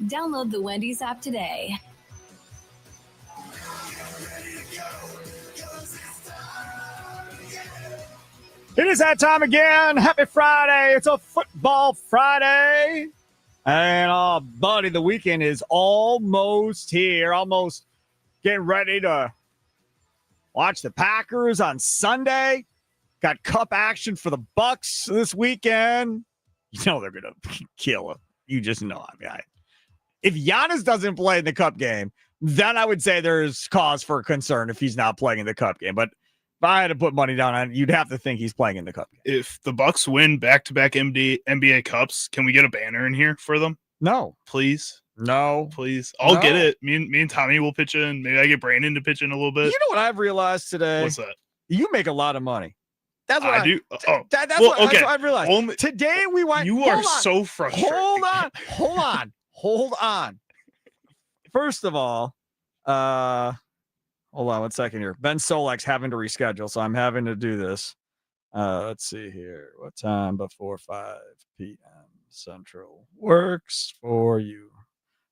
Download the Wendy's app today. It is that time again. Happy Friday. It's a football Friday. And, oh, buddy, the weekend is almost here. Almost getting ready to watch the Packers on Sunday. Got cup action for the Bucks this weekend. You know they're going to kill him. You just know. I mean, if Giannis doesn't play in the cup game, then I would say there's cause for concern if he's not playing in the cup game. But if I had to put money down on it, you'd have to think he's playing in the cup game. If the Bucks win back-to-back NBA Cups, can we get a banner in here for them? No. Please? No. Please. I'll get it. Me and Tommy will pitch in. Maybe I get Brandon to pitch in a little bit. You know what I've realized today? What's that? You make a lot of money. That's what I do. Oh, that's what I've realized. Today we went. You are so frustrated. Hold on. First of all, hold on 1 second here. Ben Solak's having to reschedule, so I'm having to do this. Let's see here. What time before 5 p.m. Central works for you?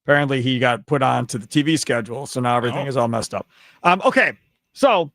Apparently, he got put onto the TV schedule, so now everything is all messed up. Okay, so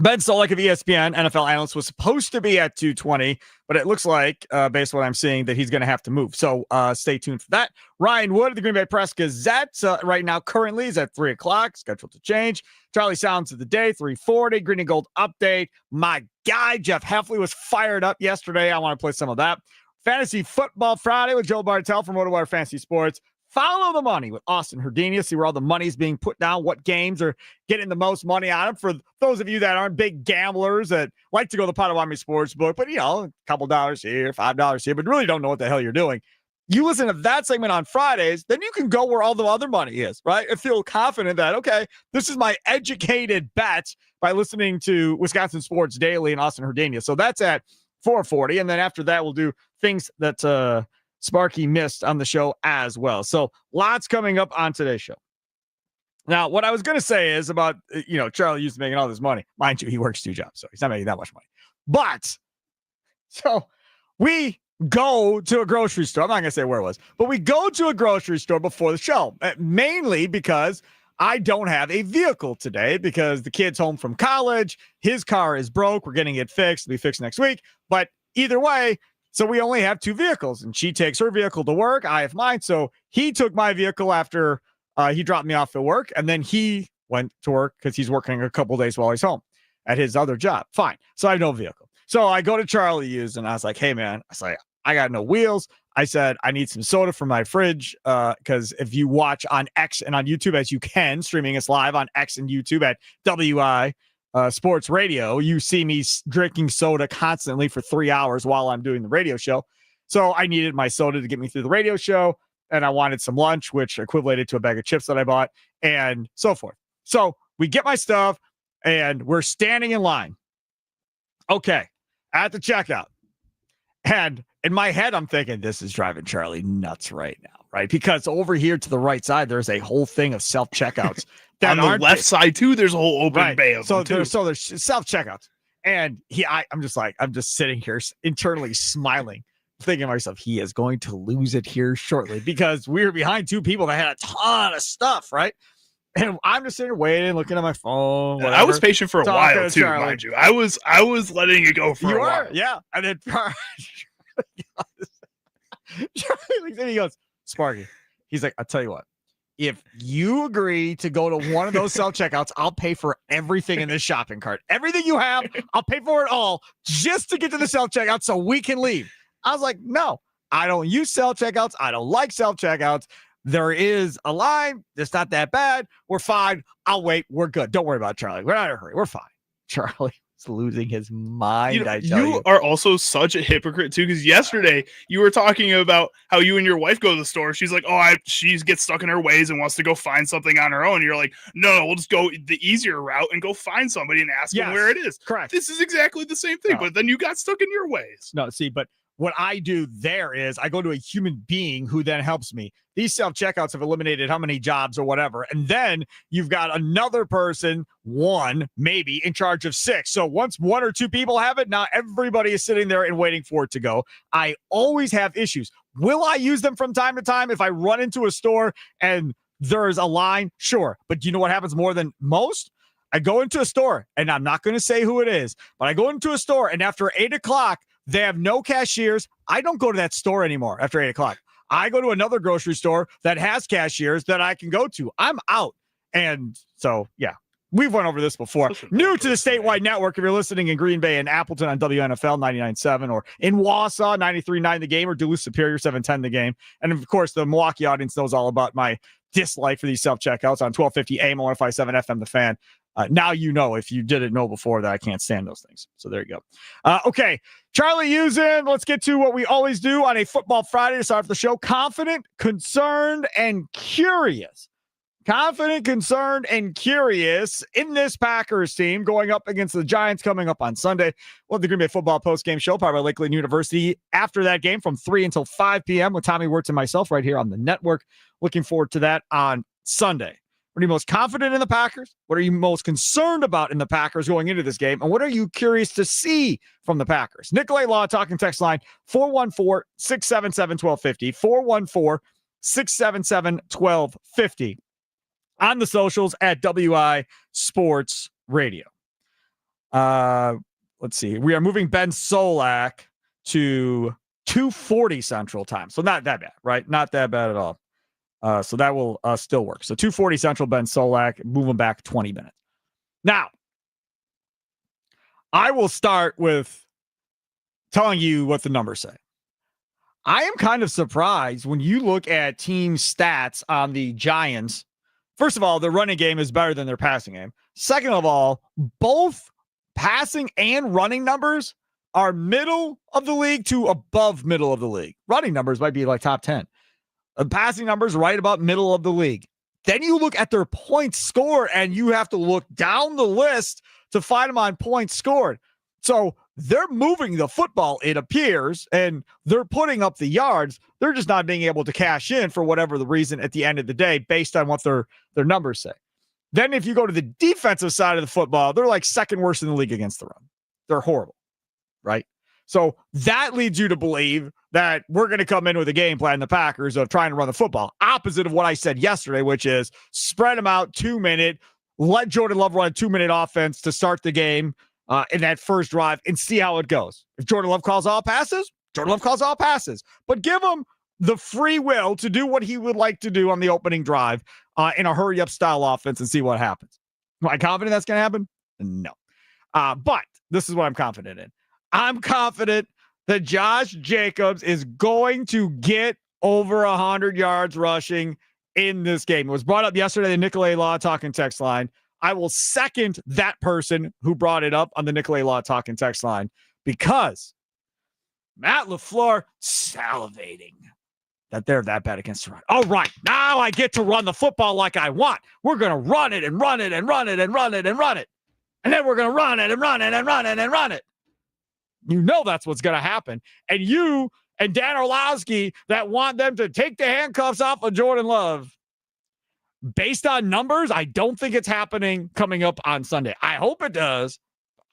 Ben Solak of ESPN, NFL analyst, was supposed to be at 2:20, but it looks like, based on what I'm seeing, that he's going to have to move. So stay tuned for that. Ryan Wood of the Green Bay Press Gazette right now currently is at 3 o'clock, scheduled to change. Charlie Sounds of the Day, 3:40. Green and Gold update. My guy, Jeff Heffley, was fired up yesterday. I want to play some of that. Fantasy Football Friday with Joe Bartel from RotoWire Fantasy Sports. Follow the money with Austin Herdenia. See where all the money's being put down, what games are getting the most money on them. For those of you that aren't big gamblers that like to go to the Potawatomi Sportsbook, but, a couple dollars here, $5 here, but really don't know what the hell you're doing. You listen to that segment on Fridays, then you can go where all the other money is, right? And feel confident that, okay, this is my educated bet by listening to Wisconsin Sports Daily and Austin Herdenia. So that's at 4:40. And then after that, we'll do things that Sparky missed on the show as well. So lots coming up on today's show. Now, what I was going to say is about, Charlie used to making all this money. Mind you, he works 2 jobs, so he's not making that much money. But, so we go to a grocery store. I'm not going to say where it was, but we go to a grocery store before the show, mainly because I don't have a vehicle today because the kid's home from college. His car is broke. We're getting it fixed. It'll be fixed next week. But either way, so we only have 2 vehicles, and she takes her vehicle to work. I have mine. So he took my vehicle after he dropped me off at work, and then he went to work because he's working a couple days while he's home at his other job. Fine. So I have no vehicle. So I go to Charlie Hughes, and I was like, hey, man, I got no wheels. I said, I need some soda for my fridge because if you watch on X and on YouTube, as you can, streaming us live on X and YouTube at WI Sports Radio, you see me drinking soda constantly for 3 hours while I'm doing the radio show. So I needed my soda to get me through the radio show, and I wanted some lunch, which equated to a bag of chips that I bought, and so forth. So we get my stuff, and we're standing in line. Okay, at the checkout. And in my head, I'm thinking, this is driving Charlie nuts right now, right? Because over here to the right side, there's a whole thing of self-checkouts. On the left side, too, there's a whole open bay of them, too. So there's self-checkouts. And I'm just sitting here internally smiling, thinking to myself, he is going to lose it here shortly because we were behind 2 people that had a ton of stuff, right? And I'm just sitting waiting, looking at my phone. Whatever, I was patient for a while too, mind you. I was letting it go for a while. Yeah. And then Charlie looks and he goes, Sparky. He's like, I'll tell you what. If you agree to go to one of those self-checkouts, I'll pay for everything in this shopping cart. Everything you have, I'll pay for it all just to get to the self-checkout so we can leave. I was like, no, I don't use self-checkouts. I don't like self-checkouts. There is a line. It's not that bad. We're fine. I'll wait. We're good. Don't worry about it, Charlie. We're not in a hurry. We're fine. Charlie is losing his mind. You are also such a hypocrite too, because yesterday you were talking about how you and your wife go to the store. She's like, she gets stuck in her ways and wants to go find something on her own. You're like, no, we'll just go the easier route and go find somebody and ask them where it is. Correct. This is exactly the same thing, but then you got stuck in your ways. No, see, but what I do there is I go to a human being who then helps me. These self-checkouts have eliminated how many jobs or whatever. And then you've got another person, one, maybe, in charge of 6. So once 1 or 2 people have it, now everybody is sitting there and waiting for it to go. I always have issues. Will I use them from time to time if I run into a store and there's a line? Sure. But do you know what happens more than most? I go into a store, and I'm not going to say who it is, but I go into a store, and after 8 o'clock, they have no cashiers. I don't go to that store anymore after 8 o'clock. I go to another grocery store that has cashiers that I can go to. I'm out. And so, yeah, we've went over this before. New to the statewide network, if you're listening in Green Bay and Appleton on WNFL 99.7, or in Wausau 93.9 The Game, or Duluth Superior 710 The Game. And, of course, the Milwaukee audience knows all about my dislike for these self-checkouts on 1250 AM 105.7 FM The Fan. Now you know, if you didn't know before, that I can't stand those things. So there you go. Okay, Charlie Usen, let's get to what we always do on a Football Friday to start off the show. Confident, concerned, and curious. Confident, concerned, and curious in this Packers team going up against the Giants coming up on Sunday. Well, the Green Bay Football Post-Game Show, powered by Lakeland University, after that game from 3 until 5 p.m. with Tommy Wirtz and myself right here on the network. Looking forward to that on Sunday. What are you most confident in the Packers? What are you most concerned about in the Packers going into this game? And what are you curious to see from the Packers? Nikolai Law talking text line 414-677-1250. 414-677-1250. On the socials at WI Sports Radio. Let's see. We are moving Ben Solak to 2:40 Central Time. So not that bad, right? Not that bad at all. So that will still work. So 2:40 Central, Ben Solak, move him back 20 minutes. Now, I will start with telling you what the numbers say. I am kind of surprised when you look at team stats on the Giants. First of all, their running game is better than their passing game. Second of all, both passing and running numbers are middle of the league to above middle of the league. Running numbers might be like top 10. Passing numbers right about middle of the league. Then you look at their points scored, and you have to look down the list to find them on points scored. So they're moving the football, it appears, and they're putting up the yards. They're just not being able to cash in for whatever the reason at the end of the day, based on what their numbers say. Then if you go to the defensive side of the football, they're like second worst in the league against the run. They're horrible, right? So that leads you to believe that we're going to come in with a game plan, the Packers, of trying to run the football. Opposite of what I said yesterday, which is spread them out 2 minute, let Jordan Love run a 2-minute offense to start the game in that first drive and see how it goes. If Jordan Love calls all passes, Jordan Love calls all passes. But give him the free will to do what he would like to do on the opening drive in a hurry-up style offense and see what happens. Am I confident that's going to happen? No. But this is what I'm confident in. I'm confident that Josh Jacobs is going to get over 100 yards rushing in this game. It was brought up yesterday, the Nikolai Law talking text line. I will second that person who brought it up on the Nikolai Law talking text line, because Matt LaFleur salivating that they're that bad against the run. All right, now I get to run the football like I want. We're going to run it and run it and run it and run it and run it. And then we're going to run it and run it and run it and run it. You know that's what's going to happen. And you and Dan Orlowski that want them to take the handcuffs off of Jordan Love, based on numbers, I don't think it's happening coming up on Sunday. I hope it does.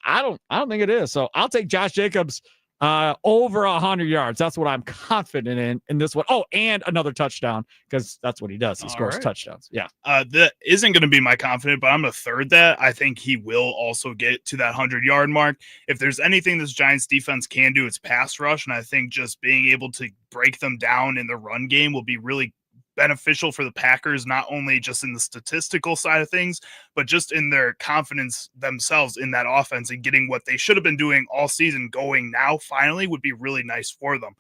I don't think it is. So I'll take Josh Jacobs over 100 yards. That's what I'm confident in this one. Oh, and another touchdown, because that's what he does. He scores touchdowns. Yeah. That isn't going to be my confident, but I'm going to third that. I think he will also get to that 100-yard mark. If there's anything this Giants defense can do, it's pass rush. And I think just being able to break them down in the run game will be really beneficial for the Packers, not only just in the statistical side of things, but just in their confidence themselves in that offense, and getting what they should have been doing all season going now finally would be really nice for them.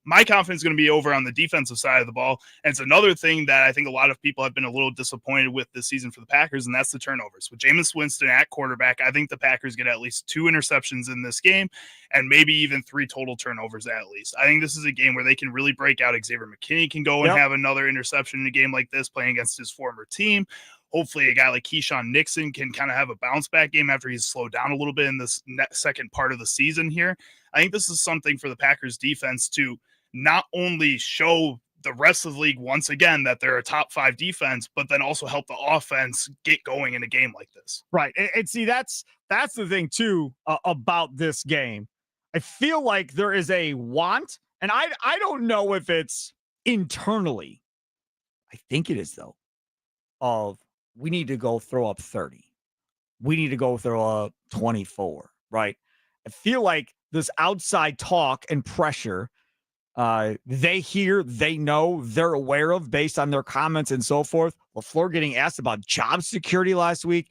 My confidence is going to be over on the defensive side of the ball. And it's another thing that I think a lot of people have been a little disappointed with this season for the Packers, and that's the turnovers. With Jameis Winston at quarterback, I think the Packers get at least 2 interceptions in this game, and maybe even 3 total turnovers at least. I think this is a game where they can really break out. Xavier McKinney can go and have another interception in a game like this, playing against his former team. hopefully a guy like Keyshawn Nixon can kind of have a bounce back game after he's slowed down a little bit in this second part of the season here. I think this is something for the Packers defense to not only show the rest of the league once again that they're a top 5 defense, but then also help the offense get going in a game like this. Right. And see, that's the thing too about this game. I feel like there is a want, and I don't know if it's internally. I think it is though. Of we need to go throw up 30. We need to go throw up 24. Right. I feel like this outside talk and pressure. They hear, they know, they're aware of based on their comments and so forth. LaFleur getting asked about job security last week.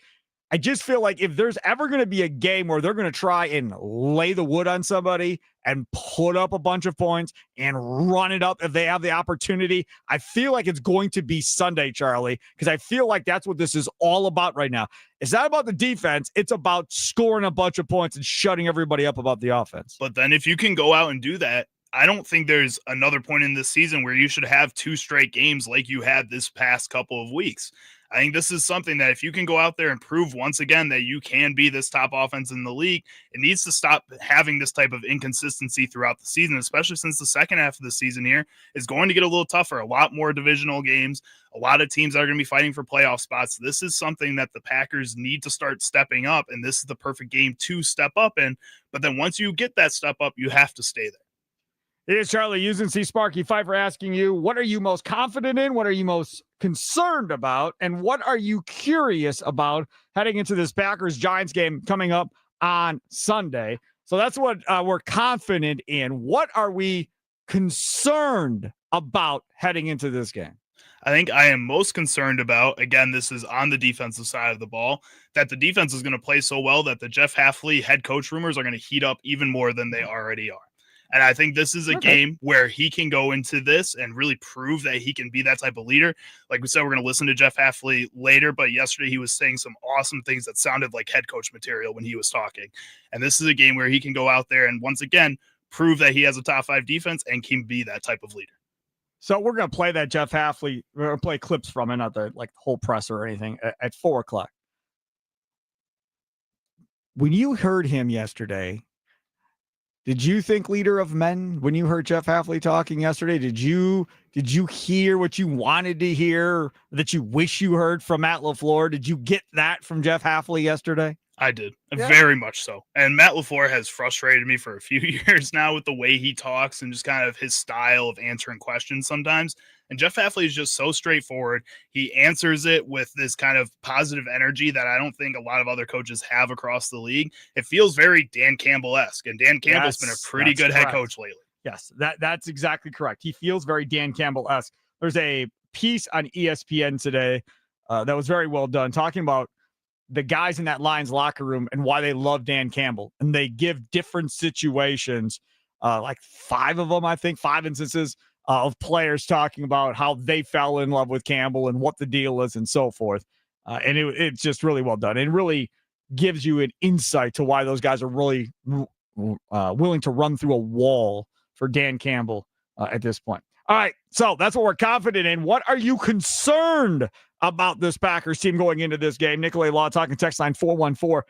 I just feel like if there's ever going to be a game where they're going to try and lay the wood on somebody and put up a bunch of points and run it up if they have the opportunity, I feel like it's going to be Sunday, Charlie, because I feel like that's what this is all about right now. It's not about the defense. It's about scoring a bunch of points and shutting everybody up about the offense. But then if you can go out and do that, I don't think there's another point in this season where you should have 2 straight games like you had this past couple of weeks. I think this is something that if you can go out there and prove once again that you can be this top offense in the league, it needs to stop having this type of inconsistency throughout the season, especially since the second half of the season here is going to get a little tougher, a lot more divisional games, a lot of teams that are going to be fighting for playoff spots. This is something that the Packers need to start stepping up, and this is the perfect game to step up in. But then once you get that step up, you have to stay there. It is Charlie Using C. Sparky Pfeiffer asking you, what are you most confident in? What are you most concerned about? And what are you curious about heading into this Packers-Giants game coming up on Sunday? So that's what we're confident in. What are we concerned about heading into this game? I think I am most concerned about, again, this is on the defensive side of the ball, that the defense is going to play so well that the Jeff Hafley head coach rumors are going to heat up even more than they already are. And I think this is a game where he can go into this and really prove that he can be that type of leader. Like we said, we're going to listen to Jeff Hafley later, but yesterday he was saying some awesome things that sounded like head coach material when he was talking. And this is a game where he can go out there and once again prove that he has a top 5 defense and can be that type of leader. So we're going to play that Jeff Hafley, we're going to play clips from it, not the whole presser or anything, at 4:00. When you heard him yesterday, did you think leader of men when you heard Jeff Hafley talking yesterday? Did you hear what you wanted to hear, that you wish you heard from Matt LaFleur? Did you get that from Jeff Hafley yesterday? I did, very much so. And Matt LaFleur has frustrated me for a few years now with the way he talks and just kind of his style of answering questions sometimes. And Jeff Hafley is just so straightforward. He answers it with this kind of positive energy that I don't think a lot of other coaches have across the league. It feels very Dan Campbell-esque, and Dan Campbell's been a pretty good head coach lately. Yes, that's exactly correct. He feels very Dan Campbell-esque. There's a piece on ESPN today that was very well done, talking about the guys in that Lions locker room and why they love Dan Campbell. And they give different situations, like 5 of them, I think, 5 instances of players talking about how they fell in love with Campbell and what the deal is and so forth. And it's just really well done. It really gives you an insight to why those guys are really willing to run through a wall for Dan Campbell at this point. All right, so that's what we're confident in. What are you concerned about this Packers team going into this game? Nicolay Law talking text line 414-677-1250,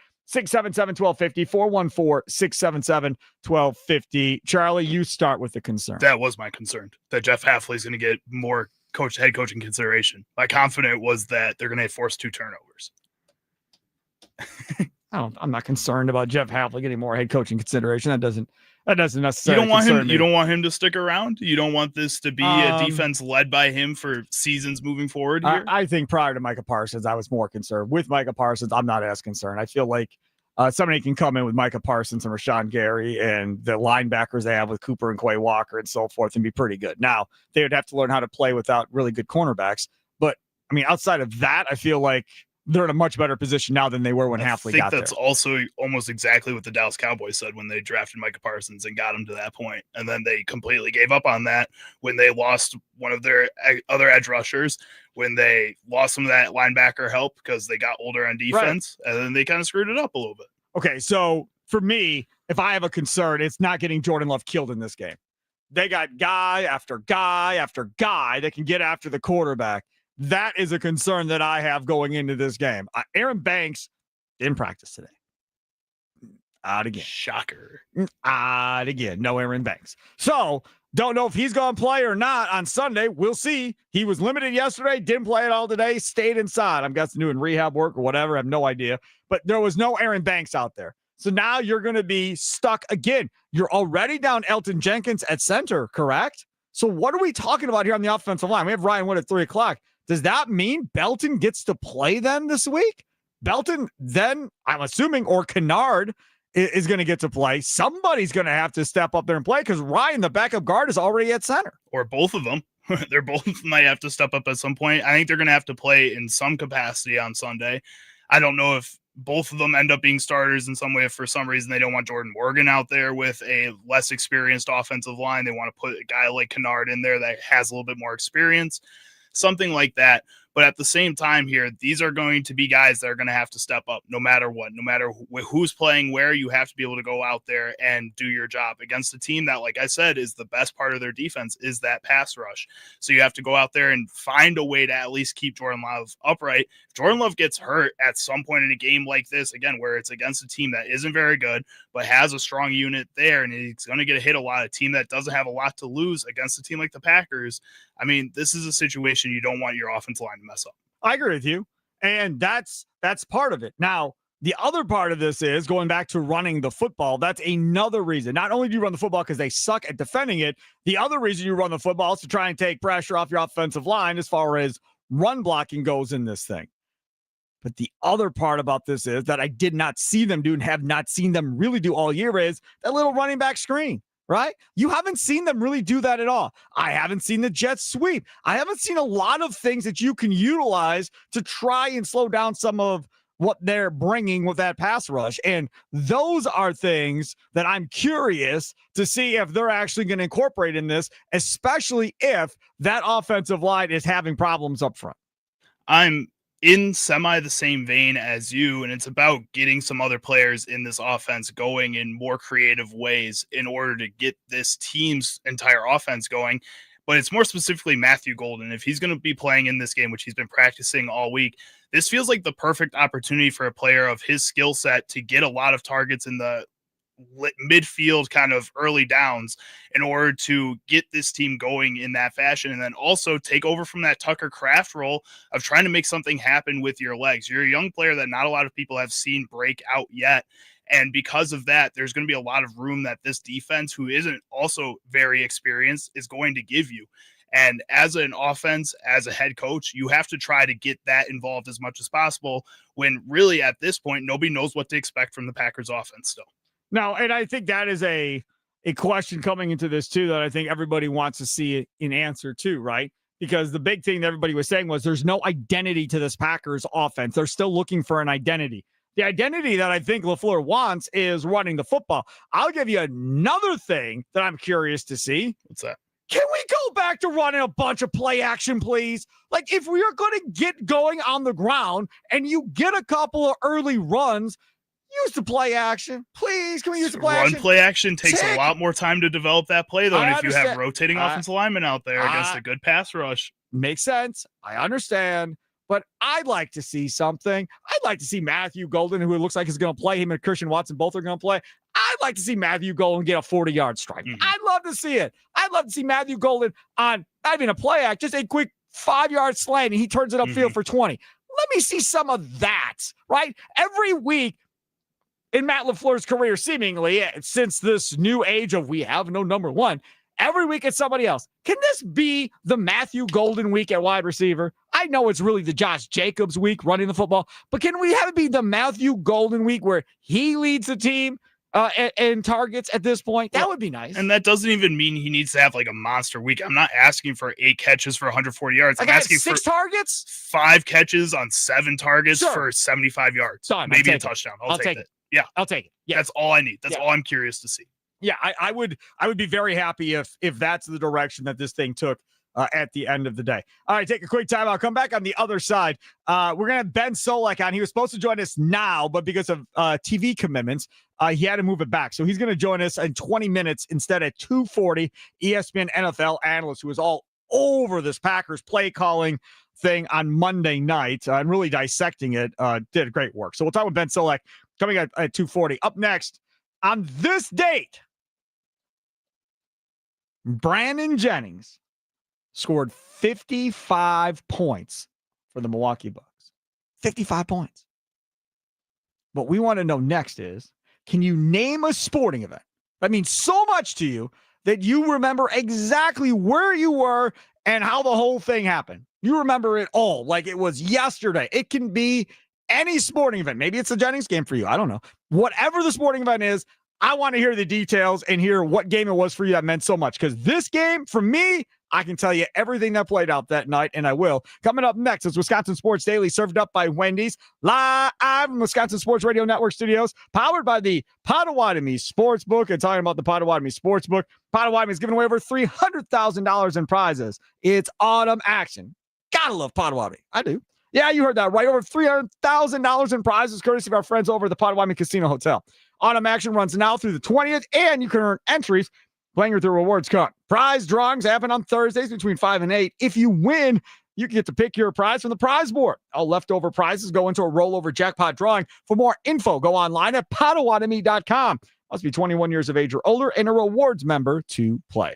414-677-1250. Charlie, you start with the concern. That was my concern, that Jeff Hafley is going to get more head coaching consideration. My confidence was that they're going to force 2 turnovers. I'm not concerned about Jeff Hafley getting more head coaching consideration. That doesn't necessarily. You don't want him to stick around. You don't want this to be a defense led by him for seasons moving forward here. I think prior to Micah Parsons, I was more concerned. With Micah Parsons, I'm not as concerned. I feel like somebody can come in with Micah Parsons and Rashawn Gary and the linebackers they have with Cooper and Quay Walker and so forth and be pretty good. Now, they would have to learn how to play without really good cornerbacks. But, I mean, outside of that, I feel like they're in a much better position now than they were when Hafley got there. I think that's also almost exactly what the Dallas Cowboys said when they drafted Micah Parsons and got him to that point. And then they completely gave up on that when they lost one of their other edge rushers, when they lost some of that linebacker help because they got older on defense, and then they kind of screwed it up a little bit. Okay, so for me, if I have a concern, it's not getting Jordan Love killed in this game. They got guy after guy after guy that can get after the quarterback. that is a concern that I have going into this game. Aaron Banks didn't practice today. Out again. Shocker. Out again. No Aaron Banks. So don't know if he's going to play or not on Sunday. We'll see. He was limited yesterday, didn't play at all today, stayed inside. I'm guessing doing rehab work or whatever. I have no idea. But there was no Aaron Banks out there. So now you're going to be stuck again. You're already down Elton Jenkins at center, correct? So what are we talking about here on the offensive line? We have Ryan Wood at 3 o'clock. Does that mean Belton gets to play then this week? Belton then, I'm assuming, or Kennard is going to get to play. Somebody's going to have to step up there and play because Ryan, the backup guard, is already at center. Or both of them. They're both might have to step up at some point. I think they're going to have to play in some capacity on Sunday. I don't know if both of them end up being starters in some way. If for some reason they don't want Jordan Morgan out there with a less experienced offensive line, they want to put a guy like Kennard in there that has a little bit more experience, something like that. But at the same time here, these are going to be guys that are going to have to step up no matter what, no matter who's playing where. You have to be able to go out there and do your job against a team that, like I said, is the best part of their defense is that pass rush. So you have to go out there and find a way to at least keep Jordan Love upright. If Jordan Love gets hurt at some point in a game like this, again, where it's against a team that isn't very good, but has a strong unit there, and he's going to get hit a lot, a team that doesn't have a lot to lose against a team like the Packers, I mean, this is a situation you don't want your offensive line to mess up. I agree with you. And that's part of it. Now, the other part of this is going back to running the football. That's another reason. Not only do you run the football because they suck at defending it, the other reason you run the football is to try and take pressure off your offensive line as far as run blocking goes in this thing. But the other part about this is that I did not see them do and have not seen them really do all year is that little running back screen. Right? You haven't seen them really do that at all. I haven't seen the jet sweep. I haven't seen a lot of things that you can utilize to try and slow down some of what they're bringing with that pass rush. And those are things that I'm curious to see if they're actually going to incorporate in this, especially if that offensive line is having problems up front. I'm in semi the same vein as you, and it's about getting some other players in this offense going in more creative ways in order to get this team's entire offense going. But it's more specifically Matthew Golden. If he's going to be playing in this game, which he's been practicing all week, this feels like the perfect opportunity for a player of his skill set to get a lot of targets in the midfield kind of early downs in order to get this team going in that fashion, and then also take over from that Tucker Kraft role of trying to make something happen with your legs. You're a young player that not a lot of people have seen break out yet, and because of that, there's going to be a lot of room that this defense, who isn't also very experienced, is going to give you. And as an offense, as a head coach, you have to try to get that involved as much as possible when really at this point, nobody knows what to expect from the Packers offense still. No, and I think that is a question coming into this too that I think everybody wants to see an answer to, right? Because the big thing that everybody was saying was there's no identity to this Packers offense. They're still looking for an identity. The identity that I think LaFleur wants is running the football. I'll give you another thing that I'm curious to see. What's that? Can we go back to running a bunch of play action, please? Like, if we are going to get going on the ground and you get a couple of early runs, use the play action. Please, can we use the play action? Run play action takes a lot more time to develop that play, though. And if you have rotating offensive linemen out there against a good pass rush. Makes sense. I understand. But I'd like to see something. I'd like to see Matthew Golden, who it looks like is going to play. Him and Christian Watson both are going to play. I'd like to see Matthew Golden get a 40-yard strike. Mm-hmm. I'd love to see it. I'd love to see Matthew Golden on not even a play act, just a quick 5-yard slant, and he turns it upfield for 20. Let me see some of that, right? Every week, in Matt LaFleur's career, seemingly, since this new age of we have no number one, every week it's somebody else. Can this be the Matthew Golden week at wide receiver? I know it's really the Josh Jacobs week running the football, but can we have it be the Matthew Golden week where he leads the team in targets at this point? That would be nice. And that doesn't even mean he needs to have like a monster week. I'm not asking for 8 catches for 140 yards. I'm asking 6 for targets, 5 catches on 7 targets for 75 yards. Done. Maybe a touchdown. I'll take it. Yeah, I'll take it. Yeah, that's all I need. That's all I'm curious to see. Yeah, I would be very happy if that's the direction that this thing took at the end of the day. All right, take a quick time. I'll come back on the other side. We're going to have Ben Solak on. He was supposed to join us now, but because of TV commitments, he had to move it back. So he's going to join us in 20 minutes instead at 2:40. ESPN NFL analyst who is all over this Packers play calling thing on Monday night and really dissecting it. Did great work. So we'll talk with Ben Solak coming at 2:40. Up next, on this date, Brandon Jennings scored 55 points for the Milwaukee Bucks. 55 points. What we want to know next is, can you name a sporting event that means so much to you that you remember exactly where you were and how the whole thing happened? You remember it all like it was yesterday. It can be any sporting event. Maybe it's a Jennings game for you. I don't know. Whatever the sporting event is, I want to hear the details and hear what game it was for you that meant so much. Because this game, for me, I can tell you everything that played out that night, and I will. Coming up next is Wisconsin Sports Daily, served up by Wendy's, live from Wisconsin Sports Radio Network studios, powered by the Potawatomi Sportsbook. And talking about the Potawatomi Sportsbook, Potawatomi is giving away over $300,000 in prizes. It's autumn action. Gotta love Potawatomi. I do. Yeah, you heard that right. Over $300,000 in prizes, courtesy of our friends over at the Potawatomi Casino Hotel. Autumn action runs now through the 20th, and you can earn entries playing with the rewards card. Prize drawings happen on Thursdays between 5 and 8. If you win, you can get to pick your prize from the prize board. All leftover prizes go into a rollover jackpot drawing. For more info, go online at Potawatomi.com. Must be 21 years of age or older and a rewards member to play.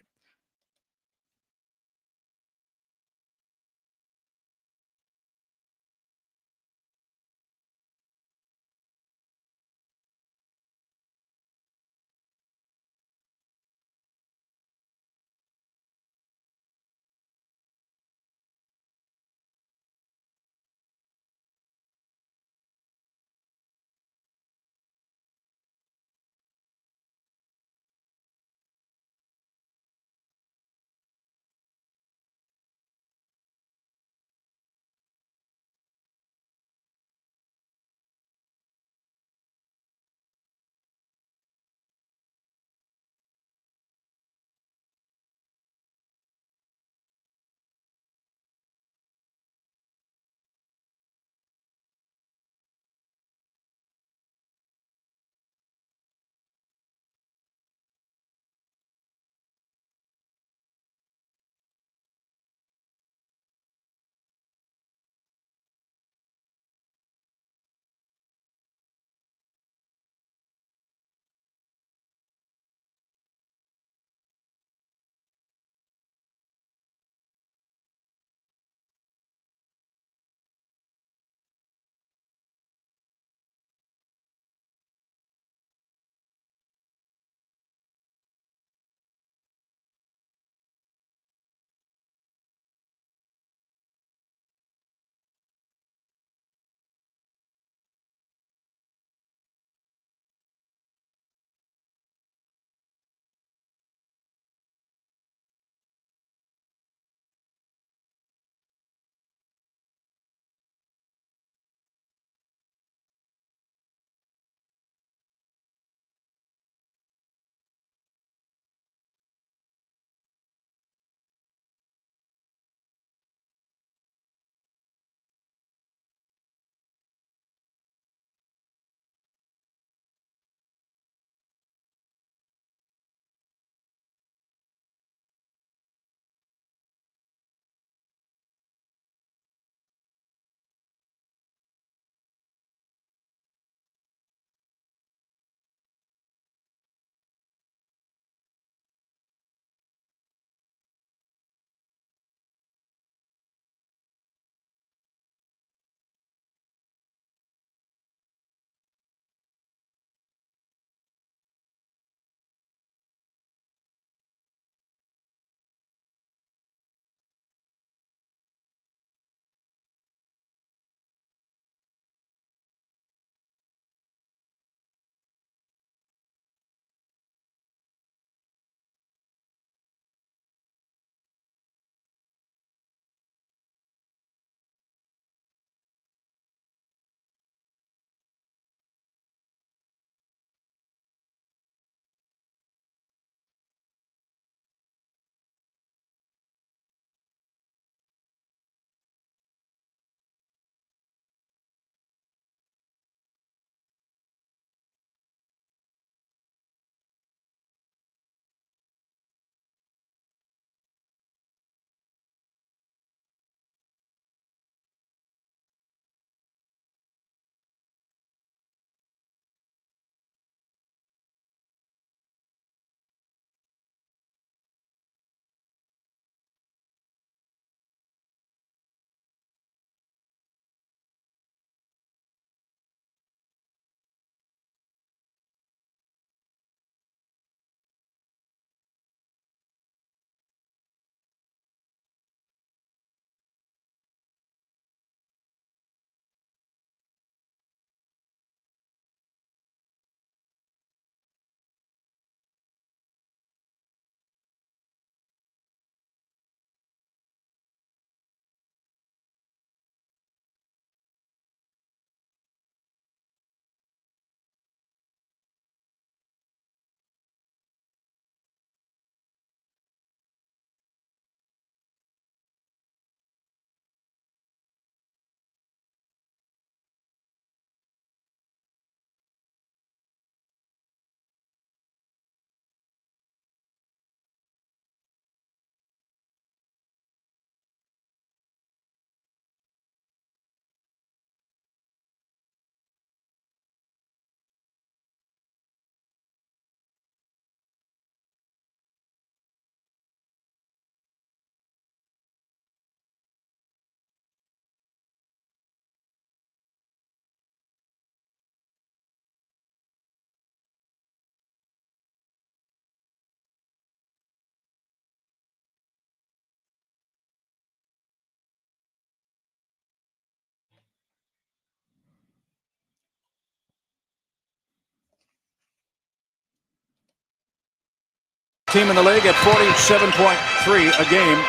Team in the league at 47.3 a game.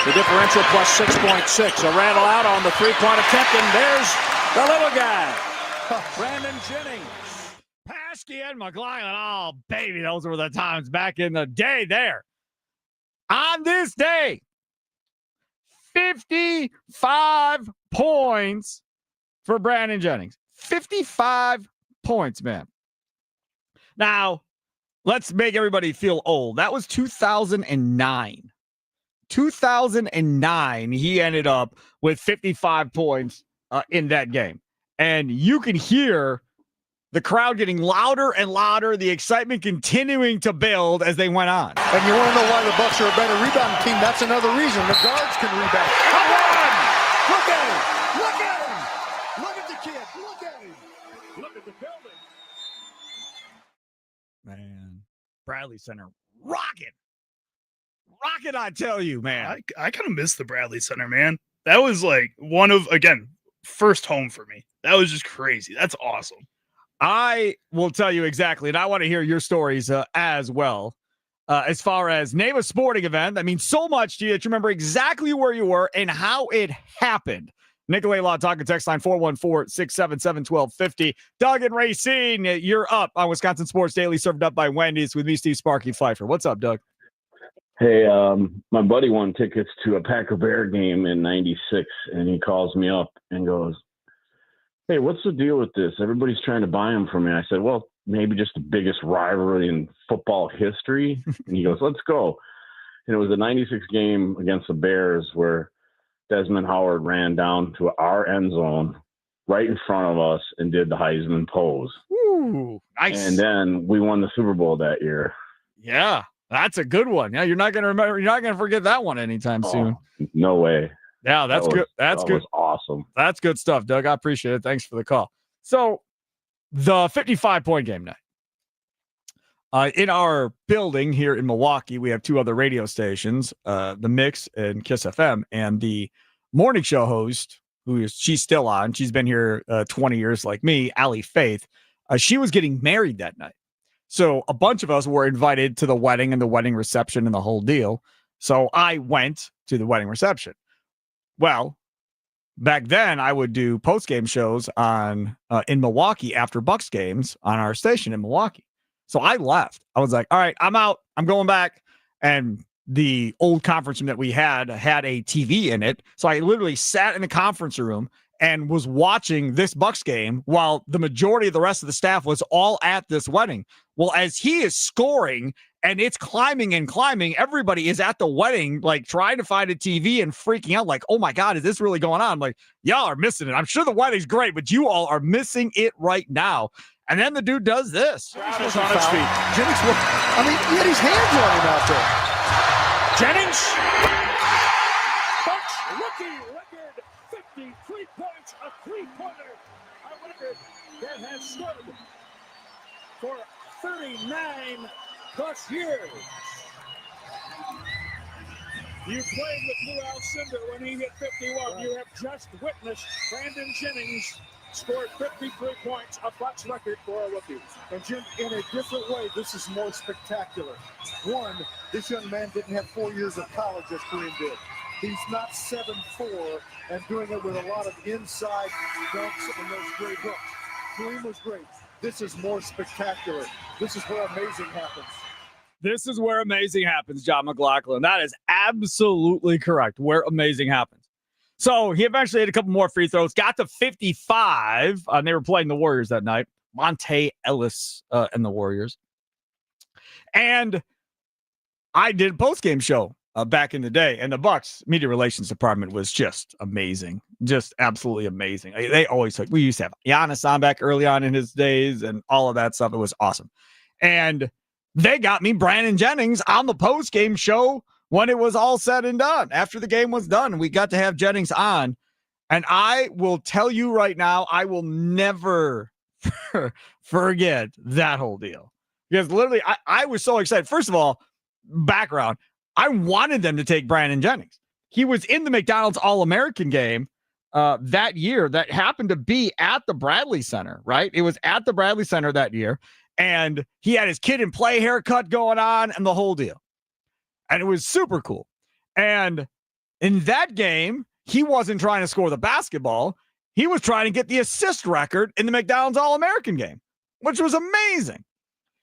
The differential plus 6.6. A rattle out on the three-point attempt, and there's the little guy, Brandon Jennings. Paskey and McLaughlin. Oh, baby, those were the times back in the day there. On this day, 55 points for Brandon Jennings. 55 points, man. Now, let's make everybody feel old. That was 2009. 2009, he ended up with 55 points in that game. And you can hear the crowd getting louder and louder, the excitement continuing to build as they went on. And you want to know why the Bucks are a better rebounding team? That's another reason. The guards can rebound. Come on! Look at him! Look at him! Look at the kid! Look at him! Look at the building! Man, Bradley Center rocking. Rocket, I tell you, man. I kind of miss the Bradley Center, man. That was like one of, again, first home for me. That was just crazy. That's awesome. I will tell you exactly, and I want to hear your stories as well. As far as name a sporting event that means so much to you that you remember exactly where you were and how it happened. Nicolay Law Talking text line 414-677-1250. Doug and Racine, you're up on Wisconsin Sports Daily, served up by Wendy's with me, Steve Sparky Pfeiffer. What's up, Doug? Hey, my buddy won tickets to a Packer Bear game in '96, and he calls me up and goes, "Hey, what's the deal with this? Everybody's trying to buy them from me." I said, "Well, maybe just the biggest rivalry in football history." And he goes, "Let's go." And it was a '96 game against the Bears where Desmond Howard ran down to our end zone right in front of us and did the Heisman pose. Ooh, nice. And then we won the Super Bowl that year. Yeah. That's a good one. Yeah, you're not going to remember. You're not going to forget that one anytime soon. No way. Yeah, that's good. That's good. Was awesome. That's good stuff, Doug. I appreciate it. Thanks for the call. So, the 55-point game night. In our building here in Milwaukee, we have two other radio stations, The Mix and Kiss FM, and the morning show host, she's still on. She's been here 20 years like me, Allie Faith. She was getting married that night. So a bunch of us were invited to the wedding and the wedding reception and the whole deal. So I went to the wedding reception. Well, back then I would do post-game shows on in Milwaukee after Bucks games on our station in Milwaukee. So I left. I was like, all right, I'm out. I'm going back. And the old conference room that we had a TV in it. So I literally sat in the conference room and was watching this Bucks game while the majority of the rest of the staff was all at this wedding. Well, as he is scoring and it's climbing and climbing, everybody is at the wedding, like trying to find a TV and freaking out like, oh my God, is this really going on? I'm like, y'all are missing it. I'm sure the wedding's great, but you all are missing it right now. And then the dude does this. Travis on his feet. Jennings, I mean, he had his hands on him out there. Jennings. Bucks rookie record, 53 points, a three-pointer. A record that has stood for 39 plus years. You played with Lou Alcindor when he hit 51. You have just witnessed Brandon Jennings scored 53 points, a Bucks record for a rookie. And Jim, in a different way, this is more spectacular. One, this young man didn't have 4 years of college as Kareem did. He's not 7'4" and doing it with a lot of inside dunks and those great hooks. Kareem was great. This is more spectacular. This is where amazing happens. This is where amazing happens, John McLaughlin. That is absolutely correct. Where amazing happens. So he eventually had a couple more free throws, got to 55. And they were playing the Warriors that night. Monte Ellis and the Warriors. And I did a post-game show back in the day. And the Bucks media relations department was just amazing. Just absolutely amazing. They always took, we used to have Giannis on back early on in his days and all of that stuff. It was awesome. And they got me Brandon Jennings on the post-game show when it was all said and done. After the game was done, we got to have Jennings on. And I will tell you right now, I will never forget that whole deal. Because literally, I was so excited. First of all, background, I wanted them to take Brandon Jennings. He was in the McDonald's All-American game that year that happened to be at the Bradley Center, right? It was at the Bradley Center that year. And he had his kid and play haircut going on and the whole deal. And it was super cool. And in that game, he wasn't trying to score the basketball. He was trying to get the assist record in the McDonald's All-American game, which was amazing.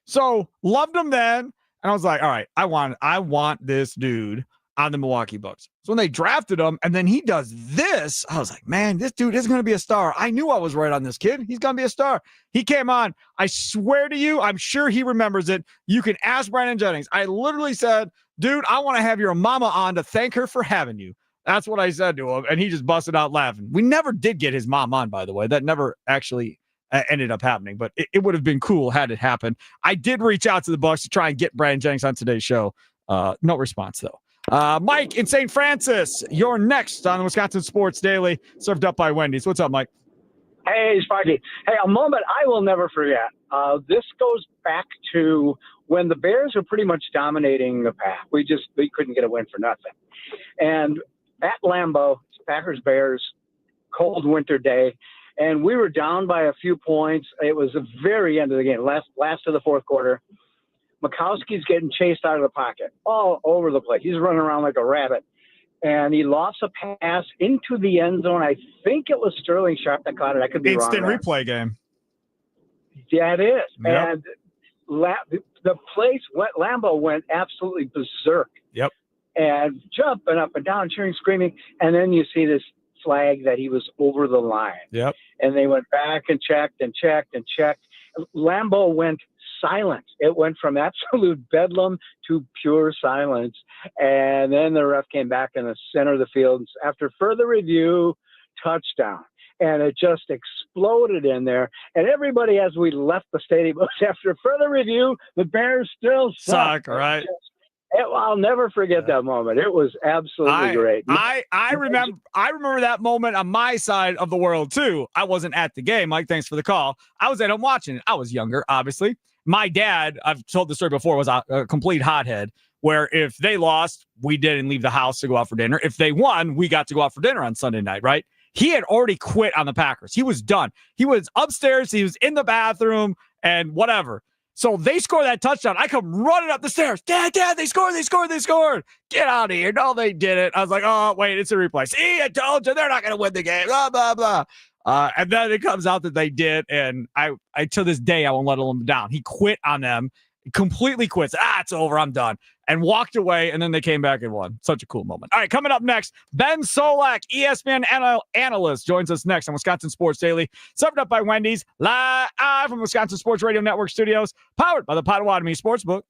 So loved him then. And I was like, all right, I want this dude on the Milwaukee Bucks. So when they drafted him and then he does this, I was like, man, this dude is going to be a star. I knew I was right on this kid. He's going to be a star. He came on. I swear to you, I'm sure he remembers it. You can ask Brandon Jennings. I literally said, dude, I want to have your mama on to thank her for having you. That's what I said to him. And he just busted out laughing. We never did get his mom on, by the way. That never actually ended up happening, but it would have been cool had it happened. I did reach out to the Bucks to try and get Brandon Jennings on today's show. No response, though. Mike in St. Francis, you're next on the Wisconsin Sports Daily, served up by Wendy's. What's up, Mike? Hey, Sparky. Hey, a moment I will never forget. This goes back to when the Bears were pretty much dominating the pack. We couldn't get a win for nothing. And at Lambeau, Packers Bears, cold winter day, and we were down by a few points. It was the very end of the game, last of the fourth quarter. Mikowski's getting chased out of the pocket all over the place. He's running around like a rabbit. And he lost a pass into the end zone. I think it was Sterling Sharp that caught it. I could be wrong. Instant replay game. Yeah, it is. Yep. And the place Lambeau went absolutely berserk. Yep. And jumping up and down, cheering, screaming. And then you see this flag that he was over the line. Yep. And they went back and checked and checked and checked. Lambeau went silent. It went from absolute bedlam to pure silence. And then the ref came back in the center of the field after further review, touchdown. And it just exploded in there. And everybody, as we left the stadium, after further review, the Bears still suck. Right? I'll never forget that moment. It was absolutely great. I remember that moment on my side of the world too. I wasn't at the game. Mike, thanks for the call. I was at home watching it. I was younger, obviously. My dad, I've told the story before, was a complete hothead, where if they lost, we didn't leave the house to go out for dinner. If they won, we got to go out for dinner on Sunday night, right? He had already quit on the Packers. He was done. He was upstairs. He was in the bathroom and whatever. So they score that touchdown. I come running up the stairs. Dad, they scored. Get out of here. No, they didn't. I was like, oh, wait, it's a replay. See, I told you they're not going to win the game. Blah, blah, blah. And then it comes out that they did. And I to this day, I won't let them down. He quit on them, completely quits. It's over. I'm done. And walked away. And then they came back and won. Such a cool moment. All right, coming up next, Ben Solak, ESPN analyst, joins us next on Wisconsin Sports Daily, served up by Wendy's, live from Wisconsin Sports Radio Network studios, powered by the Potawatomi Sportsbook.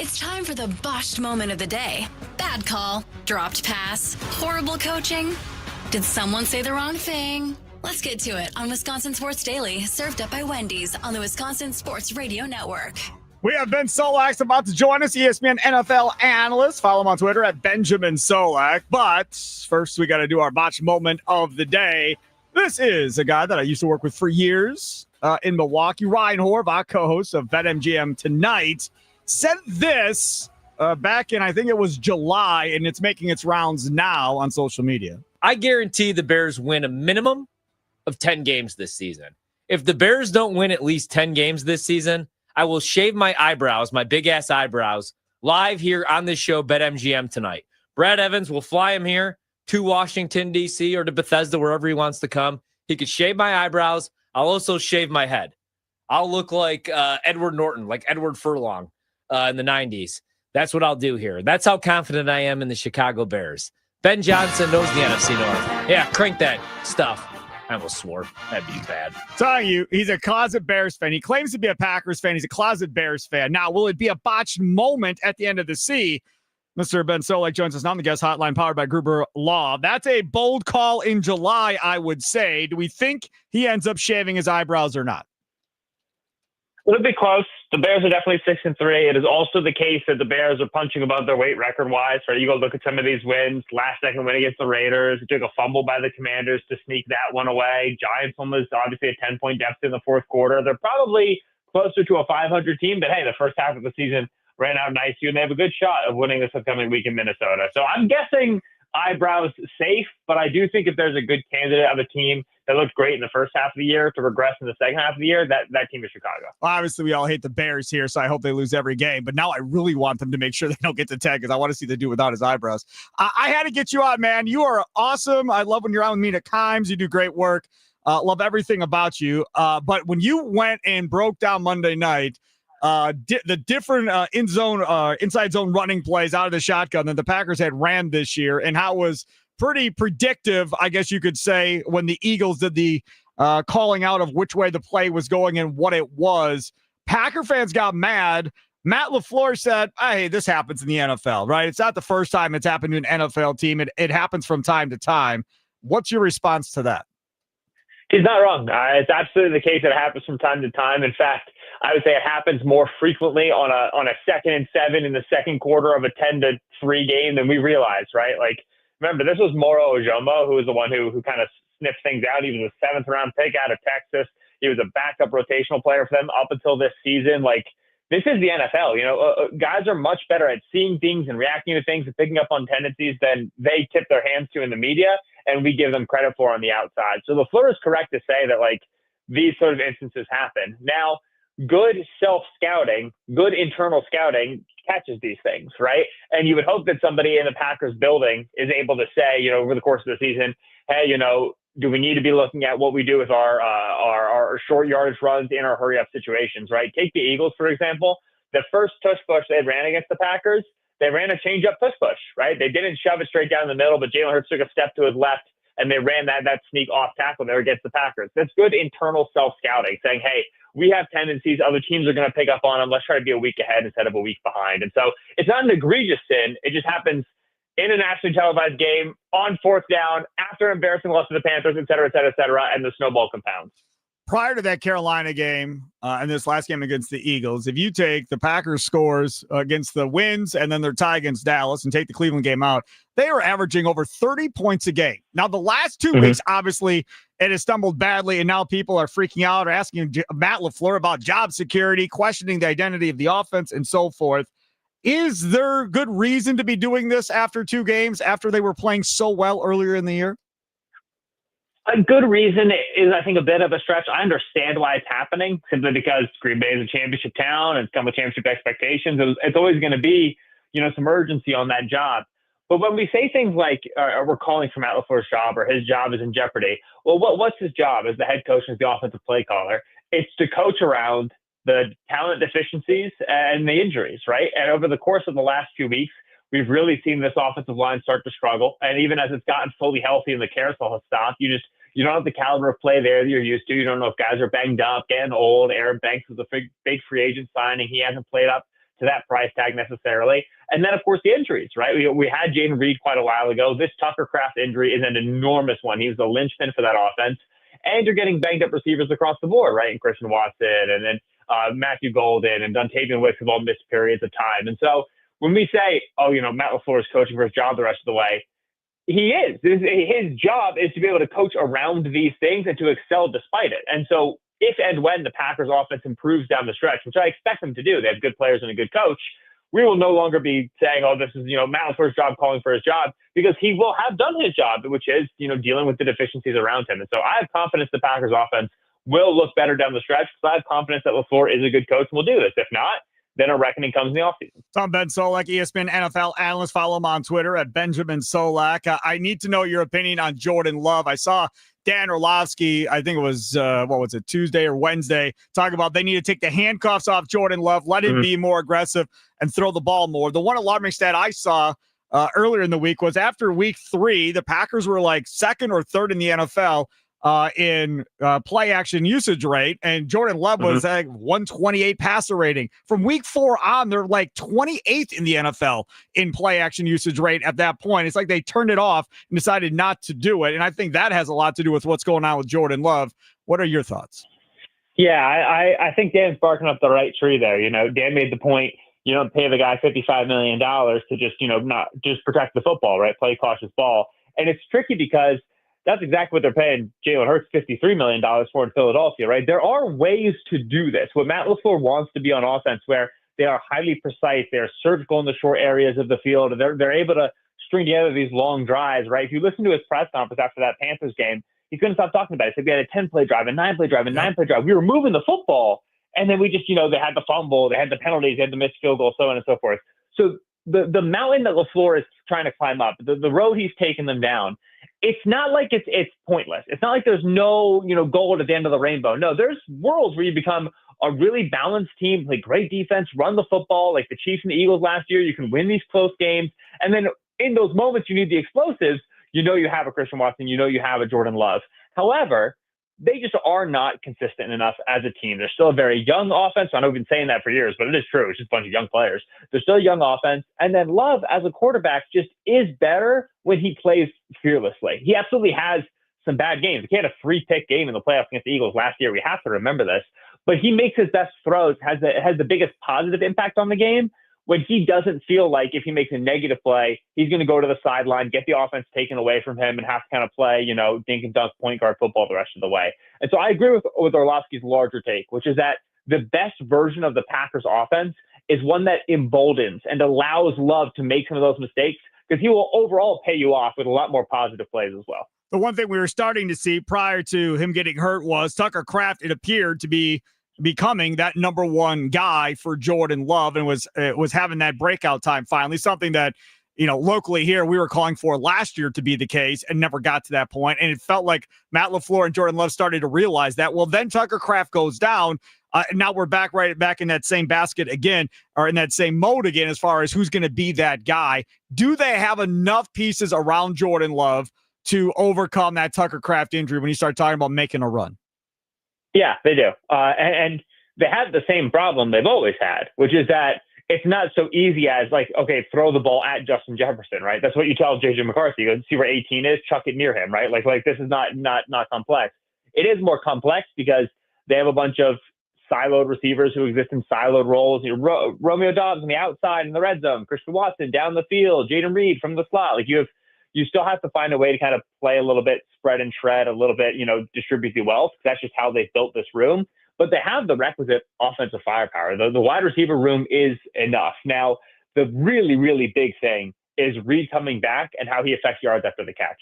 It's time for the botched moment of the day. Bad call, dropped pass, horrible coaching. Did someone say the wrong thing? Let's get to it on Wisconsin Sports Daily, served up by Wendy's on the Wisconsin Sports Radio Network. We have Ben Solak about to join us, ESPN NFL analyst. Follow him on Twitter at Benjamin Solak. But first, we got to do our botched moment of the day. This is a guy that I used to work with for years in Milwaukee. Ryan Horvath, co-host of BetMGM Tonight, said this back in, I think it was July, and it's making its rounds now on social media. I guarantee the Bears win a minimum of 10 games this season. If the Bears don't win at least 10 games this season, I will shave my eyebrows, my big-ass eyebrows, live here on this show, BetMGM Tonight. Brad Evans will fly him here to Washington, D.C., or to Bethesda, wherever he wants to come. He could shave my eyebrows. I'll also shave my head. I'll look like Edward Norton, like Edward Furlong in the 90s. That's what I'll do here. That's how confident I am in the Chicago Bears. Ben Johnson knows the NFC North. Yeah, crank that stuff. I almost swore. That'd be bad. Telling you, he's a closet Bears fan. He claims to be a Packers fan. He's a closet Bears fan. Now, will it be a botched moment at the end of the sea? Mr. Ben Solak joins us now on the guest hotline powered by Gruber Law. That's a bold call in July, I would say. Do we think he ends up shaving his eyebrows or not? It'll be close. The Bears are definitely 6-3. It is also the case that the Bears are punching above their weight record-wise. Right? You go look at some of these wins. Last-second win against the Raiders. It took a fumble by the Commanders to sneak that one away. Giants one was obviously a 10-point deficit in the fourth quarter. They're probably closer to a 500 team, but hey, the first half of the season ran out nice, and they have a good shot of winning this upcoming week in Minnesota. So I'm guessing eyebrows safe, but I do think if there's a good candidate of a team that looked great in the first half of the year to regress in the second half of the year, that team is Chicago. Obviously, we all hate the Bears here, so I hope they lose every game. But now I really want them to make sure they don't get to 10 because I want to see the dude without his eyebrows. I had to get you out, man. You are awesome. I love when you're out with me at Kimes. You do great work. Love everything about you. But when you went and broke down Monday night, the different inside zone running plays out of the shotgun that the Packers had ran this year and how it was pretty predictive, I guess you could say, when the Eagles did the calling out of which way the play was going and what it was. Packer fans got mad. Matt LaFleur said, hey, this happens in the NFL, right? It's not the first time it's happened to an NFL team. It happens from time to time. What's your response to that? He's not wrong. It's absolutely the case that it happens from time to time. In fact, I would say it happens more frequently on a 2nd and 7 in the second quarter of a 10-3 game than we realize, right? Like, remember, this was Moro Ojomo, who was the one who kind of sniffed things out. He was a 7th-round pick out of Texas. He was a backup rotational player for them up until this season. Like, this is the NFL. You know, guys are much better at seeing things and reacting to things and picking up on tendencies than they tip their hands to in the media, and we give them credit for on the outside. So LaFleur is correct to say that, like, these sort of instances happen. Now, good self-scouting, good internal scouting catches these things, right? And you would hope that somebody in the Packers building is able to say, you know, over the course of the season, hey, you know, do we need to be looking at what we do with our short yardage runs in our hurry-up situations, right? Take the Eagles, for example. The first tush-push they ran against the Packers, they ran a change-up tush-push, right? They didn't shove it straight down the middle, but Jalen Hurts took a step to his left, and they ran that sneak off tackle there against the Packers. That's good internal self-scouting, saying, hey, we have tendencies other teams are going to pick up on them. Let's try to be a week ahead instead of a week behind. And so it's not an egregious sin. It just happens in a nationally televised game, on 4th down, after embarrassing loss to the Panthers, et cetera, and the snowball compounds. Prior to that Carolina game and this last game against the Eagles, if you take the Packers scores against the wins and then their tie against Dallas and take the Cleveland game out, they are averaging over 30 points a game. Now, the last 2 weeks, obviously, it has stumbled badly, and now people are freaking out or asking Matt LaFleur about job security, questioning the identity of the offense, and so forth. Is there good reason to be doing this after 2 games, after they were playing so well earlier in the year? A good reason is, I think, a bit of a stretch. I understand why it's happening, simply because Green Bay is a championship town and it's come with championship expectations. It's always going to be, you know, some urgency on that job. But when we say things like we're calling for Matt LaFleur's job or his job is in jeopardy, well, what's his job as the head coach and as the offensive play caller? It's to coach around the talent deficiencies and the injuries, right? And over the course of the last few weeks, we've really seen this offensive line start to struggle. And even as it's gotten fully healthy and the carousel has stopped, you don't have the caliber of play there that you're used to. You don't know if guys are banged up, getting old. Aaron Banks was a big free agent signing. He hasn't played up to that price tag necessarily. And then, of course, the injuries, right? We had Jaden Reed quite a while ago. This Tucker Kraft injury is an enormous one. He was the linchpin for that offense. And you're getting banged up receivers across the board, right? And Christian Watson and then Matthew Golden and Dontavian Wicks have all missed periods of time. And so when we say, oh, Matt LaFleur is coaching for his job the rest of the way, he is. His job is to be able to coach around these things and to excel despite it. And so if and when the Packers offense improves down the stretch, which I expect them to do, they have good players and a good coach, we will no longer be saying, oh, this is, Matt LaFleur's job calling for his job, because he will have done his job, which is, dealing with the deficiencies around him. And so I have confidence the Packers offense will look better down the stretch, because I have confidence that LaFleur is a good coach and will do this. If not, then a reckoning comes in the offseason. I'm Ben Solak, ESPN NFL analyst. Follow him on Twitter at Benjamin Solak. I need to know your opinion on Jordan Love. I saw Dan Orlovsky, I think it was, Tuesday or Wednesday, talking about they need to take the handcuffs off Jordan Love, let him be more aggressive and throw the ball more. The one alarming stat I saw earlier in the week was after week 3, the Packers were like second or third in the NFL in play action usage rate, and Jordan Love was at 128 passer rating. From week 4 on, they're like 28th in the NFL in play action usage rate at that point. It's like they turned it off and decided not to do it, and I think that has a lot to do with what's going on with Jordan Love. What are your thoughts? Yeah, I think Dan's barking up the right tree there. Dan made the point, you don't pay the guy $55 million to just, not just protect the football, right? Play cautious ball. And it's tricky because that's exactly what they're paying Jalen Hurts $53 million for in Philadelphia, right? There are ways to do this. What Matt LaFleur wants to be on offense, where they are highly precise, they're surgical in the short areas of the field, they're able to string together these long drives, right? If you listen to his press conference after that Panthers game, he's going to stop talking about it. He said we had a 10-play drive, a 9-play drive, a 9-play drive. We were moving the football, and then we just, they had the fumble, they had the penalties, they had the missed field goal, so on and so forth. So the mountain that LaFleur is trying to climb up, the road he's taking them down, it's not like it's pointless. It's not like there's no, gold at the end of the rainbow. No, there's worlds where you become a really balanced team, play great defense, run the football like the Chiefs and the Eagles last year. You can win these close games. And then in those moments, you need the explosives. You have a Christian Watson, you have a Jordan Love. However, they just are not consistent enough as a team. They're still a very young offense. I know we've been saying that for years, but it is true. It's just a bunch of young players. They're still a young offense. And then Love, as a quarterback, just is better when he plays fearlessly. He absolutely has some bad games. He had a 3-pick game in the playoffs against the Eagles last year. We have to remember this. But he makes his best throws, has the biggest positive impact on the game when he doesn't feel like if he makes a negative play, he's going to go to the sideline, get the offense taken away from him, and have to kind of play, dink and dunk point guard football the rest of the way. And so I agree with Orlovsky's larger take, which is that the best version of the Packers offense is one that emboldens and allows Love to make some of those mistakes, because he will overall pay you off with a lot more positive plays as well. The one thing we were starting to see prior to him getting hurt was Tucker Kraft, it appeared to be becoming that number one guy for Jordan Love, and was having that breakout time finally, something that, locally here we were calling for last year to be the case and never got to that point. And it felt like Matt LaFleur and Jordan Love started to realize that. Well, then Tucker Kraft goes down. And now we're back in that same basket again, or in that same mode again, as far as who's going to be that guy. Do they have enough pieces around Jordan Love to overcome that Tucker Kraft injury when you start talking about making a run? Yeah, they do. And they have the same problem they've always had, which is that it's not so easy as like, okay, throw the ball at Justin Jefferson, right? That's what you tell JJ McCarthy. You go see where 18 is, chuck it near him, right? Like this is not complex. It is more complex because they have a bunch of siloed receivers who exist in siloed roles. Romeo Dobbs on the outside in the red zone, Christian Watson down the field, Jaden Reed from the slot. Like you still have to find a way to kind of play a little bit spread and shred, a little bit, distribute the wealth. That's just how they built this room. But they have the requisite offensive firepower. The wide receiver room is enough. Now, the really, really big thing is Reed coming back and how he affects yards after the catch.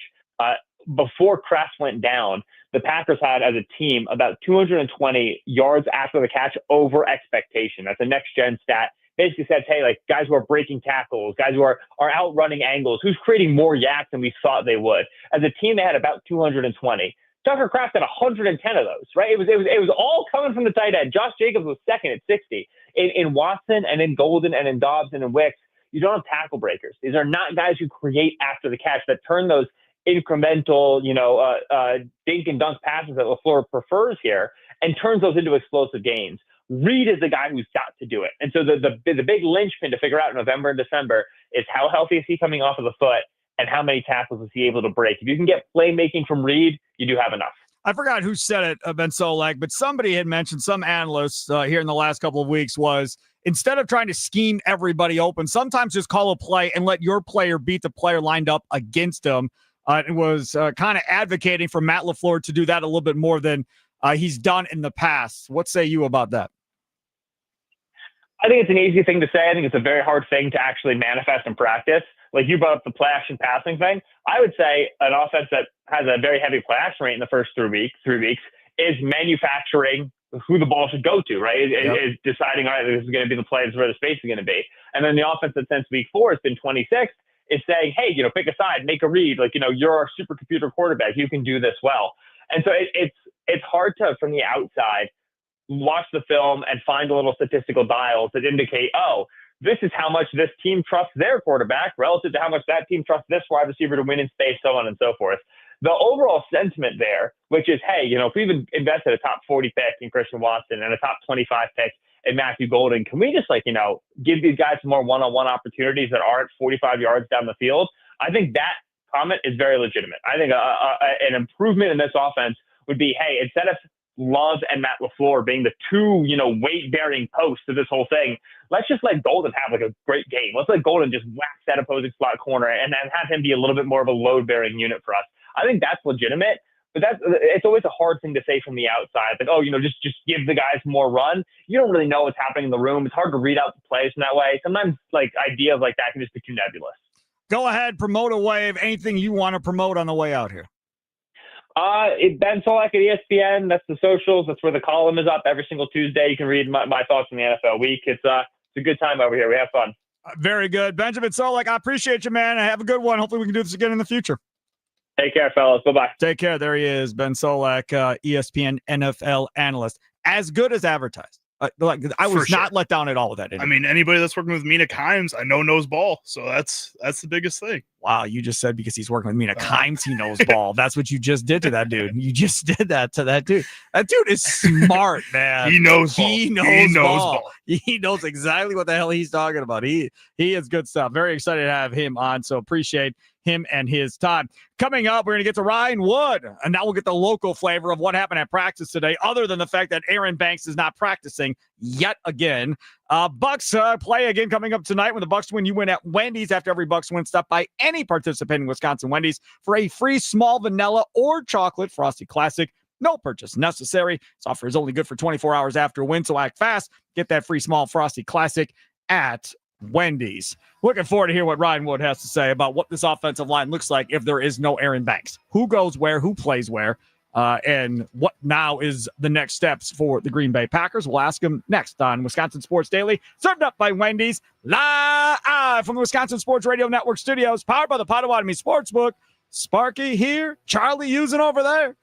Before Kraft went down, the Packers had, as a team, about 220 yards after the catch over expectation. That's a next-gen stat. Basically says, hey, like guys who are breaking tackles, guys who are outrunning angles, who's creating more yak than we thought they would. As a team, they had about 220. Tucker Kraft had 110 of those, right? It was all coming from the tight end. Josh Jacobs was second at 60. In Watson and in Golden and in Dobbs and in Wicks, you don't have tackle breakers. These are not guys who create after the catch, that turn those incremental, dink and dunk passes that LaFleur prefers here and turns those into explosive gains. Reed is the guy who's got to do it. And so the big linchpin to figure out in November and December is how healthy is he coming off of the foot and how many tackles is he able to break. If you can get playmaking from Reed, you do have enough. I forgot who said it, Ben Solak, but somebody had mentioned, some analysts here in the last couple of weeks, was instead of trying to scheme everybody open, sometimes just call a play and let your player beat the player lined up against him. It was kind of advocating for Matt LaFleur to do that a little bit more than he's done in the past. What say you about that? I think it's an easy thing to say. I think it's a very hard thing to actually manifest in practice. Like you brought up the play action passing thing. I would say an offense that has a very heavy play action rate in the first 3 weeks is manufacturing who the ball should go to, right? Is deciding, all right, this is going to be the play, this is where the space is going to be. And then the offense that since week 4 has been 26 is saying, hey, pick a side, make a read. Like, you're our supercomputer quarterback. You can do this well. And so it's hard to, from the outside, watch the film and find a little statistical dials that indicate, oh, this is how much this team trusts their quarterback relative to how much that team trusts this wide receiver to win in space, so on and so forth. The overall sentiment there, which is, hey, if we've invested a top 40 pick in Christian Watson and a top 25 pick in Matthew Golden, can we just give these guys some more one-on-one opportunities that aren't 45 yards down the field? I think that comment is very legitimate. I think an improvement in this offense would be, hey, instead of Love and Matt LaFleur being the two, weight-bearing posts of this whole thing, let's just let Golden have a great game. Let's let Golden just whack that opposing slot corner and then have him be a little bit more of a load-bearing unit for us. I think that's legitimate, but it's always a hard thing to say from the outside. Like, just give the guys more run. You don't really know what's happening in the room. It's hard to read out the plays in that way. Sometimes ideas like that can just be too nebulous. Go ahead, promote a wave. Anything you want to promote on the way out here? Ben Solak at ESPN. That's the socials. That's where the column is up every single Tuesday. You can read my thoughts on the NFL week. It's a good time over here. We have fun. Very good. Benjamin Solak, I appreciate you, man. Have a good one. Hopefully we can do this again in the future. Take care, fellas. Bye-bye. Take care. There he is, Ben Solak, ESPN NFL analyst. As good as advertised. I was not let down at all with that interview. I mean, anybody that's working with Mina Kimes, I know knows ball. So that's the biggest thing. Wow, you just said because he's working with Mina Kimes, he knows ball. That's what you just did to that dude. You just did that to that dude. That dude is smart, man. He knows ball. He knows ball. He knows exactly what the hell he's talking about. He is good stuff. Very excited to have him on. So appreciate him and his time. Coming up, we're going to get to Ryan Wood, and now we'll get the local flavor of what happened at practice today, other than the fact that Aaron Banks is not practicing yet again. Bucks play again coming up tonight. When the Bucks win, you win at Wendy's. After every Bucks win, stop by any participating Wisconsin Wendy's for a free small vanilla or chocolate Frosty Classic. No purchase necessary. This offer is only good for 24 hours after a win, so act fast. Get that free small Frosty Classic at Wendy's. Looking forward to hear what Ryan Wood has to say about what this offensive line looks like if there is no Aaron Banks. Who goes where, who plays where, and what now is the next steps for the Green Bay Packers. We'll ask him next on Wisconsin Sports Daily, served up by Wendy's, live from the Wisconsin Sports Radio Network studios, powered by the Potawatomi Sportsbook. Sparky here, Charlie using over there.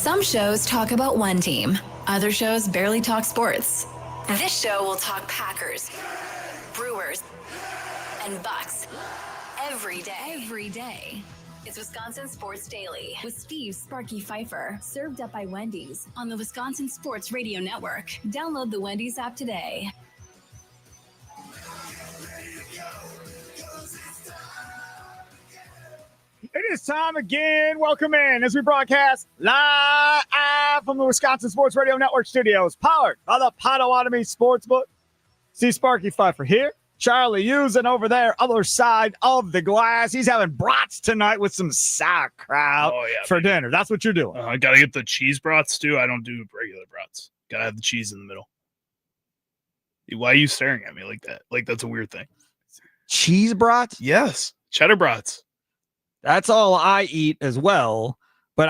Some shows talk about one team. Other shows barely talk sports. This show will talk Packers, Brewers, and Bucks every day. It's Wisconsin Sports Daily with Steve Sparky Pfeiffer, served up by Wendy's on the Wisconsin Sports Radio Network. Download the Wendy's app today. It is time again. Welcome in as we broadcast live from the Wisconsin Sports Radio Network studios, powered by the Potawatomi Sportsbook. See Sparky Pfeiffer here. Charlie using over there, other side of the glass. He's having brats tonight with some sauerkraut for dinner. That's what you're doing. I got to get the cheese brats, too. I don't do regular brats. Got to have the cheese in the middle. Why are you staring at me like that? Like, that's a weird thing. Cheese brats? Yes. Cheddar brats. That's all I eat as well. But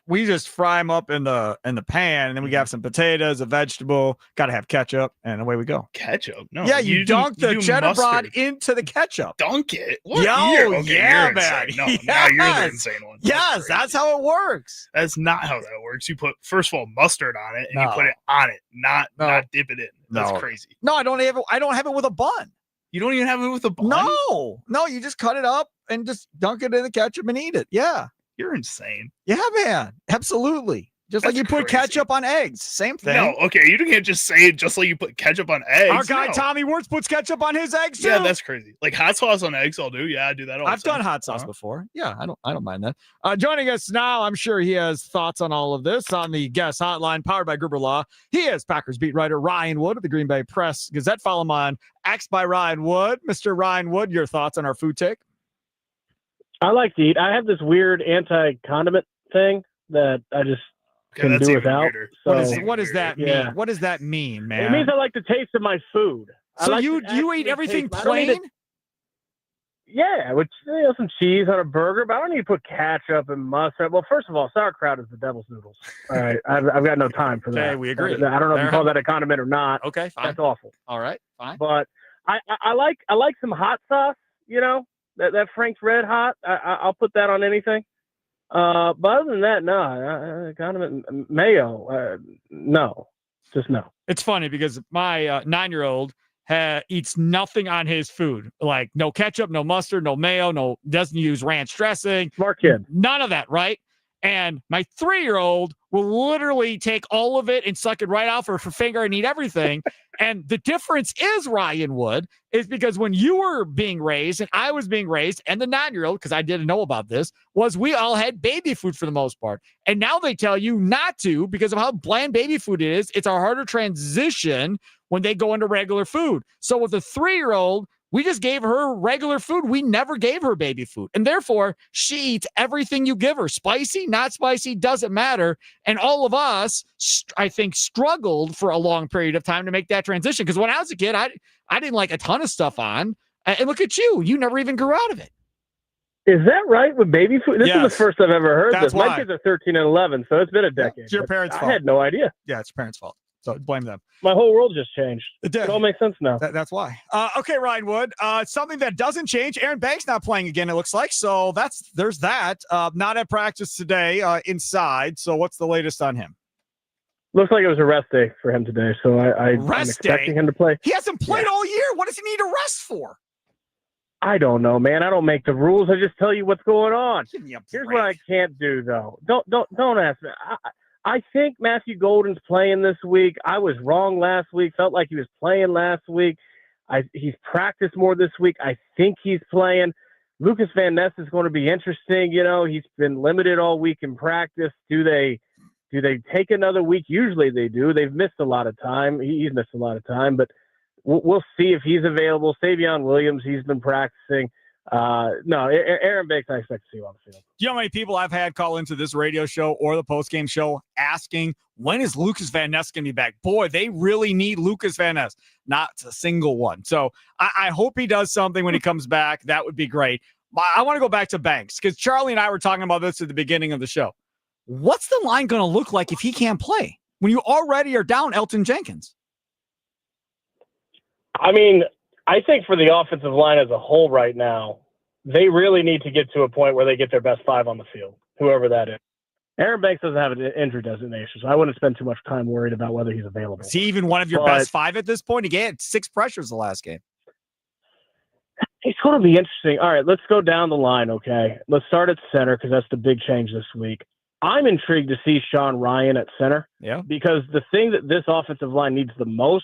we just fry them up in the pan, and then we got some potatoes, a vegetable, got to have ketchup, and away we go. Ketchup? No. Yeah, you dunk the cheddar mustard. brat into the ketchup. Dunk it? What? Yo, Okay, yeah, you're man. insane. No, Yes. now you're the insane one. Yes, that's how it works. That's not how that works. You put, first of all, mustard on it, and you put it on it, not dip it in. That's crazy. No, I don't have it with a bun. You don't even have it with a bun? No, you just cut it up and just dunk it in the ketchup and eat it. Yeah. You're insane. Yeah, man. Absolutely. Just like you put ketchup on eggs. Same thing. No, okay. You can't just say it just like you put ketchup on eggs. Our guy Tommy Wirtz puts ketchup on his eggs too. Yeah, that's crazy. Like hot sauce on eggs, I'll do. Yeah, I do that all the time. I've done hot sauce before. Yeah, I don't mind that. Joining us now, I'm sure he has thoughts on all of this on the guest hotline powered by Gruber Law. He is Packers beat writer Ryan Wood of the Green Bay Press Gazette. Follow him on X by Ryan Wood. Mr. Ryan Wood, your thoughts on our food take? I like to eat. I have this weird anti-condiment thing that I just can do without. So, what does that mean? Yeah. What does that mean, man? It means I like the taste of my food. So you eat everything plain? Yeah, with some cheese on a burger, but I don't need to put ketchup and mustard. Well, first of all, sauerkraut is the devil's noodles. All right, I've got no time for that. Okay, we agree. I don't know if you call that a condiment or not. Okay, fine. That's awful. All right, fine. But I like some hot sauce. You know, that Frank's Red Hot. I'll put that on anything. But other than that, no. Condiment mayo, no, just no. It's funny because my 9-year-old eats nothing on his food, like no ketchup, no mustard, no mayo, doesn't use ranch dressing. Smart kid. None of that, right? And my 3-year-old will literally take all of it and suck it right out for her finger and eat everything. And the difference is, Ryan Wood, is because when you were being raised and I was being raised, and the 9-year-old, because I didn't know about this, was we all had baby food for the most part. And now they tell you not to because of how bland baby food is. It's a harder transition when they go into regular food. So with a 3-year-old, we just gave her regular food. We never gave her baby food. And therefore, she eats everything you give her. Spicy, not spicy, doesn't matter. And all of us, I think, struggled for a long period of time to make that transition. Because when I was a kid, I didn't like a ton of stuff on. And look at you. You never even grew out of it. Is that right with baby food? This is the first I've ever heard this. Why. My kids are 13 and 11, so it's been a decade. It's your parents' fault. I had no idea. Yeah, it's your parents' fault. So blame them. My whole world just changed. It all makes sense now. That's why. Okay, Ryan Wood. Something that doesn't change. Aaron Banks not playing again, it looks like. So there's that. Not at practice today inside. So what's the latest on him? Looks like it was a rest day for him today. So I'm expecting him to play. He hasn't played all year. What does he need to rest for? I don't know, man. I don't make the rules. I just tell you what's going on. Here's what I can't do, though. Don't ask me. I think Matthew Golden's playing this week. I was wrong last week. Felt like he was playing last week. He's practiced more this week. I think he's playing. Lucas Van Ness is going to be interesting. You know, he's been limited all week in practice. Do they take another week? Usually they do. They've missed a lot of time. He's missed a lot of time, but we'll see if he's available. Savion Williams, he's been practicing. No, Aaron Banks, I expect to see you on the field. Do you know how many people I've had call into this radio show or the postgame show asking, when is Lucas Van Ness going to be back? Boy, they really need Lucas Van Ness. Not a single one. So I hope he does something when he comes back. That would be great. I want to go back to Banks because Charlie and I were talking about this at the beginning of the show. What's the line going to look like if he can't play when you already are down Elton Jenkins? I mean, I think for the offensive line as a whole right now, they really need to get to a point where they get their best 5 on the field, whoever that is. Aaron Banks doesn't have an injury designation, so I wouldn't spend too much time worried about whether he's available. Is he even one of your best 5 at this point? He had 6 pressures the last game. It's going to be interesting. All right, let's go down the line, okay? Let's start at center because that's the big change this week. I'm intrigued to see Sean Ryan at center. Yeah. Because the thing that this offensive line needs the most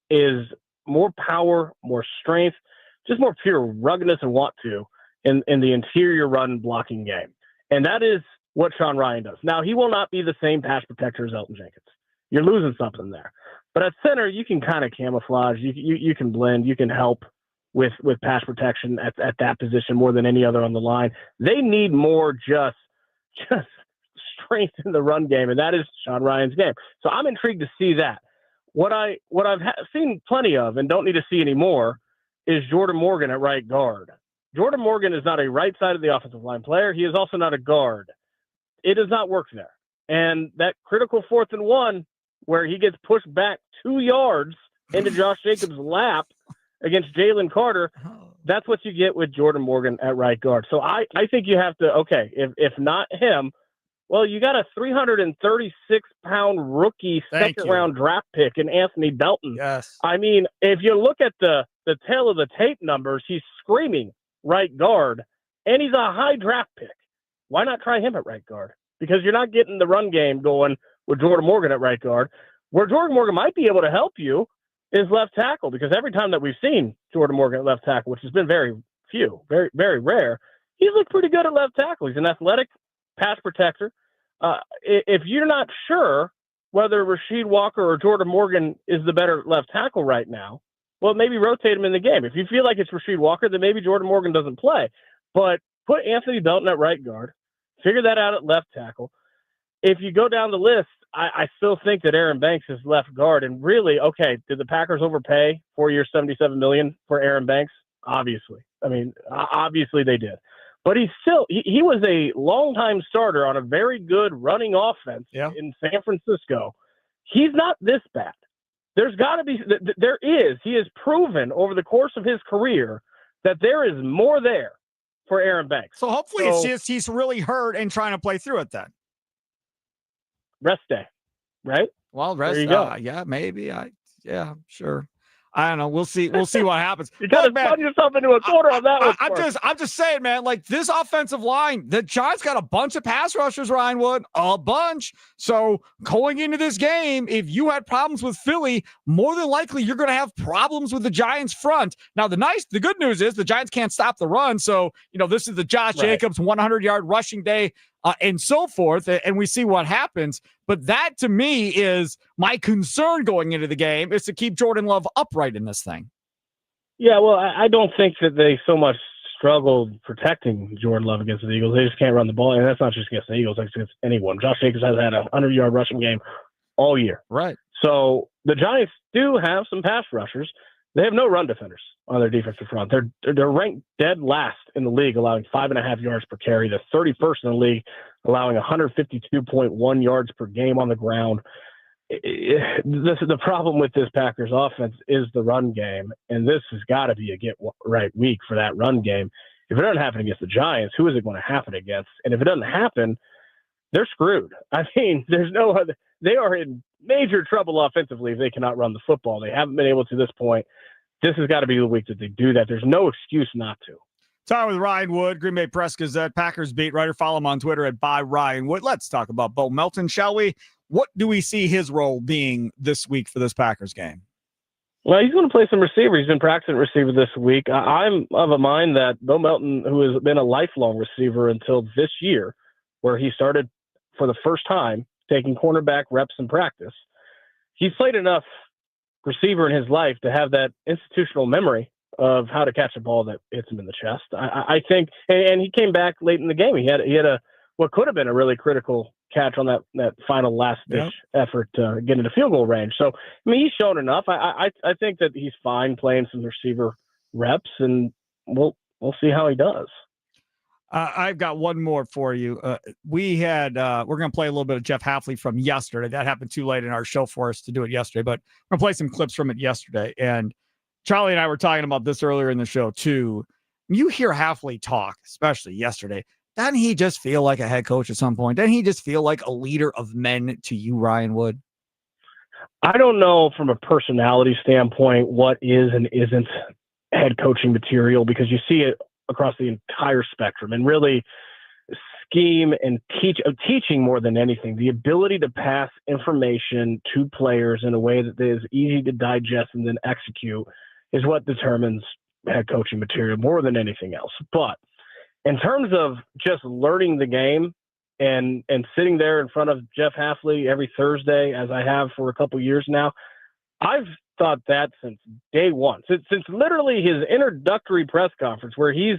is more power, more strength, just more pure ruggedness and want to in the interior run blocking game. And that is what Sean Ryan does. Now, he will not be the same pass protector as Elton Jenkins. You're losing something there. But at center, you can kind of camouflage. You can blend. You can help with pass protection at that position more than any other on the line. They need more just strength in the run game, and that is Sean Ryan's game. So I'm intrigued to see that. What I've seen plenty of and don't need to see any more is Jordan Morgan at right guard. Jordan Morgan is not a right side of the offensive line player. He is also not a guard. It does not work there. And that critical 4th and 1 where he gets pushed back 2 yards into Josh Jacobs' lap against Jalen Carter, that's what you get with Jordan Morgan at right guard. So I think you have to, okay, if not him, well, you got a 336-pound rookie second-round draft pick in Anthony Belton. Yes. I mean, if you look at the tail of the tape numbers, he's screaming right guard, and he's a high draft pick. Why not try him at right guard? Because you're not getting the run game going with Jordan Morgan at right guard. Where Jordan Morgan might be able to help you is left tackle, because every time that we've seen Jordan Morgan at left tackle, which has been very few, very, very rare, he's looked pretty good at left tackle. He's an athletic pass protector. If you're not sure whether Rasheed Walker or Jordan Morgan is the better left tackle right now, well, maybe rotate him in the game. If you feel like it's Rasheed Walker, then maybe Jordan Morgan doesn't play. But put Anthony Belton at right guard. Figure that out at left tackle. If you go down the list, I still think that Aaron Banks is left guard. And really, okay, did the Packers overpay 4 years, $77 million for Aaron Banks? Obviously. I mean, obviously they did. But he was a longtime starter on a very good running offense in San Francisco. He's not this bad. There's got to be – he has proven over the course of his career that there is more there for Aaron Banks. So hopefully it's just he's really hurt and trying to play through it then. Rest day, right? Well, rest day. Yeah, maybe. Yeah, sure. I don't know. We'll see. We'll see what happens. You got to spun yourself into a corner on that one. I'm just saying, man, like this offensive line, the Giants got a bunch of pass rushers, Ryan Wood, a bunch. So going into this game, if you had problems with Philly, more than likely you're going to have problems with the Giants front. Now, the good news is the Giants can't stop the run. So, this is the Josh Jacobs 100-yard rushing day and so forth. And we see what happens. But that, to me, is my concern going into the game, is to keep Jordan Love upright in this thing. Yeah, well, I don't think that they so much struggled protecting Jordan Love against the Eagles. They just can't run the ball, and that's not just against the Eagles, that's against anyone. Josh Jacobs has had a 100-yard rushing game all year. Right. So the Giants do have some pass rushers. They have no run defenders on their defensive front. They're ranked dead last in the league, allowing 5.5 yards per carry. They're 31st in the league, allowing 152.1 yards per game on the ground. The problem with this Packers offense is the run game, and this has got to be a get-right week for that run game. If it doesn't happen against the Giants, who is it going to happen against? And if it doesn't happen, they're screwed. I mean, there's no other. They are in major trouble offensively if they cannot run the football. They haven't been able to this point. This has got to be the week that they do that. There's no excuse not to. Time with Ryan Wood, Green Bay Press Gazette, Packers beat writer. Follow him on Twitter at @ByRyanWood. Let's talk about Bo Melton, shall we? What do we see his role being this week for this Packers game? Well, he's going to play some receiver. He's been practicing receiver this week. I'm of a mind that Bo Melton, who has been a lifelong receiver until this year, where he started for the first time taking cornerback reps in practice, he's played enough receiver in his life to have that institutional memory of how to catch a ball that hits him in the chest. I think, and he came back late in the game. He had a what could have been a really critical catch on that final last-ditch effort to get into field goal range. So, I mean, he's shown enough. I think that he's fine playing some receiver reps, and we'll see how he does. I've got one more for you. We're going to play a little bit of Jeff Hafley from yesterday. That happened too late in our show for us to do it yesterday, but we're going to play some clips from it yesterday. And Charlie and I were talking about this earlier in the show too. You hear Hafley talk, especially yesterday. doesn't he just feel like a head coach at some point? Doesn't he just feel like a leader of men to you, Ryan Wood? I don't know from a personality standpoint what is and isn't head coaching material, because you see it across the entire spectrum, and really scheme and teaching more than anything. The ability to pass information to players in a way that is easy to digest and then execute is what determines head coaching material more than anything else. But in terms of just learning the game and sitting there in front of Jeff Hafley every Thursday, as I have for a couple years now, I've thought that since day one, since literally his introductory press conference where he's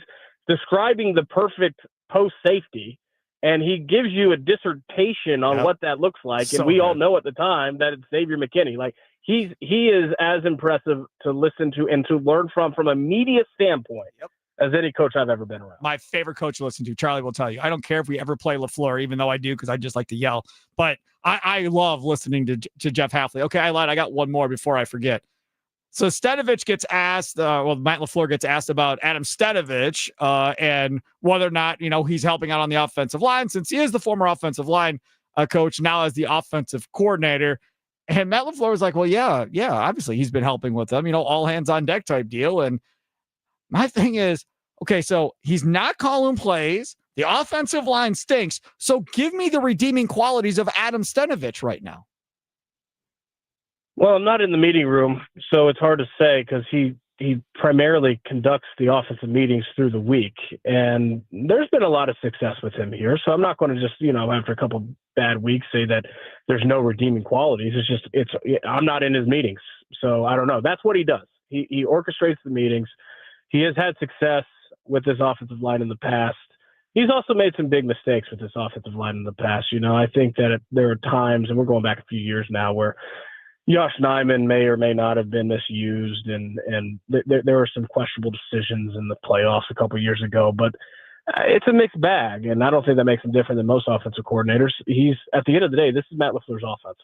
describing the perfect post safety, and he gives you a dissertation on what that looks like. So and we all good. know at the time that it's Xavier McKinney. Like he is as impressive to listen to and to learn from a media standpoint as any coach I've ever been around. My favorite coach to listen to, Charlie will tell you. I don't care if we ever play LaFleur, even though I do, because I just like to yell. But I love listening to Jeff Hafley. Okay, I lied. I got one more before I forget. So Stenavich gets asked, Matt LaFleur gets asked about Adam Stenavich and whether or not, he's helping out on the offensive line, since he is the former offensive line coach, now as the offensive coordinator. And Matt LaFleur was like, well, yeah, obviously he's been helping with them, all hands on deck type deal. And my thing is, okay, so he's not calling plays. The offensive line stinks. So give me the redeeming qualities of Adam Stenavich right now. Well, I'm not in the meeting room, so it's hard to say, because he primarily conducts the offensive meetings through the week, and there's been a lot of success with him here. So I'm not going to just, after a couple bad weeks, say that there's no redeeming qualities. I'm not in his meetings, so I don't know. That's what he does. He orchestrates the meetings. He has had success with this offensive line in the past. He's also made some big mistakes with this offensive line in the past. I think that there are times, and we're going back a few years now, where Josh Nijman may or may not have been misused, and there were some questionable decisions in the playoffs a couple of years ago. But it's a mixed bag, and I don't think that makes him different than most offensive coordinators. At the end of the day, this is Matt LaFleur's offense.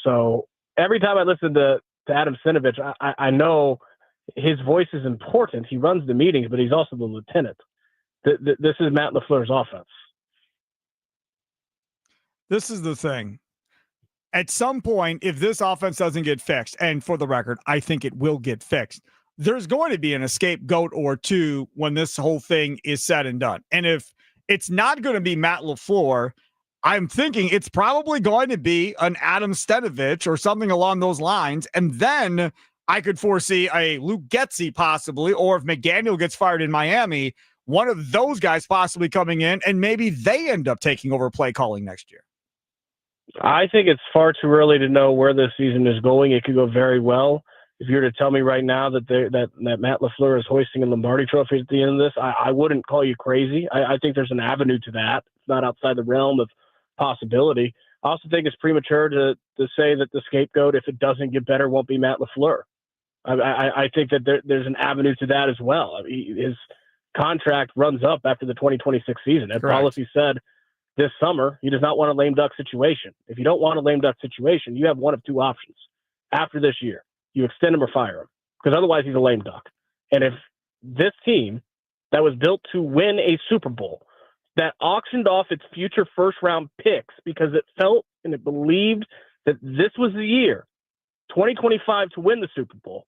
So every time I listen to Adam Stenavich, I know his voice is important. He runs the meetings, but he's also the lieutenant. This is Matt LaFleur's offense. This is the thing. At some point, if this offense doesn't get fixed, and for the record, I think it will get fixed, there's going to be an scapegoat or two when this whole thing is said and done. And if it's not going to be Matt LaFleur, I'm thinking it's probably going to be an Adam Stenavich or something along those lines. And then I could foresee a Luke Getsy possibly, or if McDaniel gets fired in Miami, one of those guys possibly coming in, and maybe they end up taking over play calling next year. I think it's far too early to know where this season is going. It could go very well. If you were to tell me right now that Matt LaFleur is hoisting a Lombardi trophy at the end of this, I wouldn't call you crazy. I think there's an avenue to that. It's not outside the realm of possibility. I also think it's premature to say that the scapegoat, if it doesn't get better, won't be Matt LaFleur. I think that there's an avenue to that as well. His contract runs up after the 2026 season. As policy said this summer, he does not want a lame duck situation. If you don't want a lame duck situation, you have one of two options. After this year, you extend him or fire him, because otherwise he's a lame duck. And if this team that was built to win a Super Bowl, that auctioned off its future first-round picks because it felt and it believed that this was the year, 2025, to win the Super Bowl,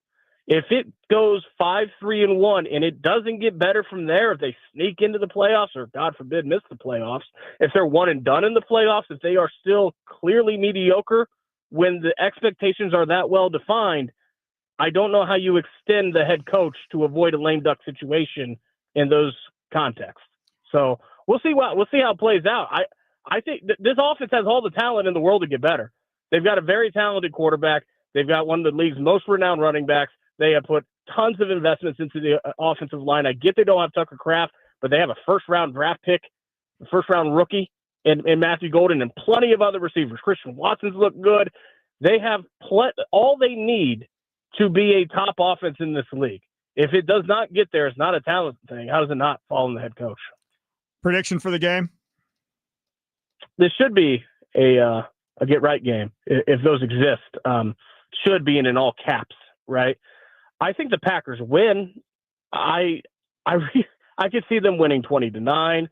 if it goes 5-3-1 and it doesn't get better from there, if they sneak into the playoffs or, God forbid, miss the playoffs, if they're one and done in the playoffs, if they are still clearly mediocre when the expectations are that well defined, I don't know how you extend the head coach to avoid a lame duck situation in those contexts. So we'll see how it plays out. I think this offense has all the talent in the world to get better. They've got a very talented quarterback. They've got one of the league's most renowned running backs. They have put tons of investments into the offensive line. I get they don't have Tucker Kraft, but they have a first-round draft pick, a first-round rookie in Matthew Golden, and plenty of other receivers. Christian Watson's look good. They have all they need to be a top offense in this league. If it does not get there, it's not a talent thing. How does it not fall on the head coach? Prediction for the game? This should be a get-right game, if those exist. Should be in all caps, right? I think the Packers win. I could see them winning 20-9.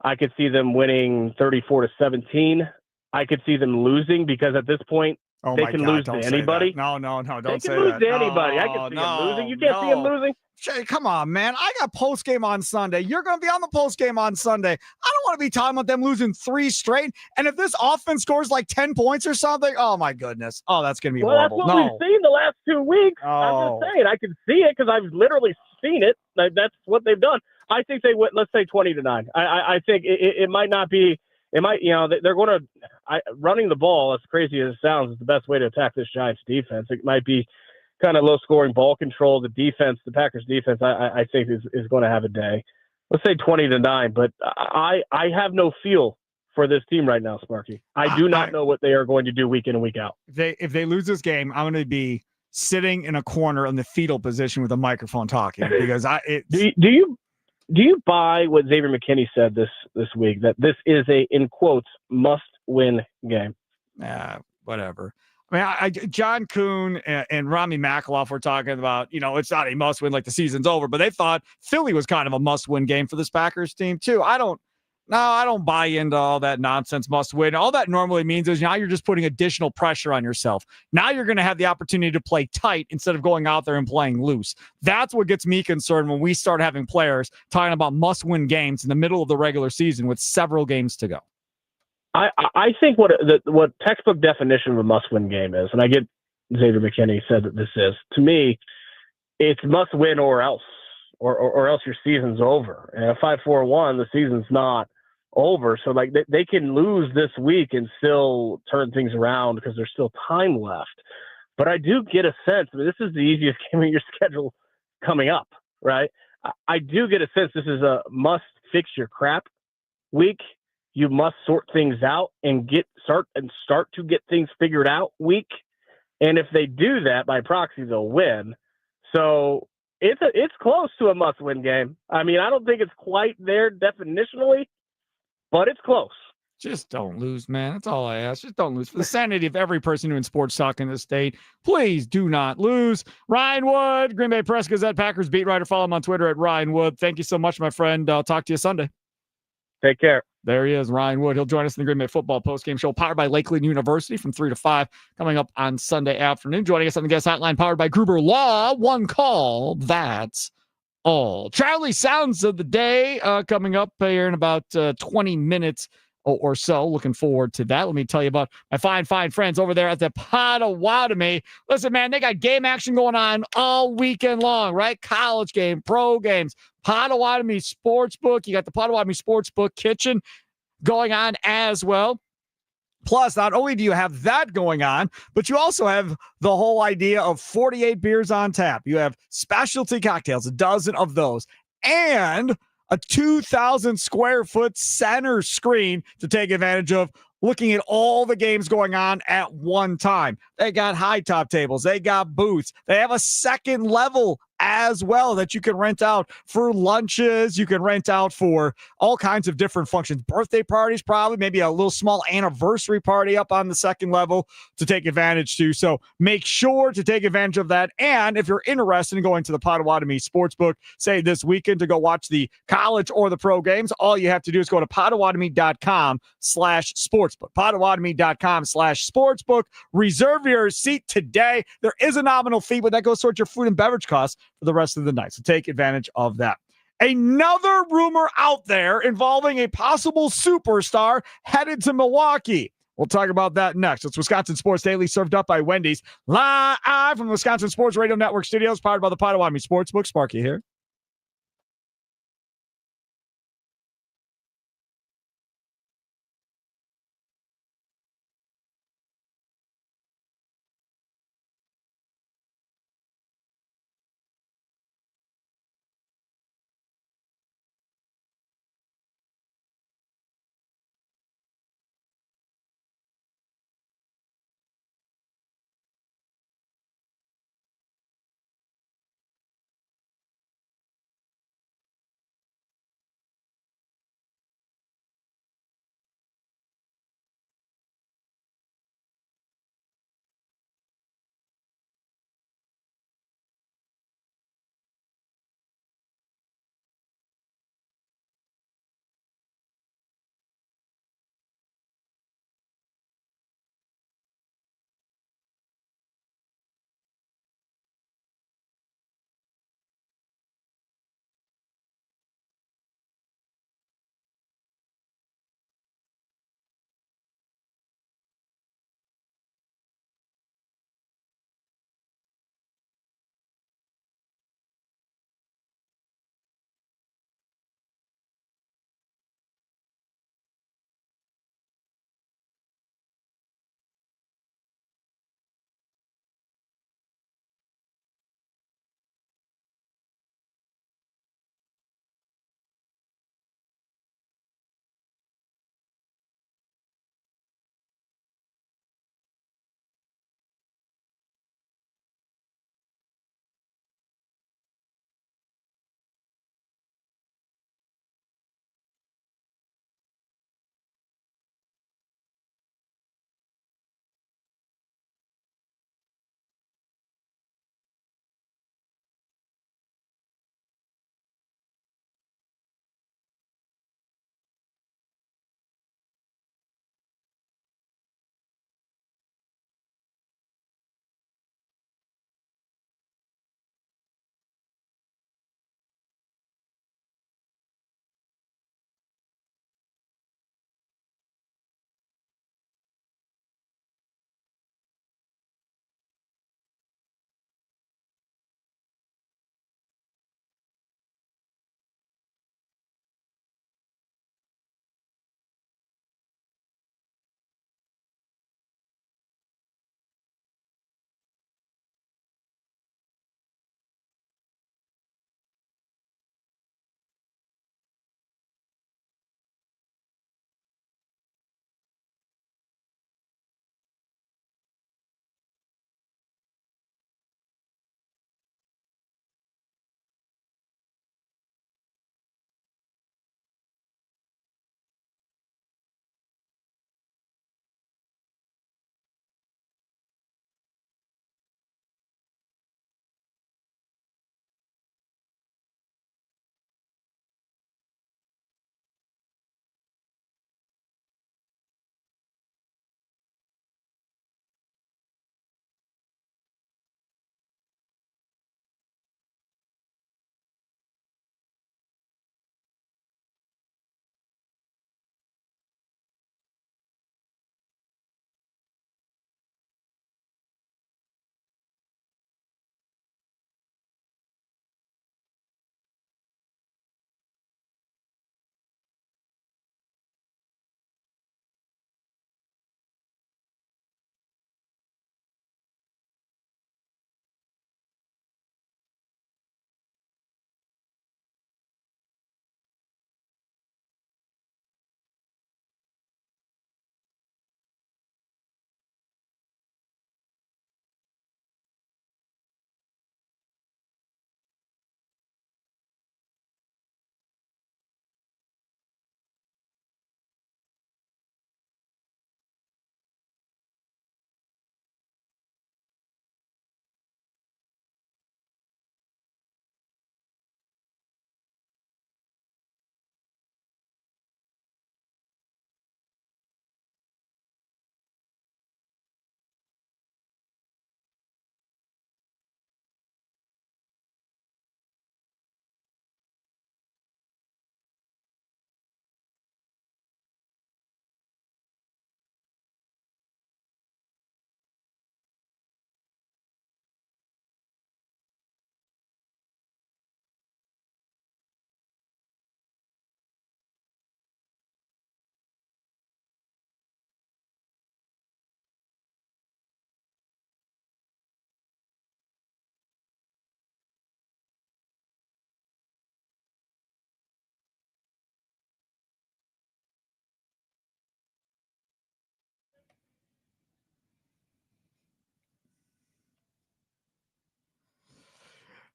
I could see them winning 34-17. I could see them losing because at this point, Oh they my can God, lose don't to say anybody. that. No, don't say They can lose that. to anybody. I can see them losing. You can't see them losing. Jay, come on, man. I got post game on Sunday. You're going to be on the post game on Sunday. I don't want to be talking about them losing 3 straight. And if this offense scores like 10 points or something, oh my goodness. Oh, that's going to be horrible. That's what we've seen the last 2 weeks. I'm just saying. I can see it because I've literally seen it. That's what they've done. I think they went, let's say 20-9. I think it might not be. It might, they're going to running the ball, as crazy as it sounds, is the best way to attack this Giants defense. It might be kind of low scoring ball control. The defense, the Packers defense, I think is going to have a day. Let's say 20-9, but I have no feel for this team right now, Sparky. I do not know what they are going to do week in and week out. If they lose this game, I'm going to be sitting in a corner in the fetal position with a microphone talking because Do you buy what Xavier McKinney said this week, that this is a, in quotes, must-win game? Whatever. I mean, John Kuhn and Rami Makaloff were talking about, it's not a must-win like the season's over, but they thought Philly was kind of a must-win game for this Packers team, too. I don't buy into all that nonsense must-win. All that normally means is now you're just putting additional pressure on yourself. Now you're going to have the opportunity to play tight instead of going out there and playing loose. That's what gets me concerned when we start having players talking about must-win games in the middle of the regular season with several games to go. I think what textbook definition of a must-win game is, and I get Xavier McKinney said that this is, to me, it's must-win or else, or else your season's over. And a 5-4-1, the season's not over. So like they can lose this week and still turn things around because there's still time left. But I do get a sense, this is the easiest game of your schedule coming up, right? I do get a sense this is a must fix your crap week. You must sort things out and start to get things figured out week. And if they do that by proxy, they'll win. So it's close to a must-win game. I mean, I don't think it's quite there definitionally, but it's close. Just don't lose, man. That's all I ask. Just don't lose. For the sanity of every person doing sports talk in this state, please do not lose. Ryan Wood, Green Bay Press Gazette, Packers beat writer. Follow him on Twitter at Ryan Wood. Thank you so much, my friend. I'll talk to you Sunday. Take care. There he is, Ryan Wood. He'll join us in the Green Bay Football Postgame Show, powered by Lakeland University from 3 to 5, coming up on Sunday afternoon. Joining us on the guest hotline, powered by Gruber Law. One call, that's all. Charlie Sounds of the day coming up here in about 20 minutes or so. Looking forward to that. Let me tell you about my fine friends over there at the Potawatomi. Listen, man, they got game action going on all weekend long, right? College game, pro games, Potawatomi Sportsbook. You got the Potawatomi Sportsbook Kitchen going on as well. Plus, not only do you have that going on, but you also have the whole idea of 48 beers on tap. You have specialty cocktails, a dozen of those, and a 2,000 square foot center screen to take advantage of looking at all the games going on at one time. They got high top tables. They got booths. They have a second level as well that you can rent out for lunches. You can rent out for all kinds of different functions. Birthday parties, probably, maybe a little small anniversary party up on the second level to take advantage to. So make sure to take advantage of that. And if you're interested in going to the Potawatomi Sportsbook, say this weekend to go watch the college or the pro games, all you have to do is go to Potawatomi.com/sportsbook. Potawatomi.com/sportsbook. Reserve your seat today. There is a nominal fee, but that goes towards your food and beverage costs for the rest of the night. So take advantage of that. Another rumor out there involving a possible superstar headed to Milwaukee. We'll talk about that next. It's Wisconsin Sports Daily, served up by Wendy's, live from the Wisconsin Sports Radio Network studios, powered by the Potawatomi Sportsbook. Sparky here.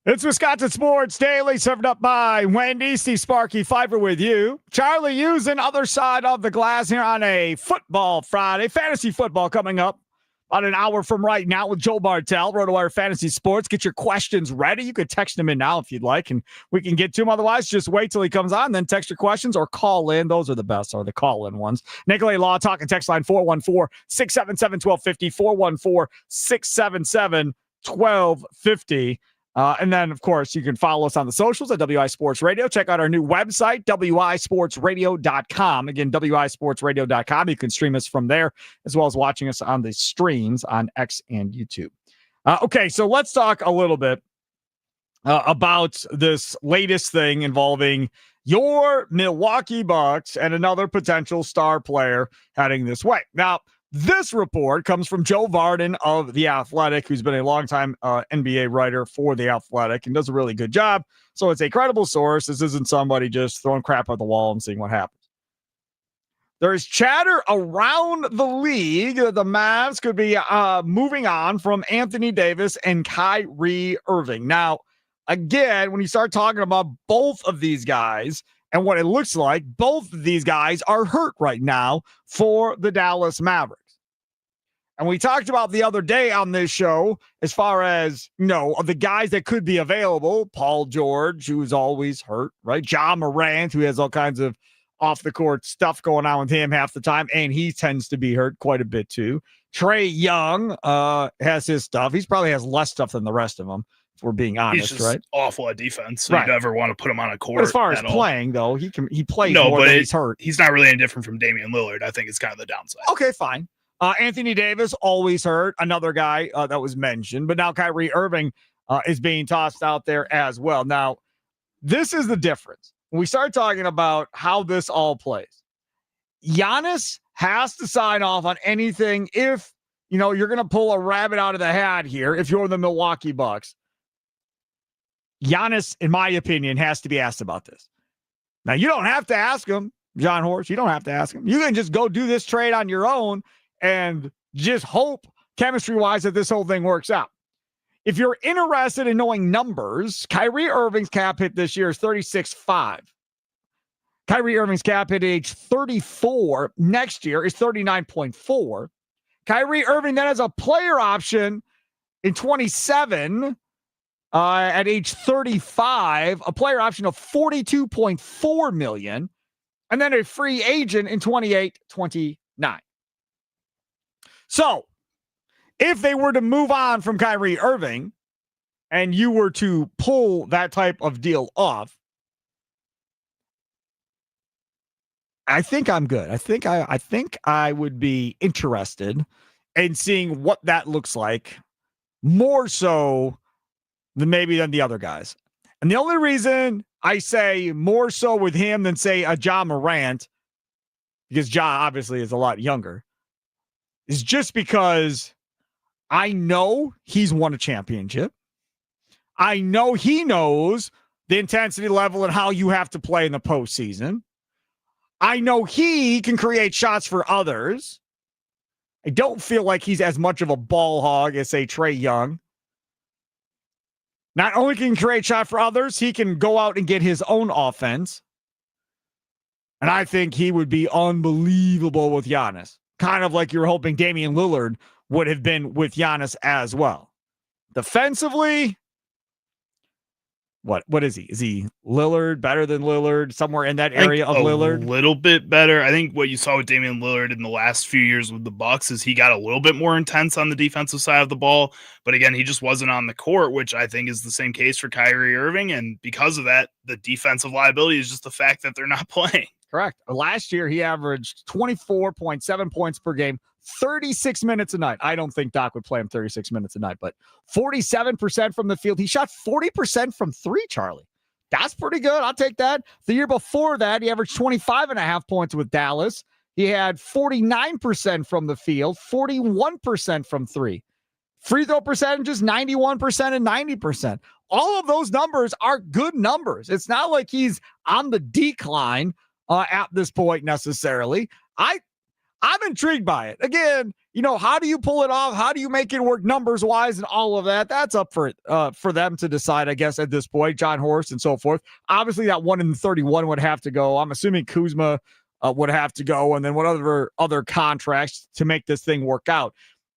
It's Wisconsin Sports Daily, served up by Wendy. Steve Sparky Pfeiffer with you. Charlie using other side of the glass here on a football Friday. Fantasy football coming up about an hour from right now with Joe Bartel, RotoWire Fantasy Sports. Get your questions ready. You could text him in now if you'd like, and we can get to him. Otherwise, just wait till he comes on, then text your questions or call in. Those are the best, are the call-in ones. Nicolay Law Talk and text line 414-677-1250, 414-677-1250. And then, of course, you can follow us on the socials at WI Sports Radio. Check out our new website, wisportsradio.com. Again, wisportsradio.com. You can stream us from there, as well as watching us on the streams on X and YouTube. Okay, so let's talk a little bit about this latest thing involving your Milwaukee Bucks and another potential star player heading this way. Now, this report comes from Joe Vardon of The Athletic, who's been a longtime NBA writer for The Athletic and does a really good job. So it's a credible source. This isn't somebody just throwing crap at the wall and seeing what happens. There is chatter around the league. The Mavs could be moving on from Anthony Davis and Kyrie Irving. Now, again, when you start talking about both of these guys, and what it looks like, both of these guys are hurt right now for the Dallas Mavericks. And we talked about the other day on this show, as far as, of the guys that could be available, Paul George, who's always hurt, right? Ja Morant, who has all kinds of off-the-court stuff going on with him half the time, and he tends to be hurt quite a bit too. Trae Young has his stuff. He probably has less stuff than the rest of them, if we're being honest, he's just right? awful at defense. So you never want to put him on a court. But as far as playing, though, he plays more but than he's hurt. He's not really any different from Damian Lillard. I think it's kind of the downside. Okay, fine. Anthony Davis, always hurt. Another guy that was mentioned. But now Kyrie Irving is being tossed out there as well. Now, this is the difference. When we start talking about how this all plays, Giannis has to sign off on anything if, you're going to pull a rabbit out of the hat here. If you're the Milwaukee Bucks, Giannis, in my opinion, has to be asked about this. Now, you don't have to ask him, John Horst. You don't have to ask him. You can just go do this trade on your own and just hope chemistry-wise that this whole thing works out. If you're interested in knowing numbers, Kyrie Irving's cap hit this year is 36.5. Kyrie Irving's cap hit age 34 next year is 39.4. Kyrie Irving then has a player option in 27 at age 35, a player option of $42.4 million, and then a free agent in 28, 29. So, if they were to move on from Kyrie Irving and you were to pull that type of deal off, I think I'm good. I think I would be interested in seeing what that looks like, more so than the other guys. And the only reason I say more so with him than, say, a Ja Morant, because Ja obviously is a lot younger, is just because I know he's won a championship. I know he knows the intensity level and how you have to play in the postseason. I know he can create shots for others. I don't feel like he's as much of a ball hog as, say, Trae Young. Not only can he create shot for others, he can go out and get his own offense. And I think he would be unbelievable with Giannis. Kind of like you were hoping Damian Lillard would have been with Giannis as well. Defensively, what is he? Is he Lillard, better than Lillard, somewhere in that area of Lillard? A little bit better. I think what you saw with Damian Lillard in the last few years with the Bucks is he got a little bit more intense on the defensive side of the ball. But again, he just wasn't on the court, which I think is the same case for Kyrie Irving. And because of that, the defensive liability is just the fact that they're not playing. Correct. Last year, he averaged 24.7 points per game, 36 minutes a night. I don't think Doc would play him 36 minutes a night, but 47% from the field. He shot 40% from three, Charlie. That's pretty good. I'll take that. The year before that, he averaged 25.5 points with Dallas. He had 49% from the field, 41% from three. Free throw percentages, 91% and 90%. All of those numbers are good numbers. It's not like he's on the decline at this point necessarily. I'm intrigued by it. Again, how do you pull it off? How do you make it work numbers wise and all of that? That's up for them to decide, I guess, at this point. John Horst and so forth. Obviously, that 1 in 31 would have to go. I'm assuming Kuzma would have to go, and then what other contracts to make this thing work out.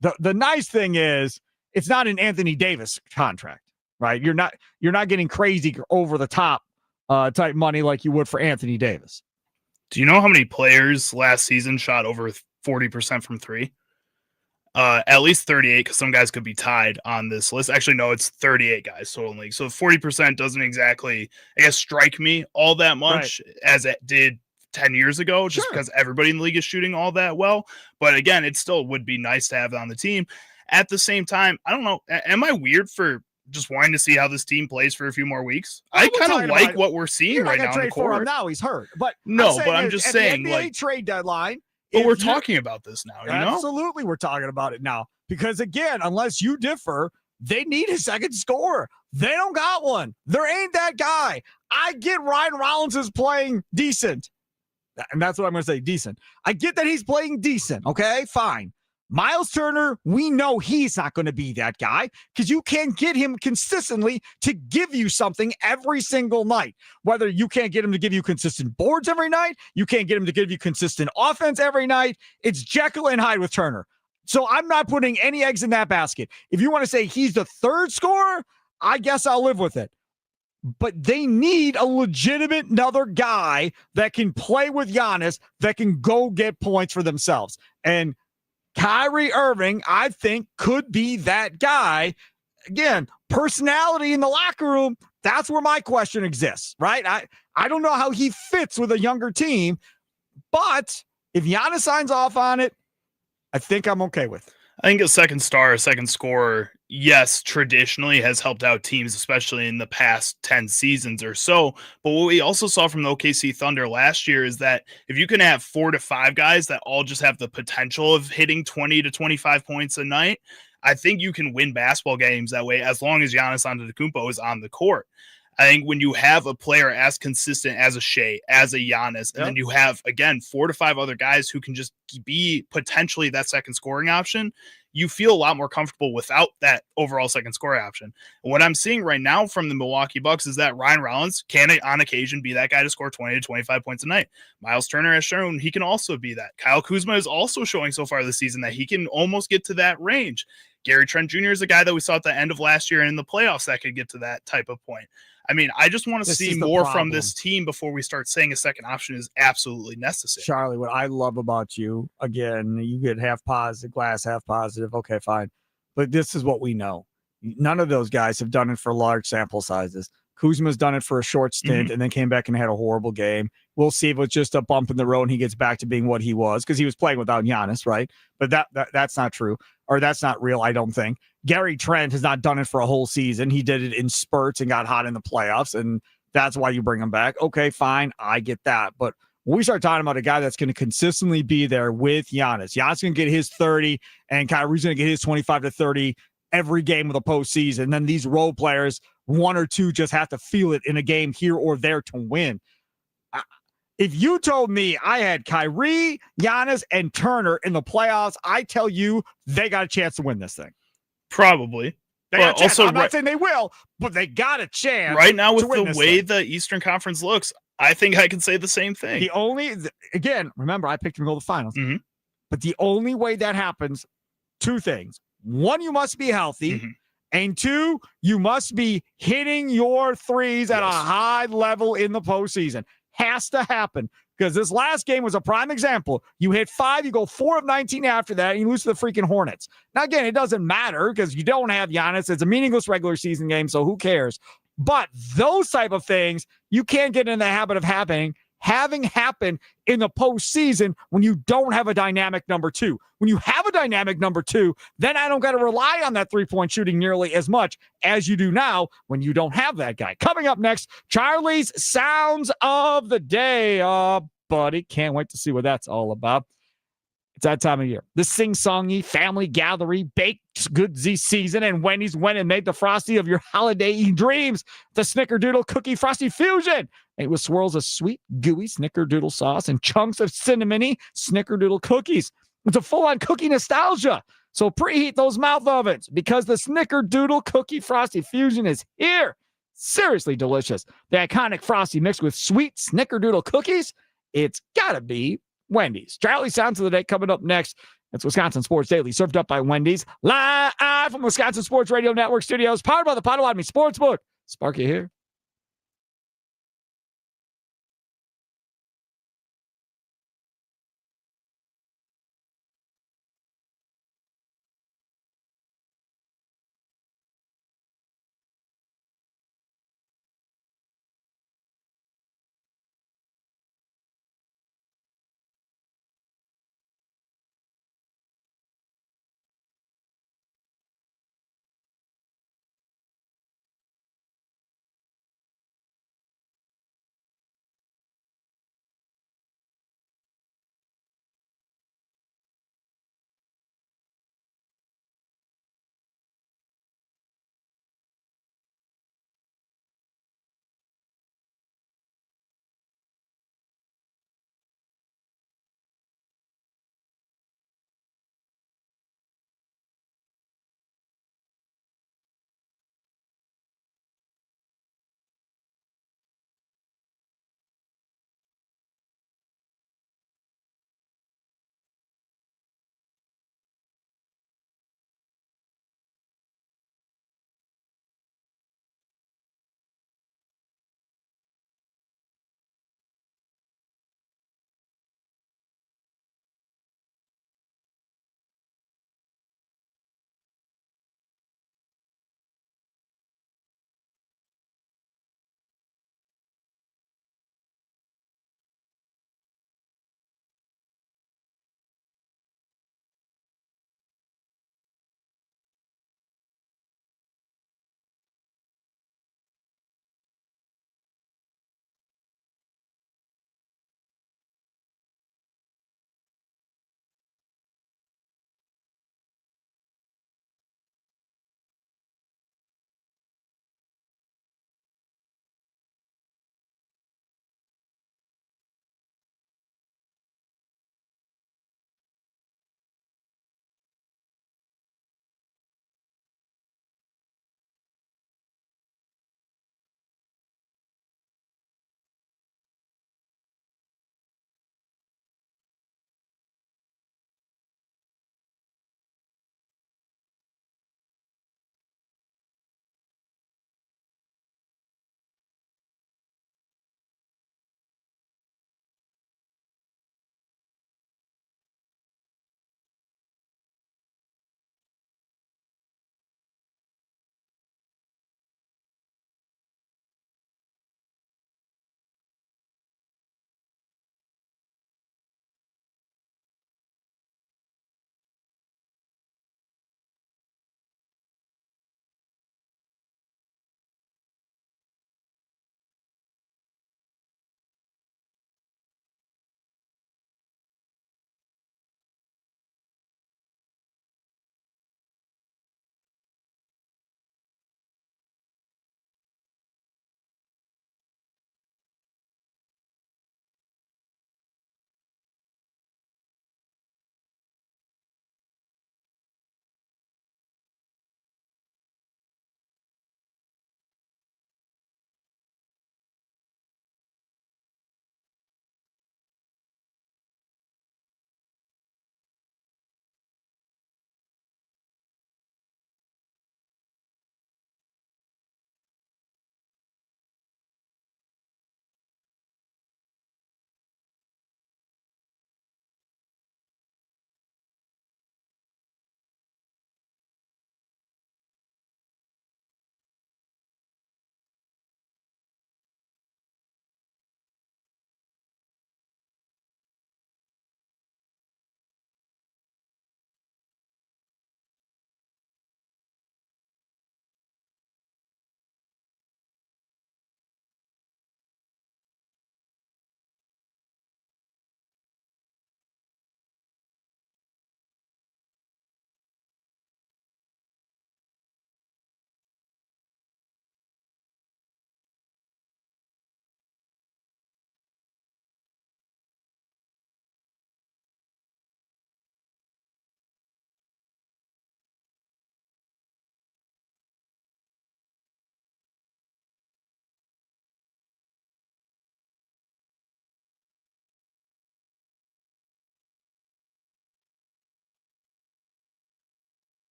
The nice thing is it's not an Anthony Davis contract, right? You're not getting crazy over the top type money like you would for Anthony Davis. Do you know how many players last season shot over 40% from three? At least 38, because some guys could be tied on this list. Actually, no, it's 38 guys total in the league. So 40% doesn't exactly, I guess, strike me all that much as it did 10 years ago, just because everybody in the league is shooting all that well. But again, it still would be nice to have it on the team. At the same time, I don't know, am I weird for just wanting to see how this team plays for a few more weeks? I kind of like what we're seeing right now on the court. Now he's hurt, but I'm just saying, the NBA trade deadline. But we're talking about this now, Absolutely, we're talking about it now. Because again, unless you differ, they need a second scorer. They don't got one. There ain't that guy. I get Ryan Rollins is playing decent. And that's what I'm going to say, decent. I get that he's playing decent, okay? Fine. Miles Turner, we know he's not going to be that guy because you can't get him consistently to give you something every single night. Whether you can't get him to give you consistent boards every night, you can't get him to give you consistent offense every night. It's Jekyll and Hyde with Turner. So I'm not putting any eggs in that basket. If you want to say he's the third scorer, I guess I'll live with it. But they need a legitimate another guy that can play with Giannis, that can go get points for themselves. And Kyrie Irving, I think, could be that guy. Again, personality in the locker room, that's where my question exists, right? I don't know how he fits with a younger team, but if Giannis signs off on it, I think I'm okay with it. I think a second star, a second scorer, yes, traditionally has helped out teams, especially in the past 10 seasons or so. But what we also saw from the OKC Thunder last year is that if you can have 4 to 5 guys that all just have the potential of hitting 20 to 25 points a night, I think you can win basketball games that way as long as Giannis Antetokounmpo is on the court. I think when you have a player as consistent as a Shea, as a Giannis, and then you have, again, 4 to 5 other guys who can just be potentially that second scoring option, you feel a lot more comfortable without that overall second scoring option. And what I'm seeing right now from the Milwaukee Bucks is that Ryan Rollins can, on occasion, be that guy to score 20 to 25 points a night. Miles Turner has shown he can also be that. Kyle Kuzma is also showing so far this season that he can almost get to that range. Gary Trent Jr. is a guy that we saw at the end of last year and in the playoffs that could get to that type of point. I mean, I just want to see more from this team before we start saying a second option is absolutely necessary. Charlie, what I love about you, again, you get half positive, glass half positive. Okay, fine. But this is what we know. None of those guys have done it for large sample sizes. Kuzma's done it for a short stint and then came back and had a horrible game. We'll see if it's just a bump in the road and he gets back to being what he was because he was playing without Giannis, right? But that's not true, or that's not real, I don't think. Gary Trent has not done it for a whole season. He did it in spurts and got hot in the playoffs, and that's why you bring him back. Okay, fine, I get that. But when we start talking about a guy that's going to consistently be there with Giannis, Giannis going to get his 30, and Kyrie's going to get his 25 to 30 every game of the postseason. And then these role players, 1 or 2, just have to feel it in a game here or there to win. If you told me I had Kyrie, Giannis, and Turner in the playoffs, I tell you they got a chance to win this thing. Probably. But also, I'm not saying they will, but they got a chance. Right now, with the way the Eastern Conference looks, I think I can say the same thing. Again, remember, I picked them to go to the finals. But the only way that happens, 2 things. 1, you must be healthy. And 2, you must be hitting your threes at a high level in the postseason. Has to happen. Because this last game was a prime example. You hit 5, you go 4 of 19 after that, and you lose to the freaking Hornets. Now, again, it doesn't matter because you don't have Giannis. It's a meaningless regular season game, so who cares? But those type of things, you can't get in the habit of having happen in the postseason when you don't have a dynamic number 2. When you have a dynamic number 2, then I don't got to rely on that 3-point shooting nearly as much as you do now when you don't have that guy. Coming up next, Charlie's Sounds of the Day. Buddy, can't wait to see what that's all about. It's that time of year. The sing-songy, family gathering, baked goodsy season, and Wendy's went and made the Frosty of your holiday dreams. The Snickerdoodle Cookie Frosty Fusion. Made with swirls of sweet, gooey Snickerdoodle sauce and chunks of cinnamony Snickerdoodle cookies. It's a full-on cookie nostalgia. So preheat those mouth ovens because the Snickerdoodle Cookie Frosty Fusion is here. Seriously delicious. The iconic Frosty mixed with sweet Snickerdoodle cookies. It's got to be Wendy's. Charlie Sounds of the Day coming up next. It's Wisconsin Sports Daily, served up by Wendy's. Live from Wisconsin Sports Radio Network studios, powered by the Potawatomi Sportsbook. Sparky here.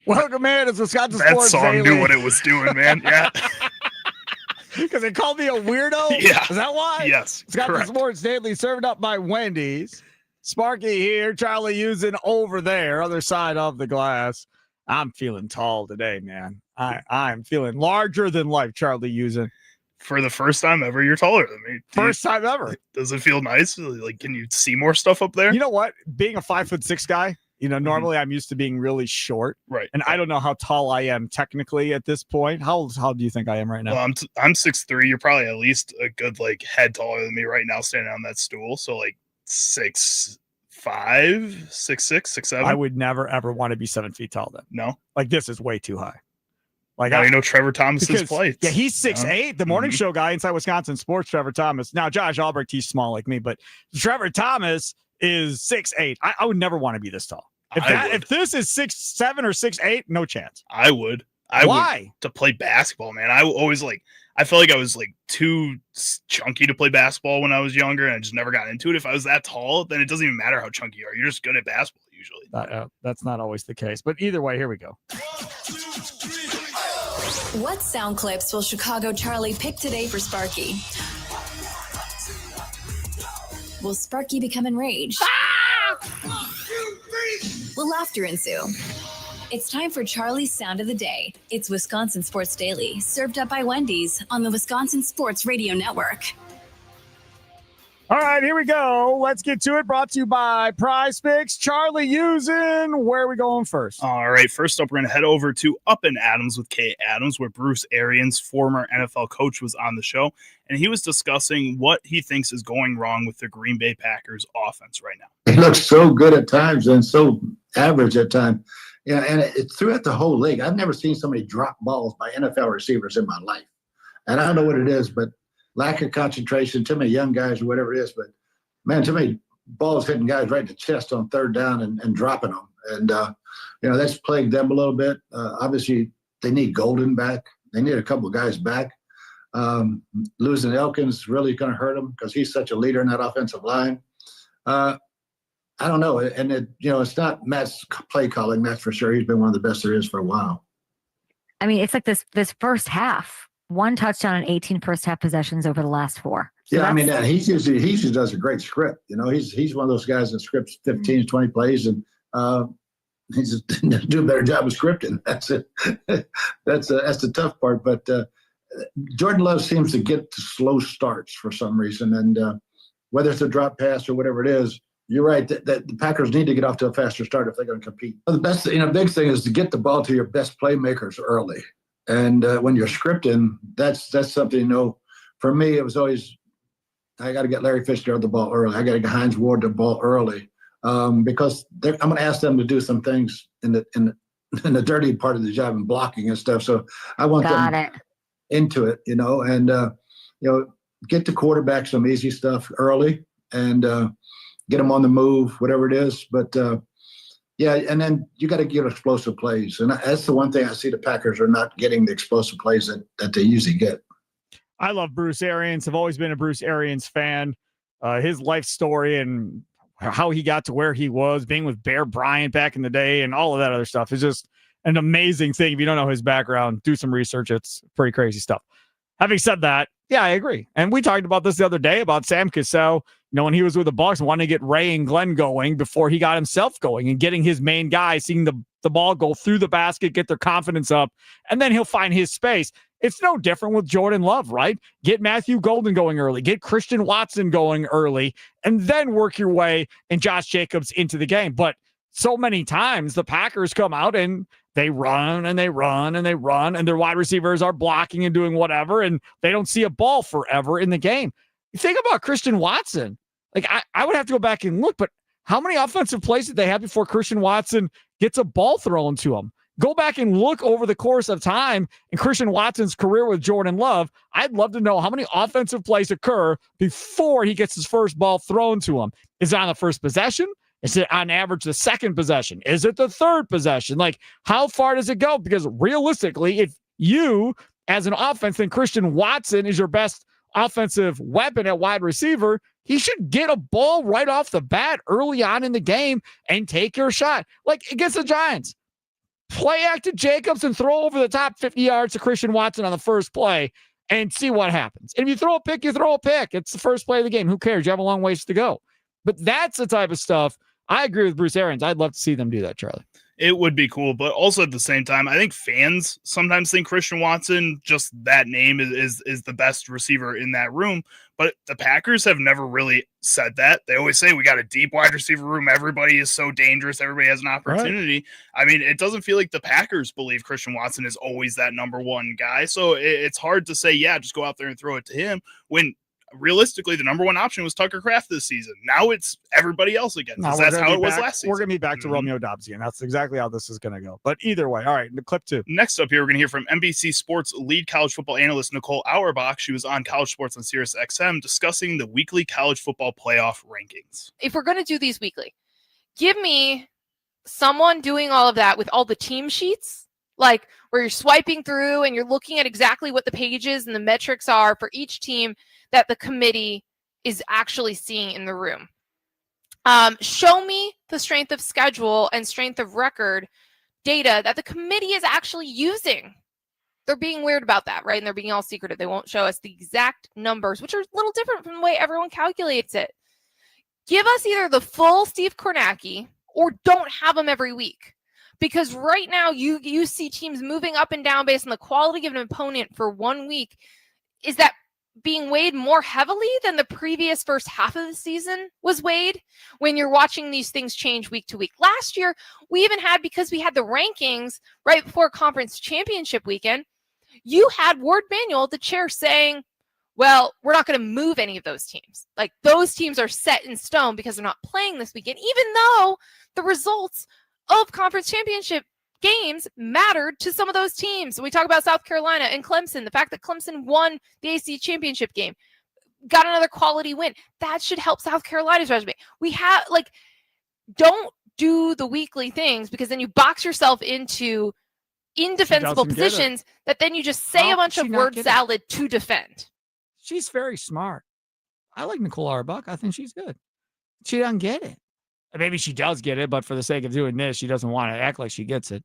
Welcome in. It's Wisconsin That Sports song Daily. knew what it was doing, man. Yeah. Because they called me a weirdo? Yeah. Is that why? Yes. Wisconsin Correct. Sports Daily served up by Wendy's. Sparky here, Charlie using over there, other side of the glass. I'm feeling tall today, man. I'm feeling larger than life, Charlie using. For the first time ever, you're taller than me. First time ever. Does it feel nice? Like, can you see more stuff up there? You know what? Being a 5'6" guy, normally I'm used to being really short. Right. And I don't know how tall I am technically at this point. How do you think I am right now? Well, I'm 6'3". You're probably at least a good head taller than me right now, standing on that stool. So 6'5", 6'6", 6'7". I would never ever want to be 7 feet tall then. No. This is way too high. Now Trevor Thomas's plates. Yeah, he's 6'8". The morning show guy inside Wisconsin Sports, Trevor Thomas. Now, Josh Albrecht, he's small like me, but Trevor Thomas is 6'8". I would never want to be this tall. If this is 6'7" or 6'8", no chance. I would. Why? Would to play basketball, man. I always I felt like I was too chunky to play basketball when I was younger, and I just never got into it. If I was that tall, then it doesn't even matter how chunky you are. You're just good at basketball usually. That's not always the case. But either way, here we go. What sound clips will Chicago Charlie pick today for Sparky? Will Sparky become enraged? Will laughter ensue? It's time for Charlie's Sound of the Day. It's Wisconsin Sports Daily, served up by Wendy's on the Wisconsin Sports Radio Network. All right, here we go. Let's get to it. Brought to you by Prize Picks. Charlie Usen, where are we going first? All right, first up, we're going to head over to Up and Adams with Kay Adams, where Bruce Arians, former NFL coach, was on the show, and he was discussing what he thinks is going wrong with the Green Bay Packers offense right now. He looks so good at times and so average at times. Yeah, and it's throughout the whole league. I've never seen somebody drop balls by NFL receivers in my life. And I don't know what it is, but lack of concentration, too many young guys or whatever it is. But, man, too many balls hitting guys right in the chest on third down and dropping them. And, that's plagued them a little bit. Obviously, they need Golden back. They need a couple of guys back. Losing Elkins really going to hurt them because he's such a leader in that offensive line. I don't know. And, it's not Matt's play calling, that's for sure. He's been one of the best there is for a while. I mean, it's like this first half. 1 touchdown and 18 first half possessions over the last 4. So yeah, I mean, he usually does a great script. He's one of those guys that scripts 15 to 20 plays, and he's just do a better job of scripting. That's it. That's the tough part. But Jordan Love seems to get to slow starts for some reason, and whether it's a drop pass or whatever it is, you're right that the Packers need to get off to a faster start if they're going to compete. The best, big thing is to get the ball to your best playmakers early. And when you're scripting, that's something, for me, it was always, I got to get Larry Fitzgerald the ball early. I got to get Hines Ward the ball early because I'm going to ask them to do some things in the dirty part of the job and blocking and stuff. So I want them into it, and, get the quarterback some easy stuff early and get them on the move, whatever it is. But, yeah, and then you got to get explosive plays. And that's the one thing I see the Packers are not getting the explosive plays that they usually get. I love Bruce Arians. I've always been a Bruce Arians fan. His life story and how he got to where he was, being with Bear Bryant back in the day and all of that other stuff is just an amazing thing. If you don't know his background, do some research. It's pretty crazy stuff. Having said that, yeah, I agree. And we talked about this the other day about Sam Cassell, when he was with the Bucs, wanting to get Ray and Glenn going before he got himself going and getting his main guy, seeing the ball go through the basket, get their confidence up, and then he'll find his space. It's no different with Jordan Love, right? Get Matthew Golden going early, get Christian Watson going early, and then work your way and Josh Jacobs into the game. But so many times the Packers come out and they run and they run and they run, and their wide receivers are blocking and doing whatever, and they don't see a ball forever in the game. You think about Christian Watson. I would have to go back and look, but how many offensive plays did they have before Christian Watson gets a ball thrown to him? Go back and look over the course of time in Christian Watson's career with Jordan Love. I'd love to know how many offensive plays occur before he gets his first ball thrown to him. Is it on the first possession? Is it on average the second possession? Is it the third possession? How far does it go? Because realistically, if you, as an offense, think Christian Watson is your best offensive weapon at wide receiver, he should get a ball right off the bat early on in the game and take your shot. Against the Giants, play act to Jacobs and throw over the top 50 yards to Christian Watson on the first play and see what happens. And if you throw a pick, you throw a pick. It's the first play of the game. Who cares? You have a long ways to go. But that's the type of stuff. I agree with Bruce Arians. I'd love to see them do that, Charlie. It would be cool, but also at the same time, I think fans sometimes think Christian Watson, just that name is the best receiver in that room. But the Packers have never really said that. They always say we got a deep wide receiver room. Everybody is so dangerous. Everybody has an opportunity. Right. I mean, it doesn't feel like the Packers believe Christian Watson is always that number one guy. So it's hard to say, yeah, just go out there and throw it to him when realistically, the number one option was Tucker Kraft this season. Now it's everybody else again. No, that's how it was last season. We're going to be back to Romeo Dobbs again. That's exactly how this is going to go. But either way, all right, the clip 2. Next up here, we're going to hear from NBC Sports lead college football analyst Nicole Auerbach. She was on College Sports on Sirius XM discussing the weekly college football playoff rankings. If we're going to do these weekly, give me someone doing all of that with all the team sheets, like where you're swiping through and you're looking at exactly what the pages and the metrics are for each team that the committee is actually seeing in the room. Show me the strength of schedule and strength of record data that the committee is actually using. They're being weird about that, right? And they're being all secretive. They won't show us the exact numbers, which are a little different from the way everyone calculates it. Give us either the full Steve Kornacki or don't have them every week. Because right now you see teams moving up and down based on the quality of an opponent for 1 week. Is that being weighed more heavily than the previous first half of the season was weighed when you're watching these things change week to week? Last year, we even had, because we had the rankings right before conference championship weekend, you had Ward Manuel, the chair, saying, well, we're not going to move any of those teams. Like, those teams are set in stone because they're not playing this weekend, even though the results of conference championship games mattered to some of those teams. We talk about South Carolina and Clemson, the fact that Clemson won the AC championship game, got another quality win. That should help South Carolina's resume. We have, don't do the weekly things because then you box yourself into indefensible positions that then you just say a bunch of word salad to defend. She's very smart. I like Nicole Auerbach. I think she's good. She doesn't get it. Maybe she does get it, but for the sake of doing this, she doesn't want to act like she gets it.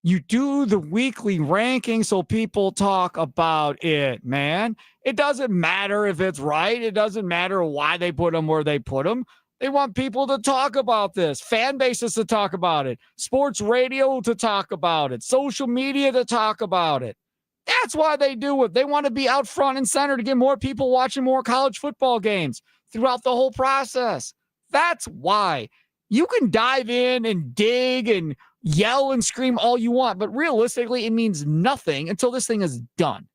You do the weekly ranking so people talk about it, man. It doesn't matter if it's right. It doesn't matter why they put them where they put them. They want people to talk about this, fan bases to talk about it, sports radio to talk about it, social media to talk about it. That's why they do it. They want to be out front and center to get more people watching more college football games throughout the whole process. That's why. You can dive in and dig and yell and scream all you want, but realistically, it means nothing until this thing is done.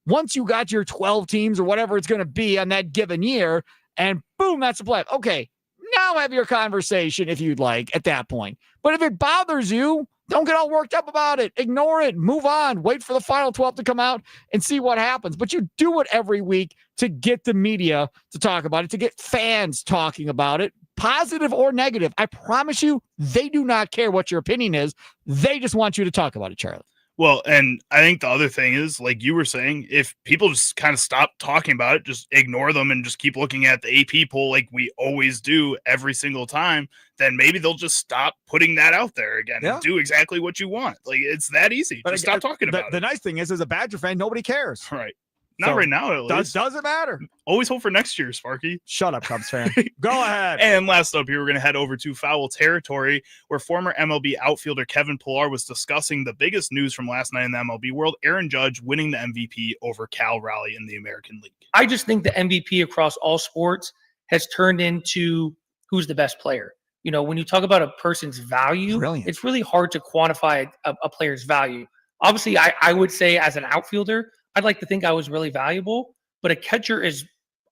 Once you got your 12 teams or whatever it's going to be on that given year, and boom, that's the play. Okay, now have your conversation if you'd like at that point. But if it bothers you, don't get all worked up about it. Ignore it. Move on. Wait for the final 12 to come out and see what happens. But you do it every week to get the media to talk about it, to get fans talking about it, positive or negative. I promise you, they do not care what your opinion is. They just want you to talk about it, Charlie. Well, and I think the other thing is, like you were saying, if people just kind of stop talking about it, just ignore them and just keep looking at the AP poll like we always do every single time, then maybe they'll just stop putting that out there again and do exactly what you want. Like, it's that easy. Just stop talking about it. The nice thing is, as a Badger fan, nobody cares. Right. Not right now, at least. Doesn't matter. Always hope for next year, Sparky. Shut up, Cubs fan. Go ahead. And last up here, we're going to head over to foul territory, where former MLB outfielder Kevin Pillar was discussing the biggest news from last night in the MLB world, Aaron Judge winning the MVP over Cal Raleigh in the American League. I just think the MVP across all sports has turned into who's the best player. You know, when you talk about a person's value, it's really hard to quantify a player's value. Obviously, I would say as an outfielder, I'd like to think I was really valuable, but a catcher is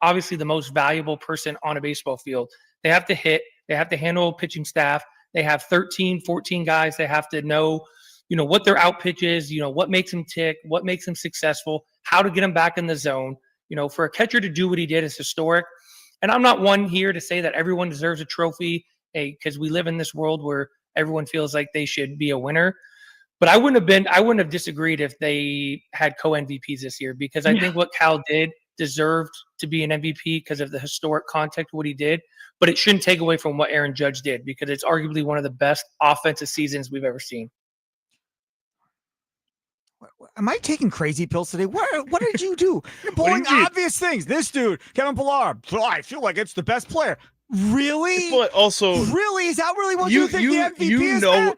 obviously the most valuable person on a baseball field. They have to hit, they have to handle a pitching staff. They have 13, 14 guys. They have to know, what their out pitch is, what makes them tick, what makes them successful, how to get them back in the zone. For a catcher to do what he did is historic. And I'm not one here to say that everyone deserves a trophy, because we live in this world where everyone feels like they should be a winner. But I wouldn't have disagreed if they had co-MVPs this year, because I think what Cal did deserved to be an MVP because of the historic context of what he did. But it shouldn't take away from what Aaron Judge did, because it's arguably one of the best offensive seasons we've ever seen. Am I taking crazy pills today? What did you do? You're What do you pulling mean? obvious things. This dude, Kevin Pillar, I feel like it's the best player. Really? But also, really? Is that really what you think the MVP is?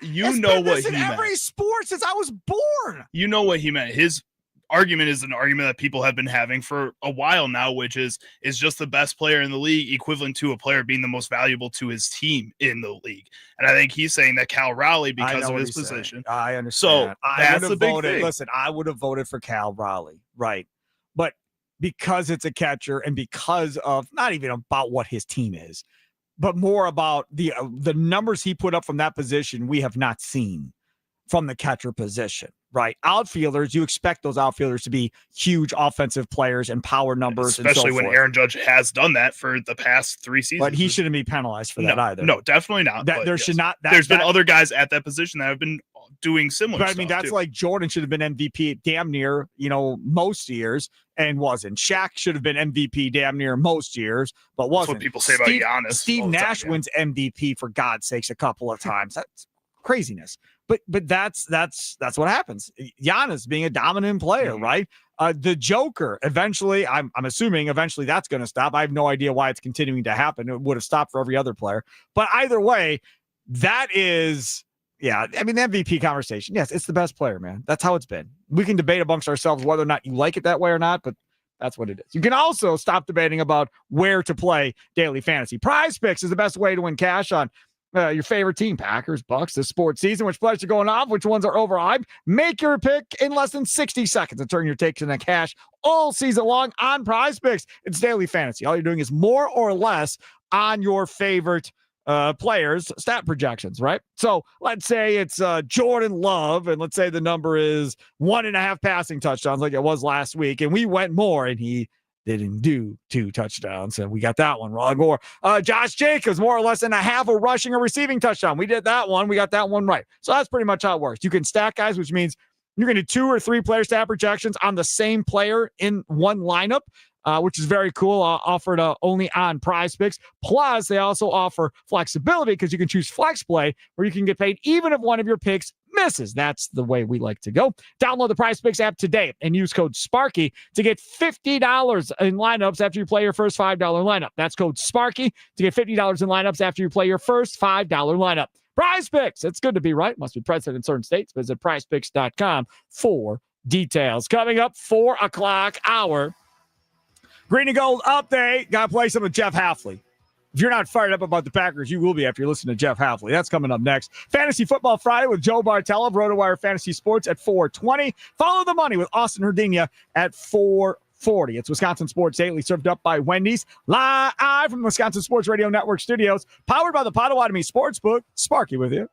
You know what he in meant. every sport since I was born. You know what he meant. His argument is an argument that people have been having for a while now, which is just the best player in the league equivalent to a player being the most valuable to his team in the league. And I think he's saying that Cal Raleigh, because of his position. I understand. So that's the big thing. Listen, I would have voted for Cal Raleigh, right? But because it's a catcher and because of not even about what his team is, but more about the numbers he put up from that position we have not seen from the catcher position, right? Outfielders, you expect those outfielders to be huge offensive players and power numbers, especially and so when forth. Aaron Judge has done that for the past 3 seasons. But he shouldn't be penalized for that either. No, definitely not. That there should not. There's been other guys at that position that have been doing similar. But I mean, that's too. like Jordan should have been MVP damn near, most years and wasn't. Shaq should have been MVP damn near most years, but wasn't. That's what people say about Giannis. Steve Nash wins MVP for God's sakes a couple of times. That's craziness. But that's what happens. Giannis being a dominant player, right? The Joker eventually, I'm assuming eventually that's going to stop. I have no idea why it's continuing to happen. It would have stopped for every other player. But either way, that is, yeah. I mean, the MVP conversation. Yes, it's the best player, man. That's how it's been. We can debate amongst ourselves whether or not you like it that way or not, but that's what it is. You can also stop debating about where to play daily fantasy. Prize Picks is the best way to win cash on your favorite team, Packers, Bucks, this sports season. Which players are going off? Which ones are overhyped? Make your pick in less than 60 seconds and turn your takes into cash all season long on Prize Picks. It's daily fantasy. All you're doing is more or less on your favorite players' stat projections, right? So let's say it's Jordan Love, and let's say the number is 1.5 passing touchdowns like it was last week, and we went more, and he didn't do 2 touchdowns, and we got that one wrong. Or Josh Jacobs, more or less than a half a rushing or receiving touchdown. We did that one. We got that one right. So that's pretty much how it works. You can stack guys, which means you're going to do 2 or 3 player stat projections on the same player in one lineup, which is very cool. Offered only on Prize Picks. Plus, they also offer flexibility because you can choose flex play where you can get paid even if one of your picks misses. That's the way we like to go. Download the Prize Picks app today and use code Sparky to get $50 in lineups after you play your first $5 lineup. That's code Sparky to get $50 in lineups after you play your first $5 lineup. Prize Picks. It's good to be right. Must be present in certain states. Visit prizepicks.com for details. Coming up, 4 o'clock hour. Green and Gold update. Got to play some with Jeff Halfley. If you're not fired up about the Packers, you will be after you listen to Jeff Halfley. That's coming up next. Fantasy Football Friday with Joe Bartella, RotoWire Fantasy Sports at 4:20. Follow the money with Austin Herdina at 4:40. It's Wisconsin Sports Daily, served up by Wendy's, live from the Wisconsin Sports Radio Network studios, powered by the Potawatomi Sportsbook. Sparky with you.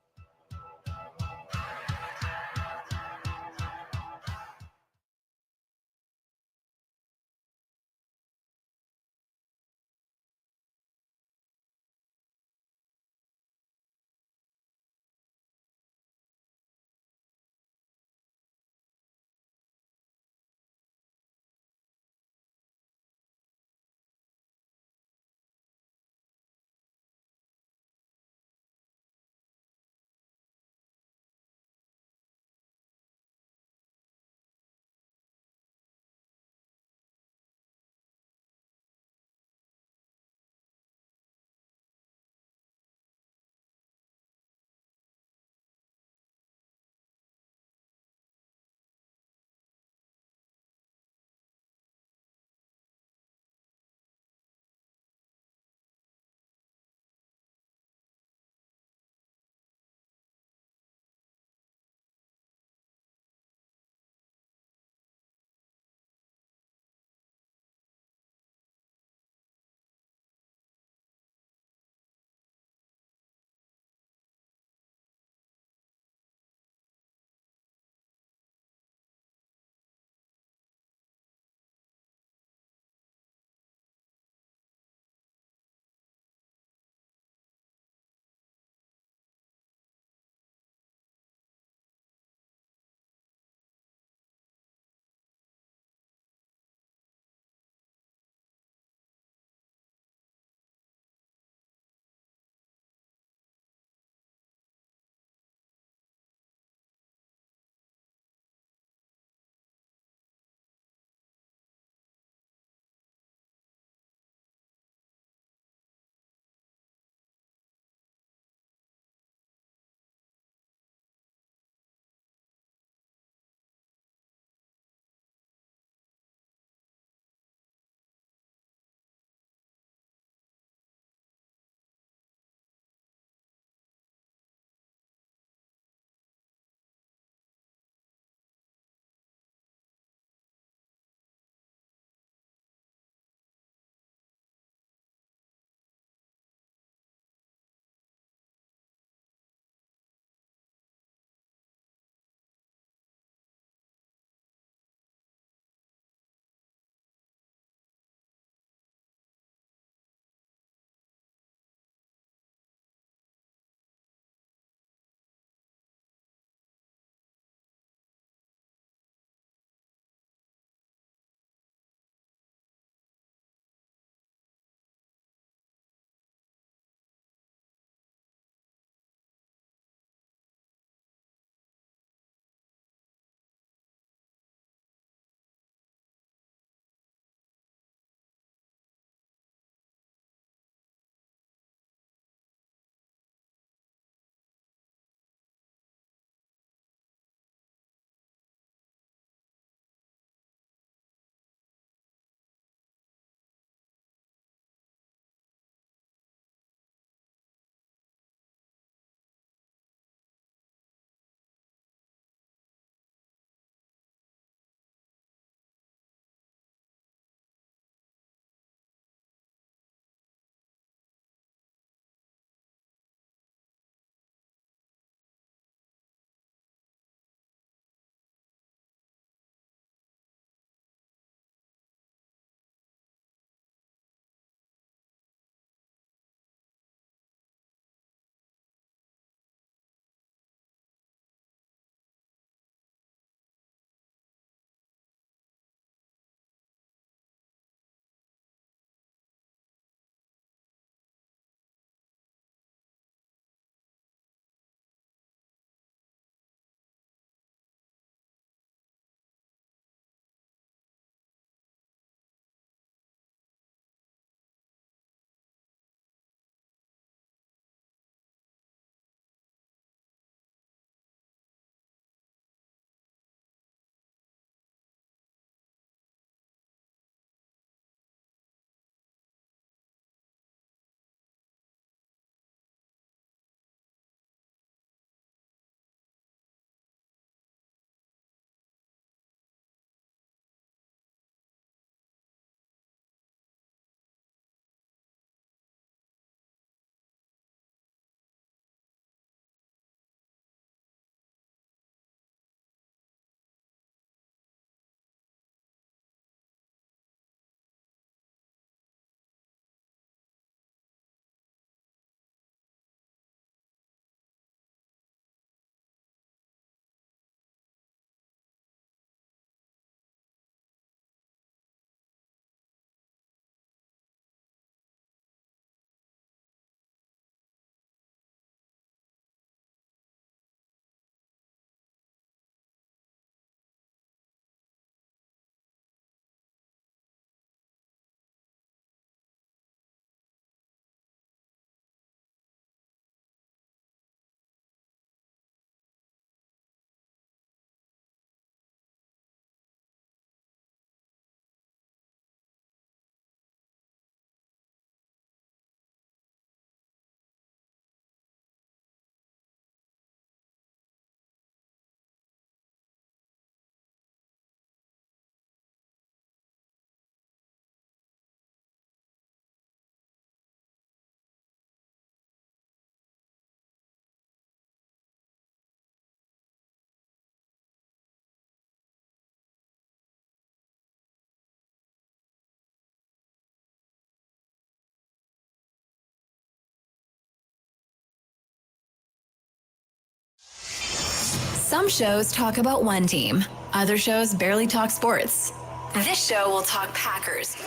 Some shows talk about one team. Other shows barely talk sports. This show will talk Packers,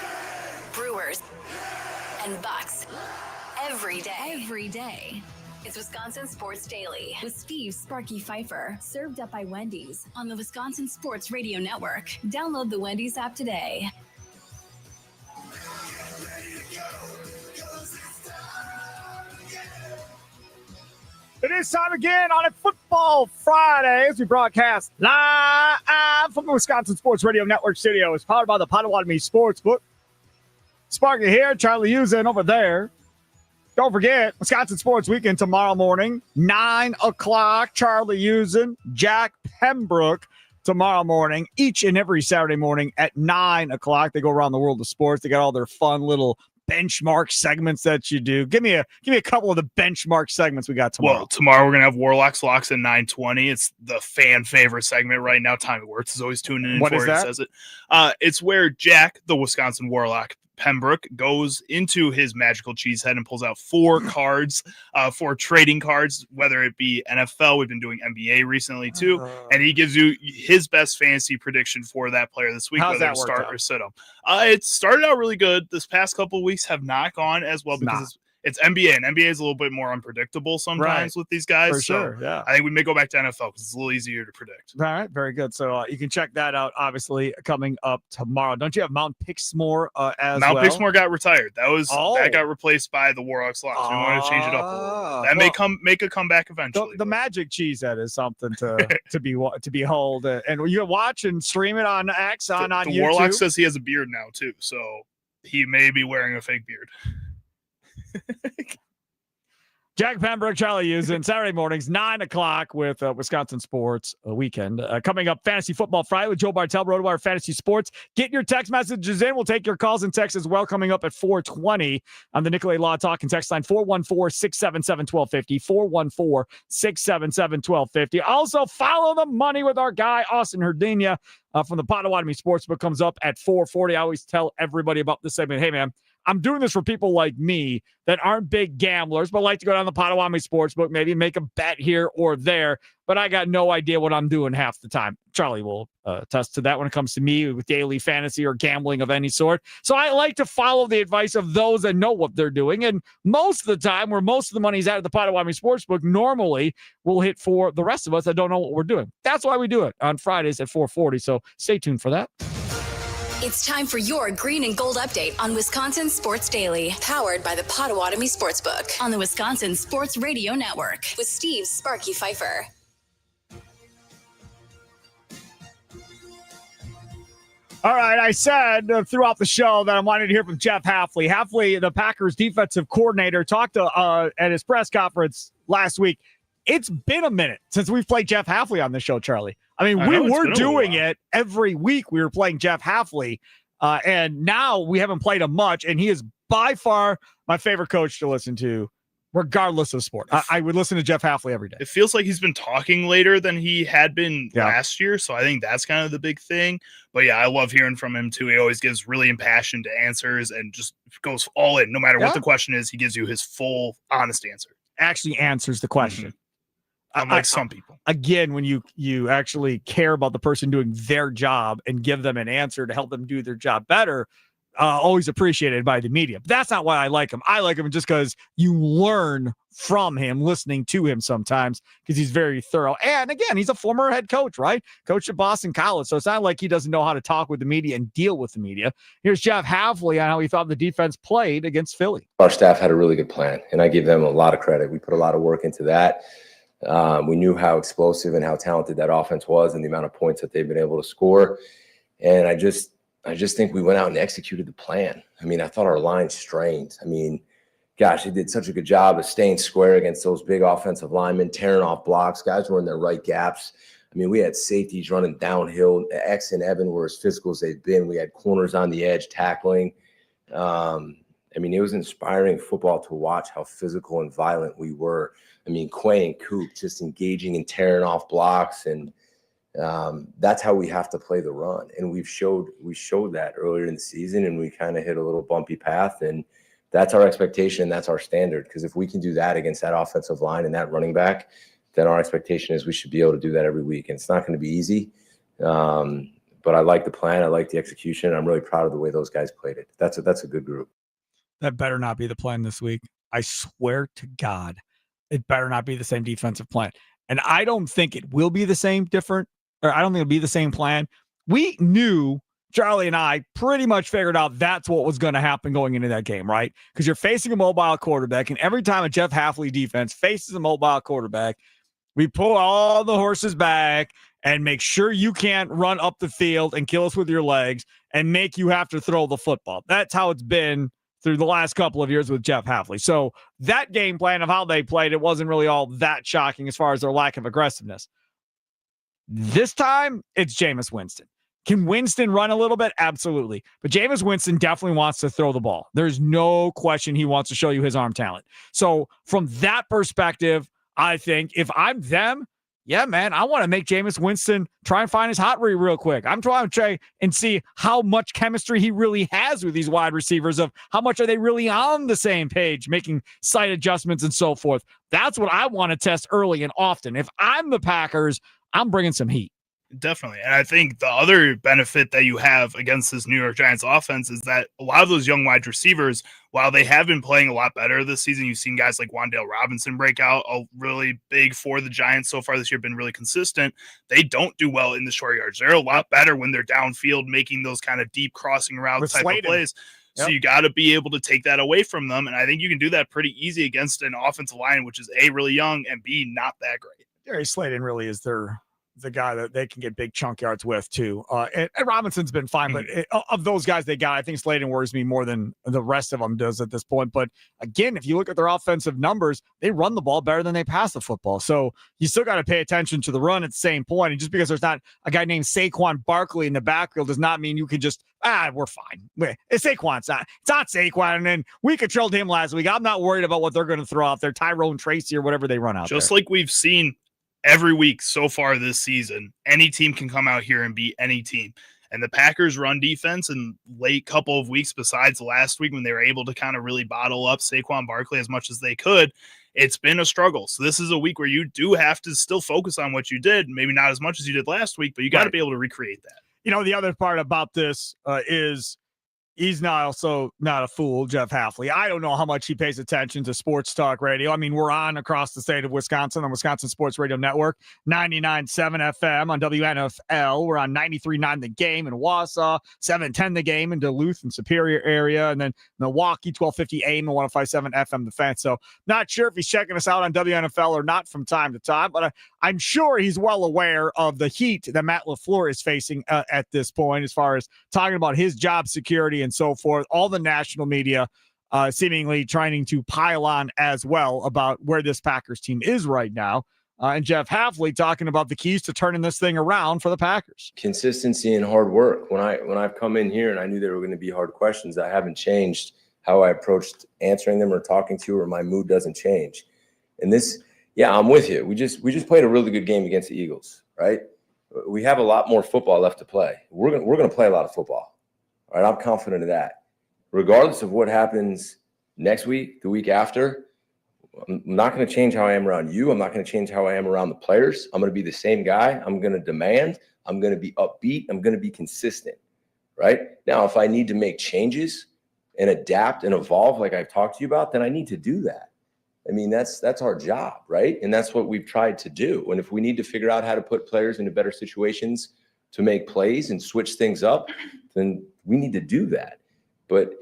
Brewers, and Bucks every day. It's Wisconsin Sports Daily with Steve Sparky Pfeiffer, served up by Wendy's on the Wisconsin Sports Radio Network. Download the Wendy's app today. It is time again on a Football Friday as we broadcast live from the Wisconsin Sports Radio Network studio. It's powered by the Potawatomi Sportsbook. Sparky here, Charlie Usen over there. Don't forget, Wisconsin Sports Weekend tomorrow morning, 9 o'clock. Charlie Usen, Jack Pembroke tomorrow morning, each and every Saturday morning at 9 o'clock. They go around the world of sports. They got all their fun little benchmark segments that you do. Give me a couple of the benchmark segments we got tomorrow. Well, tomorrow we're gonna have Warlocks Locks at 9:20. It's the fan favorite segment right now. Tommy Wirtz is always tuning in. What for is it. that? He says it. It's where Jack, the Wisconsin Warlock Pembroke, goes into his magical cheese head and pulls out 4 cards, 4 trading cards, whether it be NFL. We've been doing NBA recently too, and he gives you his best fantasy prediction for that player this week, How's whether that to worked start out? or sit him. It started out really good. This past couple of weeks have not gone as well because it's NBA, and NBA is a little bit more unpredictable sometimes with these guys. For so sure, yeah. I think we may go back to NFL because it's a little easier to predict. All right, very good. So you can check that out, obviously, coming up tomorrow. Don't you have Mount Pixmore as Mount well? Pixmore got retired. That got replaced by the Warlocks Locks. We wanted to change it up a little. That may make a comeback eventually. The magic cheese head is something to behold, and you watch and stream it on X on the YouTube. Warlock says he has a beard now too, so he may be wearing a fake beard. Jack Pembroke, Charlie Usen, Saturday mornings, 9 o'clock with Wisconsin Sports Weekend. Coming up, Fantasy Football Friday with Joe Bartel, RotoWire Fantasy Sports. Get your text messages in. We'll take your calls and texts as well coming up at 4:20 on the Nicolay Law Talk and text line 414-677-1250, 414-677-1250. Also, follow the money with our guy, Austin Herdenia from the Potawatomi Sportsbook. Comes up at 4:40. I always tell everybody about this segment. Hey, man, I'm doing this for people like me that aren't big gamblers, but like to go down the Potawatomi Sportsbook, maybe make a bet here or there, but I got no idea what I'm doing half the time. Charlie will attest to that when it comes to me with daily fantasy or gambling of any sort. So I like to follow the advice of those that know what they're doing. And most of the time, where most of the money is at the Potawatomi Sportsbook, normally will hit for the rest of us that don't know what we're doing. That's why we do it on Fridays at 4:40. So stay tuned for that. It's time for your green and gold update on Wisconsin Sports Daily, powered by the Potawatomi Sportsbook on the Wisconsin Sports Radio Network with Steve Sparky Pfeiffer. All right, I said throughout the show that I wanted to hear from Jeff Hafley. Hafley, the Packers defensive coordinator, talked to at his press conference last week. It's been a minute since we've played Jeff Hafley on the show, Charlie. I mean, we were doing it every week. We were playing Jeff Hafley, and now we haven't played him much, and he is by far my favorite coach to listen to, regardless of sport. I would listen to Jeff Hafley every day. It feels like he's been talking later than he had been last year, so I think that's kind of the big thing. But yeah, I love hearing from him too. He always gives really impassioned answers and just goes all in. No matter what the question is, he gives you his full, honest answer. Actually answers the question. Mm-hmm. Unlike some people. Again, when you actually care about the person doing their job and give them an answer to help them do their job better, always appreciated by the media. But that's not why I like him. I like him just because you learn from him, listening to him sometimes, because he's very thorough. And again, he's a former head coach, right? Coached at Boston College. So it's not like he doesn't know how to talk with the media and deal with the media. Here's Jeff Hafley on how he thought the defense played against Philly. Our staff had a really good plan, and I give them a lot of credit. We put a lot of work into that. We knew how explosive and how talented that offense was and the amount of points that they've been able to score. And I just think we went out and executed the plan. I mean, I thought our line strained. I mean, gosh, they did such a good job of staying square against those big offensive linemen, tearing off blocks. Guys were in their right gaps. I mean, we had safeties running downhill. X and Evan were as physical as they've been. We had corners on the edge tackling. I mean, it was inspiring football to watch how physical and violent we were. I mean, Quay and Coop just engaging and tearing off blocks, and that's how we have to play the run. And we showed that earlier in the season, and we kind of hit a little bumpy path, and that's our expectation. That's our standard. Because if we can do that against that offensive line and that running back, then our expectation is we should be able to do that every week. And it's not going to be easy. But I like the plan. I like the execution. I'm really proud of the way those guys played it. That's a good group. That better not be the plan this week. I swear to God, it better not be the same defensive plan. And I don't think it will be the same I don't think it'll be the same plan. We knew, Charlie and I pretty much figured out that's what was going to happen going into that game, right? Because you're facing a mobile quarterback, and every time a Jeff Hafley defense faces a mobile quarterback, we pull all the horses back and make sure you can't run up the field and kill us with your legs and make you have to throw the football. That's how it's been through the last couple of years with Jeff Hafley. So that game plan of how they played, it wasn't really all that shocking as far as their lack of aggressiveness. This time, it's Jameis Winston. Can Winston run a little bit? Absolutely. But Jameis Winston definitely wants to throw the ball. There's no question he wants to show you his arm talent. So from that perspective, I think if I'm them, yeah, man, I want to make Jameis Winston try and find his hot read real quick. I'm trying to try and see how much chemistry he really has with these wide receivers, of how much are they really on the same page, making slight adjustments and so forth. That's what I want to test early and often. If I'm the Packers, I'm bringing some heat. Definitely. And I think the other benefit that you have against this New York Giants offense is that a lot of those young wide receivers, while they have been playing a lot better this season, you've seen guys like Wan'Dale Robinson break out really big for the Giants so far this year, been really consistent. They don't do well in the short yards. They're a lot better when they're downfield, making those kind of deep crossing route type of plays. Yep. So you got to be able to take that away from them. And I think you can do that pretty easy against an offensive line, which is A, really young, and B, not that great. Darius Slayton really is the guy that they can get big chunk yards with too. And Robinson's been fine, but of those guys they got, I think Slayton worries me more than the rest of them does at this point. But again, if you look at their offensive numbers, they run the ball better than they pass the football. So you still got to pay attention to the run at the same point. And just because there's not a guy named Saquon Barkley in the backfield does not mean you can just, we're fine. It's Saquon. It's not Saquon. And then we controlled him last week. I'm not worried about what they're going to throw out there, Tyrone Tracy or whatever they run out just there. Like we've seen every week so far this season, any team can come out here and beat any team. And the Packers run defense in late couple of weeks, besides last week when they were able to kind of really bottle up Saquon Barkley as much as they could, it's been a struggle. So this is a week where you do have to still focus on what you did. Maybe not as much as you did last week, but you got to be able to recreate that. You know, the other part about this is he's not a fool, Jeff Hafley. I don't know how much he pays attention to sports talk radio. I mean, we're on across the state of Wisconsin on Wisconsin Sports Radio Network, 99.7 FM on WNFL. We're on 93.9 The Game in Wausau, 710 The Game in Duluth and Superior area, and then Milwaukee, 1250 AM and 105.7 FM The Fan. So not sure if he's checking us out on WNFL or not from time to time, but I'm sure he's well aware of the heat that Matt LaFleur is facing at this point as far as talking about his job security and so forth. All the national media seemingly trying to pile on as well about where this Packers team is right now. And Jeff Hafley talking about the keys to turning this thing around for the Packers. Consistency and hard work. When I've come in here and I knew there were going to be hard questions, I haven't changed how I approached answering them or talking to, or my mood doesn't change. And this, yeah, I'm with you. We just played a really good game against the Eagles, right? We have a lot more football left to play. We're gonna play a lot of football. All right, I'm confident of that. Regardless of what happens next week, the week after, I'm not going to change how I am around you. I'm not going to change how I am around the players. I'm going to be the same guy. I'm going to demand. I'm going to be upbeat. I'm going to be consistent, right? Now, if I need to make changes and adapt and evolve like I've talked to you about, then I need to do that. I mean, that's our job, right? And that's what we've tried to do. And if we need to figure out how to put players into better situations to make plays and switch things up, then we need to do that. But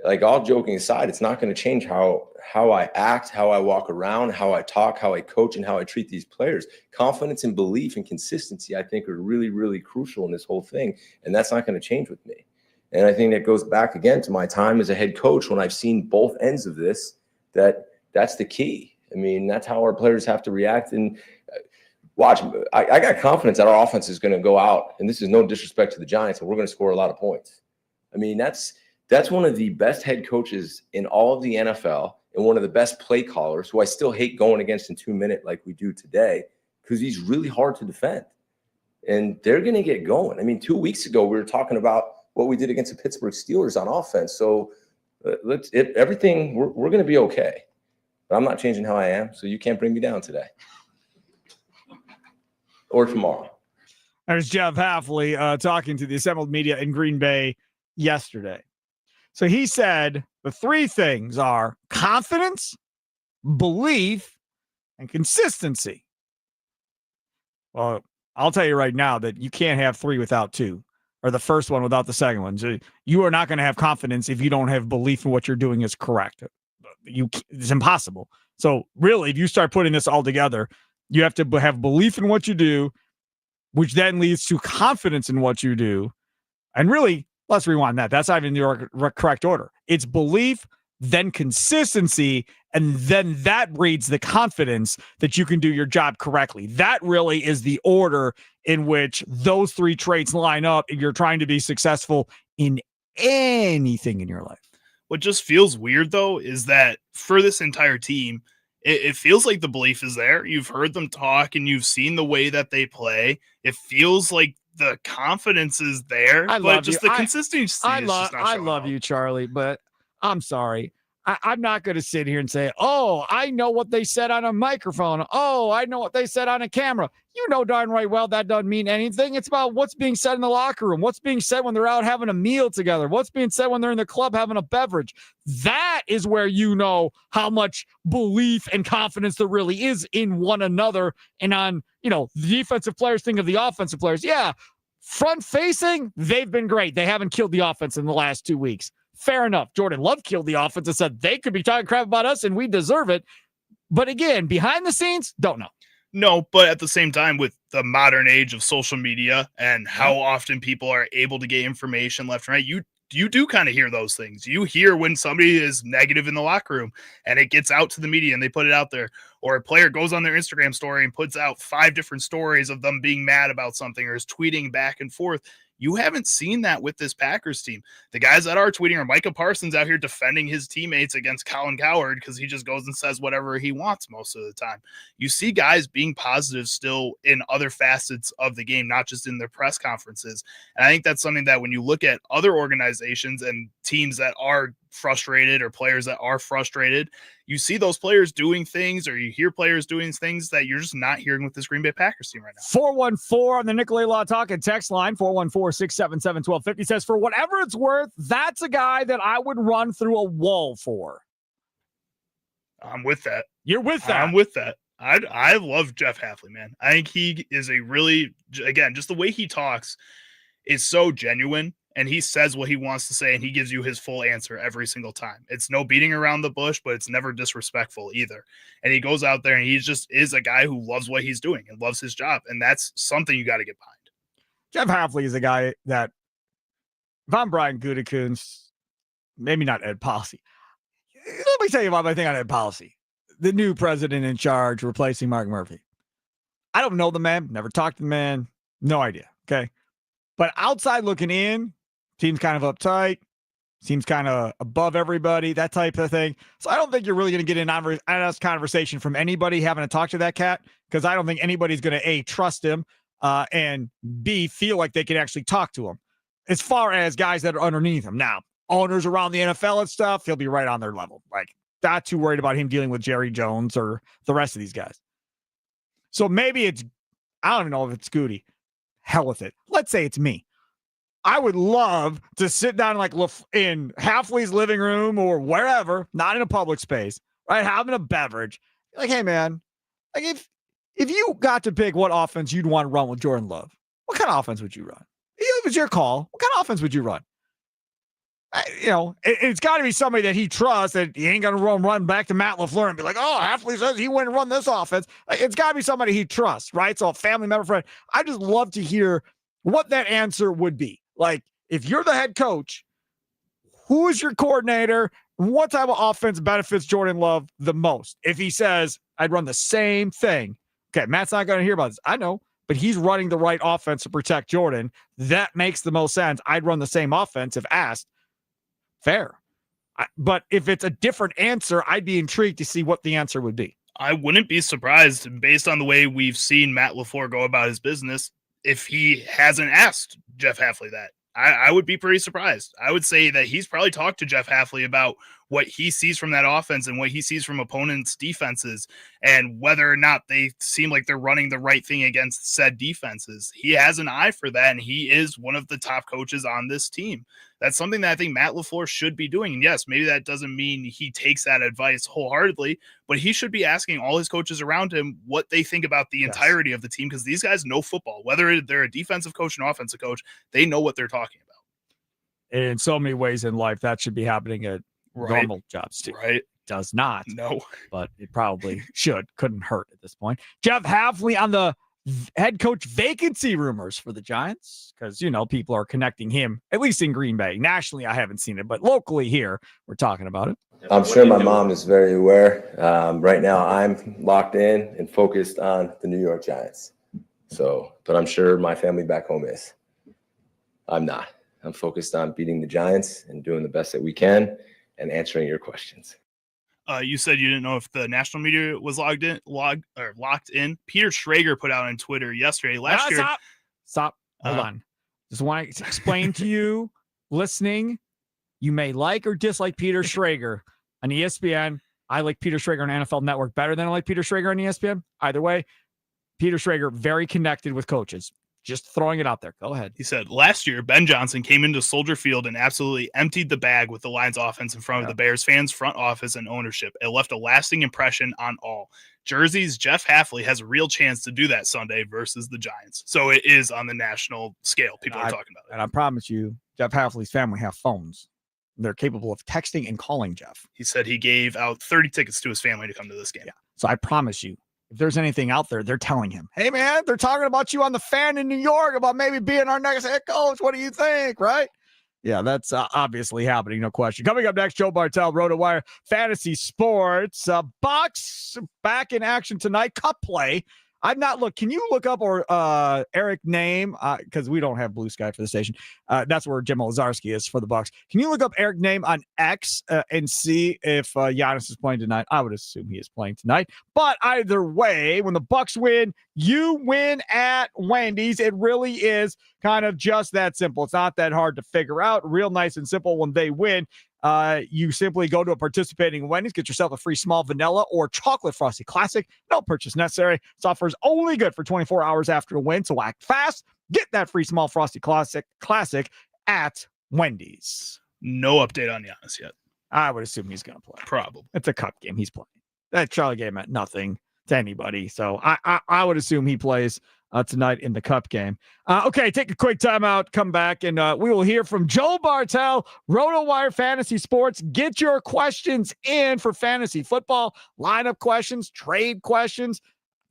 like, all joking aside, it's not going to change how I act, how I walk around, how I talk, how I coach, and how I treat these players. Confidence and belief and consistency, I think, are really, really crucial in this whole thing. And that's not going to change with me. And I think that goes back again to my time as a head coach when I've seen both ends of this, that's the key. I mean, that's how our players have to react. And watch, I got confidence that our offense is going to go out, and this is no disrespect to the Giants, and we're going to score a lot of points. I mean, that's one of the best head coaches in all of the NFL and one of the best play callers, who I still hate going against in 2 minutes like we do today, because he's really hard to defend. And they're going to get going. I mean, 2 weeks ago, we were talking about what we did against the Pittsburgh Steelers on offense. So everything, we're going to be okay. But I'm not changing how I am, so you can't bring me down today. or tomorrow. There's Jeff Hafley talking to the assembled media in Green Bay yesterday. So he said the three things are confidence, belief, and consistency. Well, I'll tell you right now that you can't have three without two, or the first one without the second one. So you are not going to have confidence if you don't have belief in what you're doing is correct. It's impossible. So really, if you start putting this all together, you have to have belief in what you do, which then leads to confidence in what you do. And really, let's rewind that. That's not even the correct order. It's belief, then consistency, and then that breeds the confidence that you can do your job correctly. That really is the order in which those three traits line up if you're trying to be successful in anything in your life. What just feels weird, though, is that for this entire team, it feels like the belief is there. You've heard them talk and you've seen the way that they play. It feels like the confidence is there, but just the consistency. I love you, Charlie, but I'm sorry. I'm not going to sit here and say, oh, I know what they said on a microphone. Oh, I know what they said on a camera. You know darn right well that doesn't mean anything. It's about what's being said in the locker room, what's being said when they're out having a meal together, what's being said when they're in the club having a beverage. That is where you know how much belief and confidence there really is in one another. And on, the defensive players, think of the offensive players. Yeah, front facing, they've been great. They haven't killed the offense in the last 2 weeks. Fair enough. Jordan Love killed the offense and said they could be talking crap about us and we deserve it. But again, behind the scenes, don't know. No, but at the same time, with the modern age of social media and how often people are able to get information left and right, you do kind of hear those things. You hear when somebody is negative in the locker room and it gets out to the media and they put it out there, or a player goes on their Instagram story and puts out 5 different stories of them being mad about something or is tweeting back and forth. You haven't seen that with this Packers team. The guys that are tweeting are Micah Parsons out here defending his teammates against Colin Cowherd because he just goes and says whatever he wants most of the time. You see guys being positive still in other facets of the game, not just in their press conferences. And I think that's something that when you look at other organizations and teams that are frustrated or players that are frustrated, you see those players doing things or you hear players doing things that you're just not hearing with this Green Bay Packers team right now. 414 on the Nicolay Law Talk and text line, 414-677-1250 says, for whatever it's worth, that's a guy that I would run through a wall for. I'm with that. You're with that. I'm with that. I love Jeff Hafley, man. I think he is a really, again, just the way he talks is so genuine. And he says what he wants to say, and he gives you his full answer every single time. It's no beating around the bush, but it's never disrespectful either. And he goes out there, and he just is a guy who loves what he's doing and loves his job, and that's something you got to get behind. Jeff Hafley is a guy that, if I'm Brian Gutekunst, maybe not Ed Policy. Let me tell you about my thing on Ed Policy, the new president in charge replacing Mark Murphy. I don't know the man, never talked to the man, no idea, okay? But outside looking in, team's kind of uptight, seems kind of above everybody, that type of thing. So I don't think you're really going to get an honest conversation from anybody having to talk to that cat, because I don't think anybody's going to, A, trust him, and B, feel like they can actually talk to him. As far as guys that are underneath him. Now, owners around the NFL and stuff, he'll be right on their level. Like, not too worried about him dealing with Jerry Jones or the rest of these guys. So maybe it's, I don't even know if it's Goody. Hell with it. Let's say it's me. I would love to sit down like in Hafley's living room or wherever, not in a public space, right? Having a beverage. Like, hey man, like if you got to pick what offense you'd want to run with Jordan Love, what kind of offense would you run? If it's your call, what kind of offense would you run? It's got to be somebody that he trusts, that he ain't going to run back to Matt LaFleur and be like, oh, Hafley says he wouldn't run this offense. It's got to be somebody he trusts, right? So a family member, friend. I just love to hear what that answer would be. Like, if you're the head coach, who is your coordinator? What type of offense benefits Jordan Love the most? If he says, I'd run the same thing. Okay, Matt's not going to hear about this. I know, but he's running the right offense to protect Jordan. That makes the most sense. I'd run the same offense if asked. Fair. But if it's a different answer, I'd be intrigued to see what the answer would be. I wouldn't be surprised, based on the way we've seen Matt LaFleur go about his business, if he hasn't asked Jeff Hafley that. I would be pretty surprised. I would say that he's probably talked to Jeff Hafley about what he sees from that offense and what he sees from opponents' defenses, and whether or not they seem like they're running the right thing against said defenses. He has an eye for that, and he is one of the top coaches on this team. That's something that I think Matt LaFleur should be doing. And yes, maybe that doesn't mean he takes that advice wholeheartedly, but he should be asking all his coaches around him what they think about the entirety of the team, because these guys know football. Whether they're a defensive coach and offensive coach, they know what they're talking about. In so many ways in life, that should be happening at normal jobs too. Right. Does not. No. But it probably should. Couldn't hurt at this point. Jeff Hafley on the head coach vacancy rumors for the Giants, because, you know, people are connecting him, at least in Green Bay. Nationally, I haven't seen it, but locally here, we're talking about it. I'm sure my mom is very aware. Right now, I'm locked in and focused on the New York Giants. So, but I'm sure my family back home is. I'm not. I'm focused on beating the Giants and doing the best that we can and answering your questions. You said you didn't know if the national media was locked in. Peter Schrager put out on Twitter yesterday. Last year. Stop. Hold on. Just want to explain to you, listening, you may like or dislike Peter Schrager on ESPN. I like Peter Schrager on NFL Network better than I like Peter Schrager on ESPN. Either way, Peter Schrager, very connected with coaches. Just throwing it out there. Go ahead. He said, last year, Ben Johnson came into Soldier Field and absolutely emptied the bag with the Lions offense in front of the Bears fans, front office, and ownership. It left a lasting impression on all. Jersey's Jeff Hafley has a real chance to do that Sunday versus the Giants. So it is on the national scale. People are talking about it. And I promise you, Jeff Hafley's family have phones. They're capable of texting and calling Jeff. He said he gave out 30 tickets to his family to come to this game. Yeah. So I promise you, if there's anything out there, they're telling him, hey, man, they're talking about you on the Fan in New York about maybe being our next head coach. What do you think? Right? Yeah, that's obviously happening. No question. Coming up next, Joe Bartel, RotoWire Fantasy Sports. Bucks back in action tonight. Cup play. I've not looked. Can you look up Eric Name? Because we don't have Blue Sky for the station. That's where Jim Olazarski is for the Bucks. Can you look up Eric Name on X and see if Giannis is playing tonight? I would assume he is playing tonight. But either way, when the Bucks win, you win at Wendy's. It really is kind of just that simple. It's not that hard to figure out. Real nice and simple when they win. You simply go to a participating Wendy's, get yourself a free small vanilla or chocolate frosty classic. No purchase necessary. This offer is only good for 24 hours after a win, so act fast. Get that free small frosty classic at Wendy's. No update on Giannis yet. I would assume he's going to play. Probably. It's a cup game. He's playing. That Charlie game meant nothing to anybody, so I would assume he plays tonight in the cup game. Okay, take a quick timeout, come back, and we will hear from Joe Bartel, RotoWire Fantasy Sports. Get your questions in for fantasy football, lineup questions, trade questions.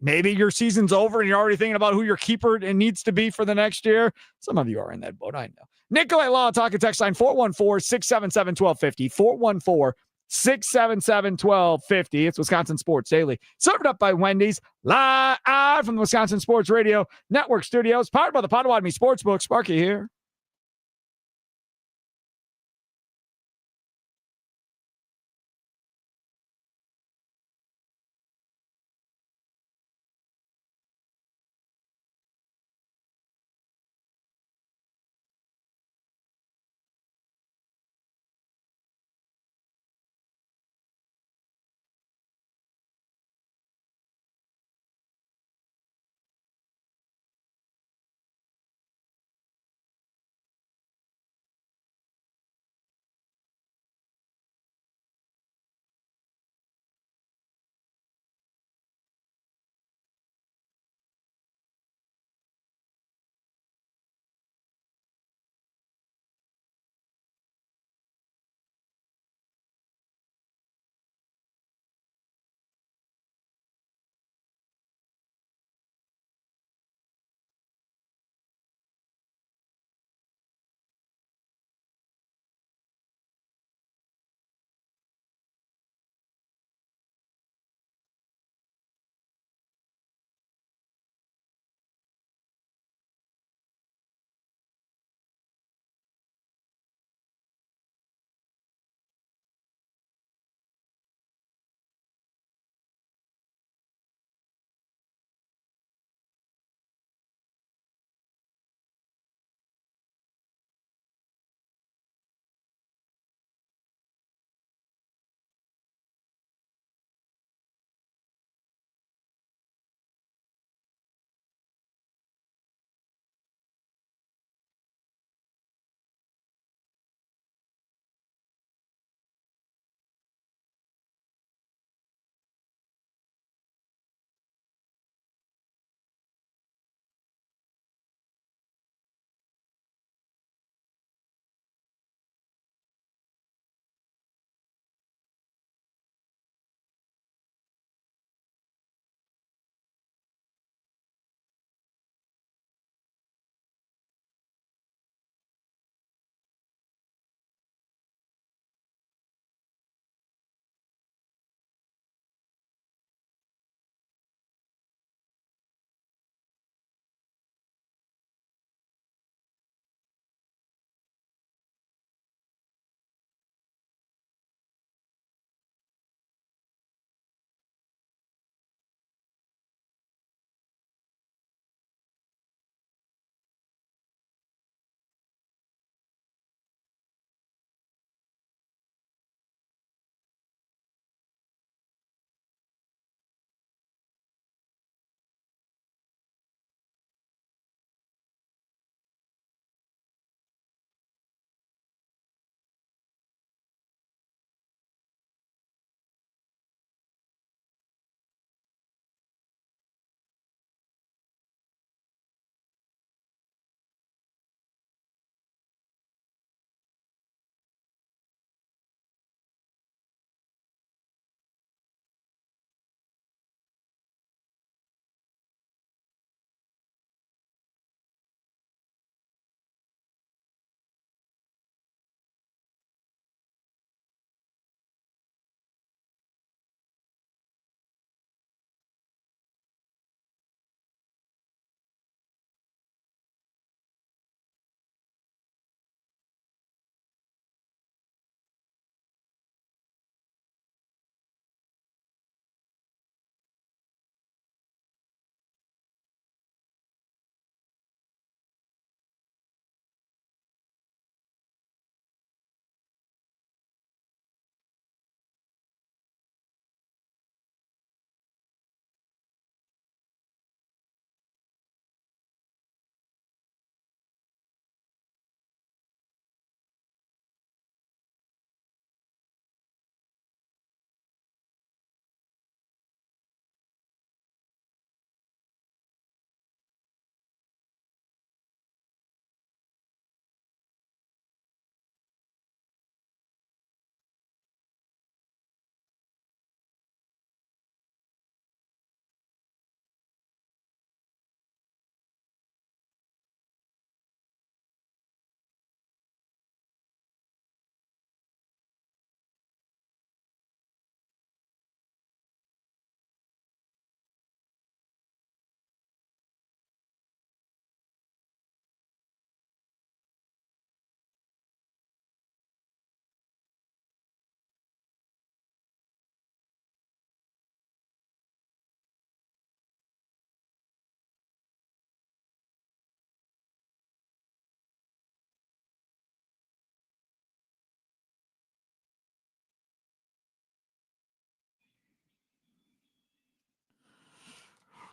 Maybe your season's over and you're already thinking about who your keeper needs to be for the next year. Some of you are in that boat, I know. Nikolai Law, talking text line 414-677-1250, 414-677-1250. It's Wisconsin Sports Daily. Served up by Wendy's, live from the Wisconsin Sports Radio Network studios, powered by the Potawatomi Sportsbook. Sparky here.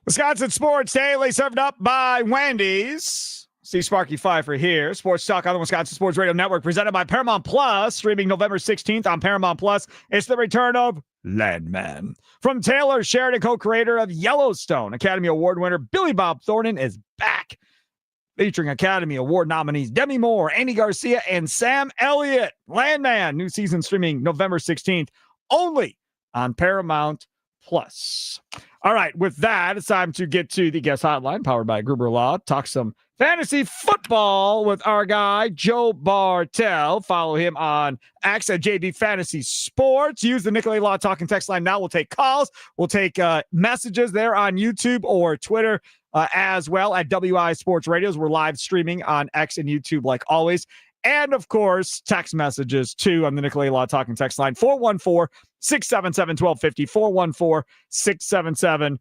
Wisconsin Sports Daily, served up by Wendy's. See Sparky Pfeiffer here. Sports Talk on the Wisconsin Sports Radio Network, presented by Paramount Plus, streaming November 16th on Paramount Plus. It's the return of Landman. From Taylor Sheridan, co-creator of Yellowstone, Academy Award winner Billy Bob Thornton is back, featuring Academy Award nominees Demi Moore, Andy Garcia, and Sam Elliott. Landman, new season streaming November 16th, only on Paramount Plus. All right, with that, it's time to get to the guest hotline, powered by Gruber Law. Talk some fantasy football with our guy, Joe Bartel. Follow him on X at JB Fantasy Sports. Use the Nicolay Law Talking text line now. We'll take calls. We'll take messages there on YouTube or Twitter as well at WI Sports Radios. We're live streaming on X and YouTube like always. And, of course, text messages, too, on the Nicolay Law Talking text line, 414-677-1250, 414-677-1250.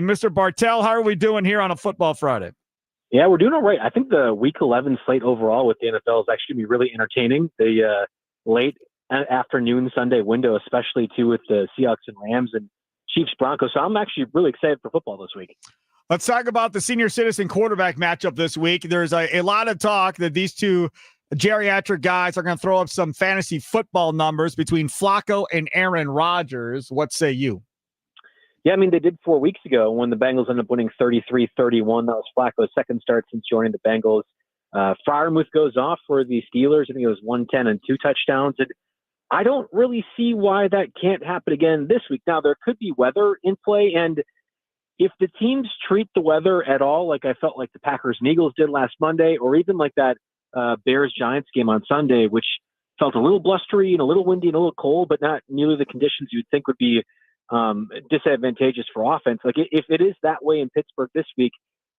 Mr. Bartel, how are we doing here on a Football Friday? Yeah, we're doing all right. I think the Week 11 slate overall with the NFL is actually going to be really entertaining. The late afternoon Sunday window, especially, too, with the Seahawks and Rams and Chiefs-Broncos. So I'm actually really excited for football this week. Let's talk about the senior citizen quarterback matchup this week. There's a lot of talk that these two geriatric guys are going to throw up some fantasy football numbers between Flacco and Aaron Rodgers. What say you? Yeah, I mean, they did 4 weeks ago when the Bengals ended up winning 33-31. That was Flacco's second start since joining the Bengals. Freiermuth goes off for the Steelers. I think it was 110 and 2 touchdowns. And I don't really see why that can't happen again this week. Now, there could be weather in play, and if the teams treat the weather at all, like I felt like the Packers and Eagles did last Monday, or even like that Bears-Giants game on Sunday, which felt a little blustery and a little windy and a little cold, but not nearly the conditions you'd think would be disadvantageous for offense. Like if it is that way in Pittsburgh this week,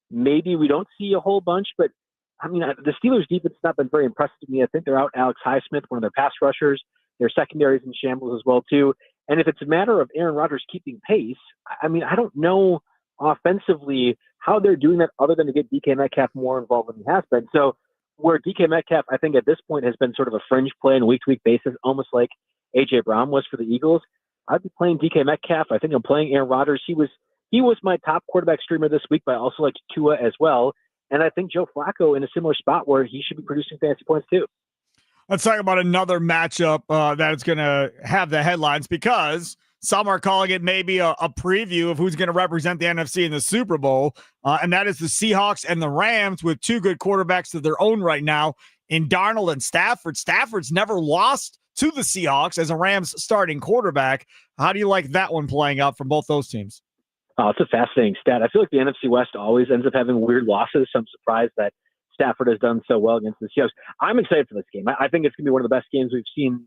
maybe we don't see a whole bunch, but I mean, the Steelers defense has not been very impressive to me. I think they're out Alex Highsmith, one of their pass rushers. Their secondary is in shambles as well, too. And if it's a matter of Aaron Rodgers keeping pace, I mean, I don't know offensively how they're doing that other than to get DK Metcalf more involved than he has been. So where DK Metcalf, I think at this point has been sort of a fringe play on a week-to-week basis, almost like A.J. Brown was for the Eagles, I'd be playing DK Metcalf. I think I'm playing Aaron Rodgers. He was my top quarterback streamer this week, but I also like Tua as well. And I think Joe Flacco in a similar spot where he should be producing fantasy points too. Let's talk about another matchup that is going to have the headlines, because some are calling it maybe a preview of who's going to represent the NFC in the Super Bowl, and that is the Seahawks and the Rams, with two good quarterbacks of their own right now in Darnold and Stafford. Stafford's never lost to the Seahawks as a Rams starting quarterback. How do you like that one playing out from both those teams? Oh, it's a fascinating stat. I feel like the NFC West always ends up having weird losses, so I'm surprised that Stafford has done so well against the Seahawks. I'm excited for this game. I think it's going to be one of the best games we've seen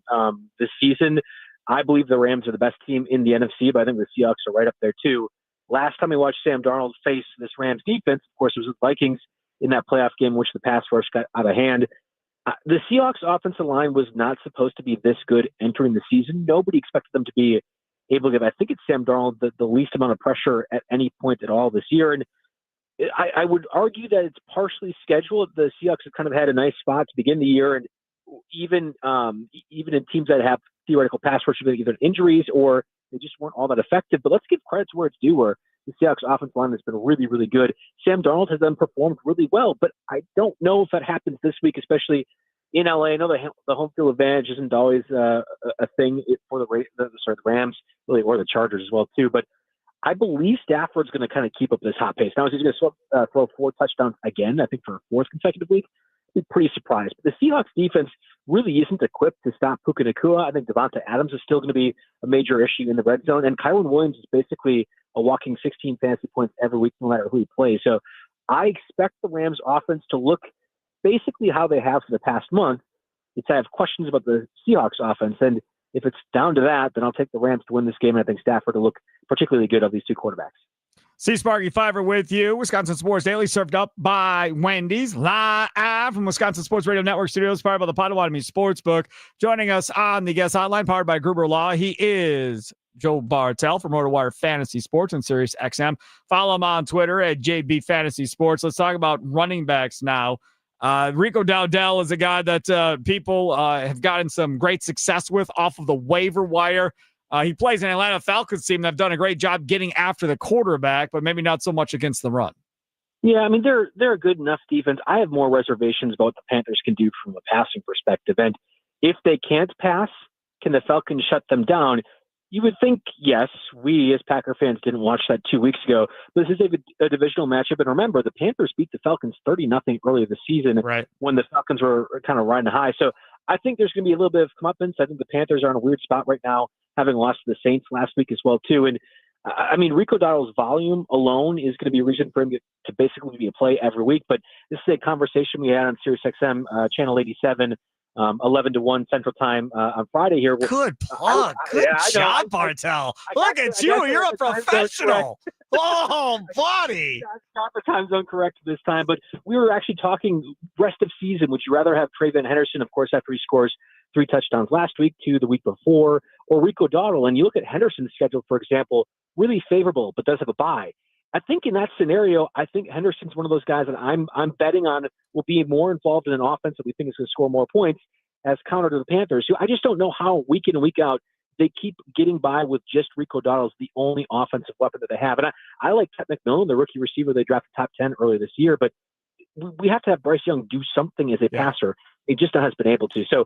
this season. I believe the Rams are the best team in the NFC, but I think the Seahawks are right up there too. Last time we watched Sam Darnold face this Rams defense, of course, it was with Vikings in that playoff game in which the pass rush got out of hand. The Seahawks offensive line was not supposed to be this good entering the season. Nobody expected them to be able to give, I think it's Sam Darnold, the least amount of pressure at any point at all this year. And I would argue that it's partially scheduled. The Seahawks have kind of had a nice spot to begin the year, and even in teams that have theoretical pass rush, either injuries or they just weren't all that effective. But let's give credit to where it's due, where the Seahawks offensive line has been really, really good. Sam Darnold has then performed really well, but I don't know if that happens this week, especially in LA. I know the home field advantage isn't always a thing for the Rams, really, or the Chargers as well too. But I believe Stafford's going to kind of keep up this hot pace. Now, is he going to throw 4 touchdowns again, I think, for a 4th consecutive week? I'd be pretty surprised. But the Seahawks defense really isn't equipped to stop Puka Nacua. I think Devonta Adams is still going to be a major issue in the red zone. And Kyron Williams is basically a walking 16 fantasy points every week, no matter who he plays. So I expect the Rams offense to look basically how they have for the past month. I have questions about the Seahawks offense. And if it's down to that, then I'll take the Rams to win this game. And I think Stafford will look particularly good of these two quarterbacks. C. Sparky Pfeiffer with you. Wisconsin Sports Daily, served up by Wendy's, live from Wisconsin Sports Radio Network studios, powered by the Potawatomi Sportsbook. Joining us on the guest hotline, powered by Gruber Law, he is Joe Bartel from RotoWire Fantasy Sports and Sirius XM. Follow him on Twitter at JB Fantasy Sports. Let's talk about running backs now. Rico Dowdell is a guy that people have gotten some great success with off of the waiver wire. He plays an Atlanta Falcons team that have done a great job getting after the quarterback, but maybe not so much against the run. Yeah, I mean, they're a good enough defense. I have more reservations about what the Panthers can do from a passing perspective. And if they can't pass, can the Falcons shut them down? You would think, yes. We as Packer fans didn't watch that 2 weeks ago. This is a divisional matchup. And remember, the Panthers beat the Falcons 30-0 earlier this season when the Falcons were kind of riding high. So I think there's going to be a little bit of comeuppance. I think the Panthers are in a weird spot right now, having lost to the Saints last week as well, too. And I mean, Rico Dowdle's volume alone is going to be a reason for him to basically be a play every week. But this is a conversation we had on SiriusXM, Channel 87, 11 to 1 Central Time on Friday here. Good plug. Good job, Bartel. Look at you. You're a professional. Oh, buddy. Got the time zone correct this time. But we were actually talking rest of season. Would you rather have Trayvon Henderson, of course, after he scores 3 touchdowns last week, 2 the week before, or Rico Dowdle? And you look at Henderson's schedule, for example, really favorable, but does have a bye. I think in that scenario, I think Henderson's one of those guys that I'm betting on will be more involved in an offense that we think is going to score more points as counter to the Panthers, who I just don't know how week in and week out they keep getting by with just Rico Dowdle as the only offensive weapon that they have. And I like Pat McMillan, the rookie receiver they drafted top 10 earlier this year, but we have to have Bryce Young do something as a passer. He just has been able to. So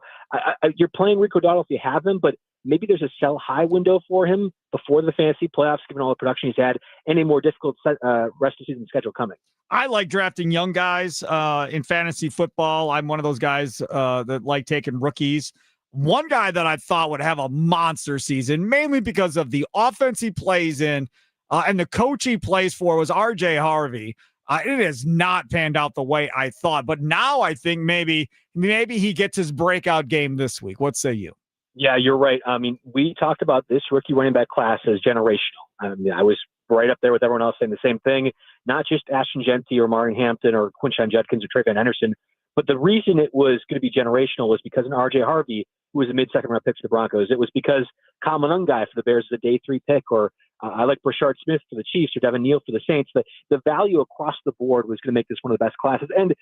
you're playing Rico Dowdle if you have him, but maybe there's a sell high window for him before the fantasy playoffs, given all the production he's had, and a more difficult rest of season schedule coming. I like drafting young guys in fantasy football. I'm one of those guys that like taking rookies. One guy that I thought would have a monster season, mainly because of the offense he plays in and the coach he plays for, was RJ Harvey. It has not panned out the way I thought, but now I think maybe he gets his breakout game this week. What say you? Yeah, you're right. I mean, we talked about this rookie running back class as generational. I mean, I was right up there with everyone else saying the same thing, not just Ashton Genty or Martin Hampton or Quinshon Judkins or Trayvon Henderson, but the reason it was going to be generational was because of RJ Harvey, who was a mid-second round pick for the Broncos. It was because Kyle Monangai for the Bears is a day 3 pick, or I like Brashard Smith for the Chiefs or Devin Neal for the Saints. The value across the board was going to make this one of the best classes. And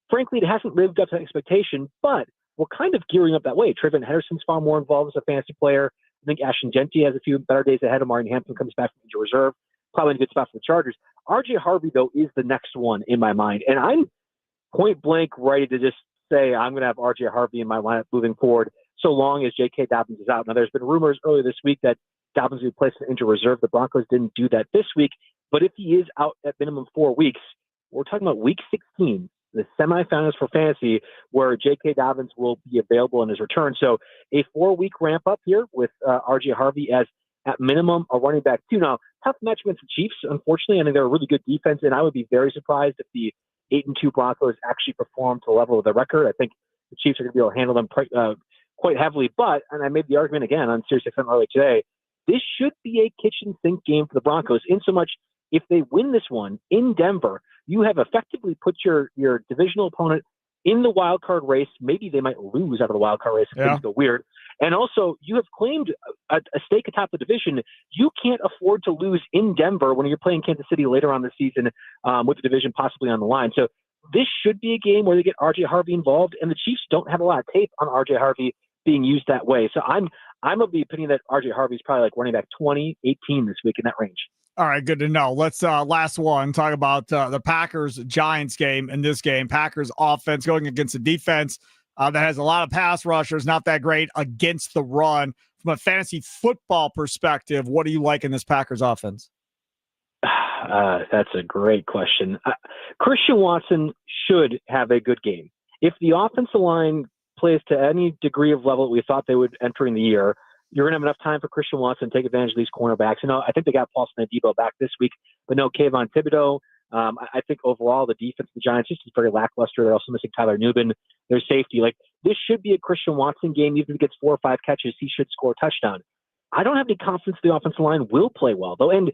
frankly, it hasn't lived up to expectation, but we're kind of gearing up that way. Trayvon Henderson's far more involved as a fantasy player. I think Ashton Genty has a few better days ahead of Martin Hampton comes back from injured reserve. Probably in a good spot for the Chargers. RJ Harvey, though, is the next one in my mind. And I'm point blank ready to just say I'm going to have RJ Harvey in my lineup moving forward so long as J.K. Dobbins is out. Now, there's been rumors earlier this week that Dobbins will be placed in injured reserve. The Broncos didn't do that this week. But if he is out at minimum 4 weeks, we're talking about week 16, the semifinals for fantasy, where J.K. Dobbins will be available in his return. So a 4-week ramp up here with RJ Harvey as at minimum a running back too. Now, tough match against the Chiefs. Unfortunately, I think they're a really good defense, and I would be very surprised if the 8-2 Broncos actually perform to the level of the record. I think the Chiefs are going to be able to handle them quite heavily. But, and I made the argument again on SiriusXM earlier today, this should be a kitchen sink game for the Broncos, in so much if they win this one in Denver, you have effectively put your divisional opponent in the wild card race. Maybe they might lose out of the wild card race if things go weird. And also, you have claimed a stake atop the division. You can't afford to lose in Denver when you're playing Kansas City later on the season with the division possibly on the line. So this should be a game where they get RJ Harvey involved, and the Chiefs don't have a lot of tape on RJ Harvey being used that way. So I'm of the opinion that RJ Harvey is probably like running back 20, 18 this week, in that range. All right, good to know. Let's last one talk about the Packers-Giants game. In this game, Packers offense going against a defense that has a lot of pass rushers, not that great against the run. From a fantasy football perspective, what do you like in this Packers offense? That's a great question. Christian Watson should have a good game. If the offensive line plays to any degree of level we thought they would entering the year, you're going to have enough time for Christian Watson to take advantage of these cornerbacks. You know, I think they got Paulson Adebo back this week, but no Kayvon Thibodeau. I think overall the defense of the Giants just is very lackluster. They're also missing Tyler Nubin, their safety. Like, this should be a Christian Watson game. Even if he gets 4 or 5 catches, he should score a touchdown. I don't have any confidence the offensive line will play well, though. And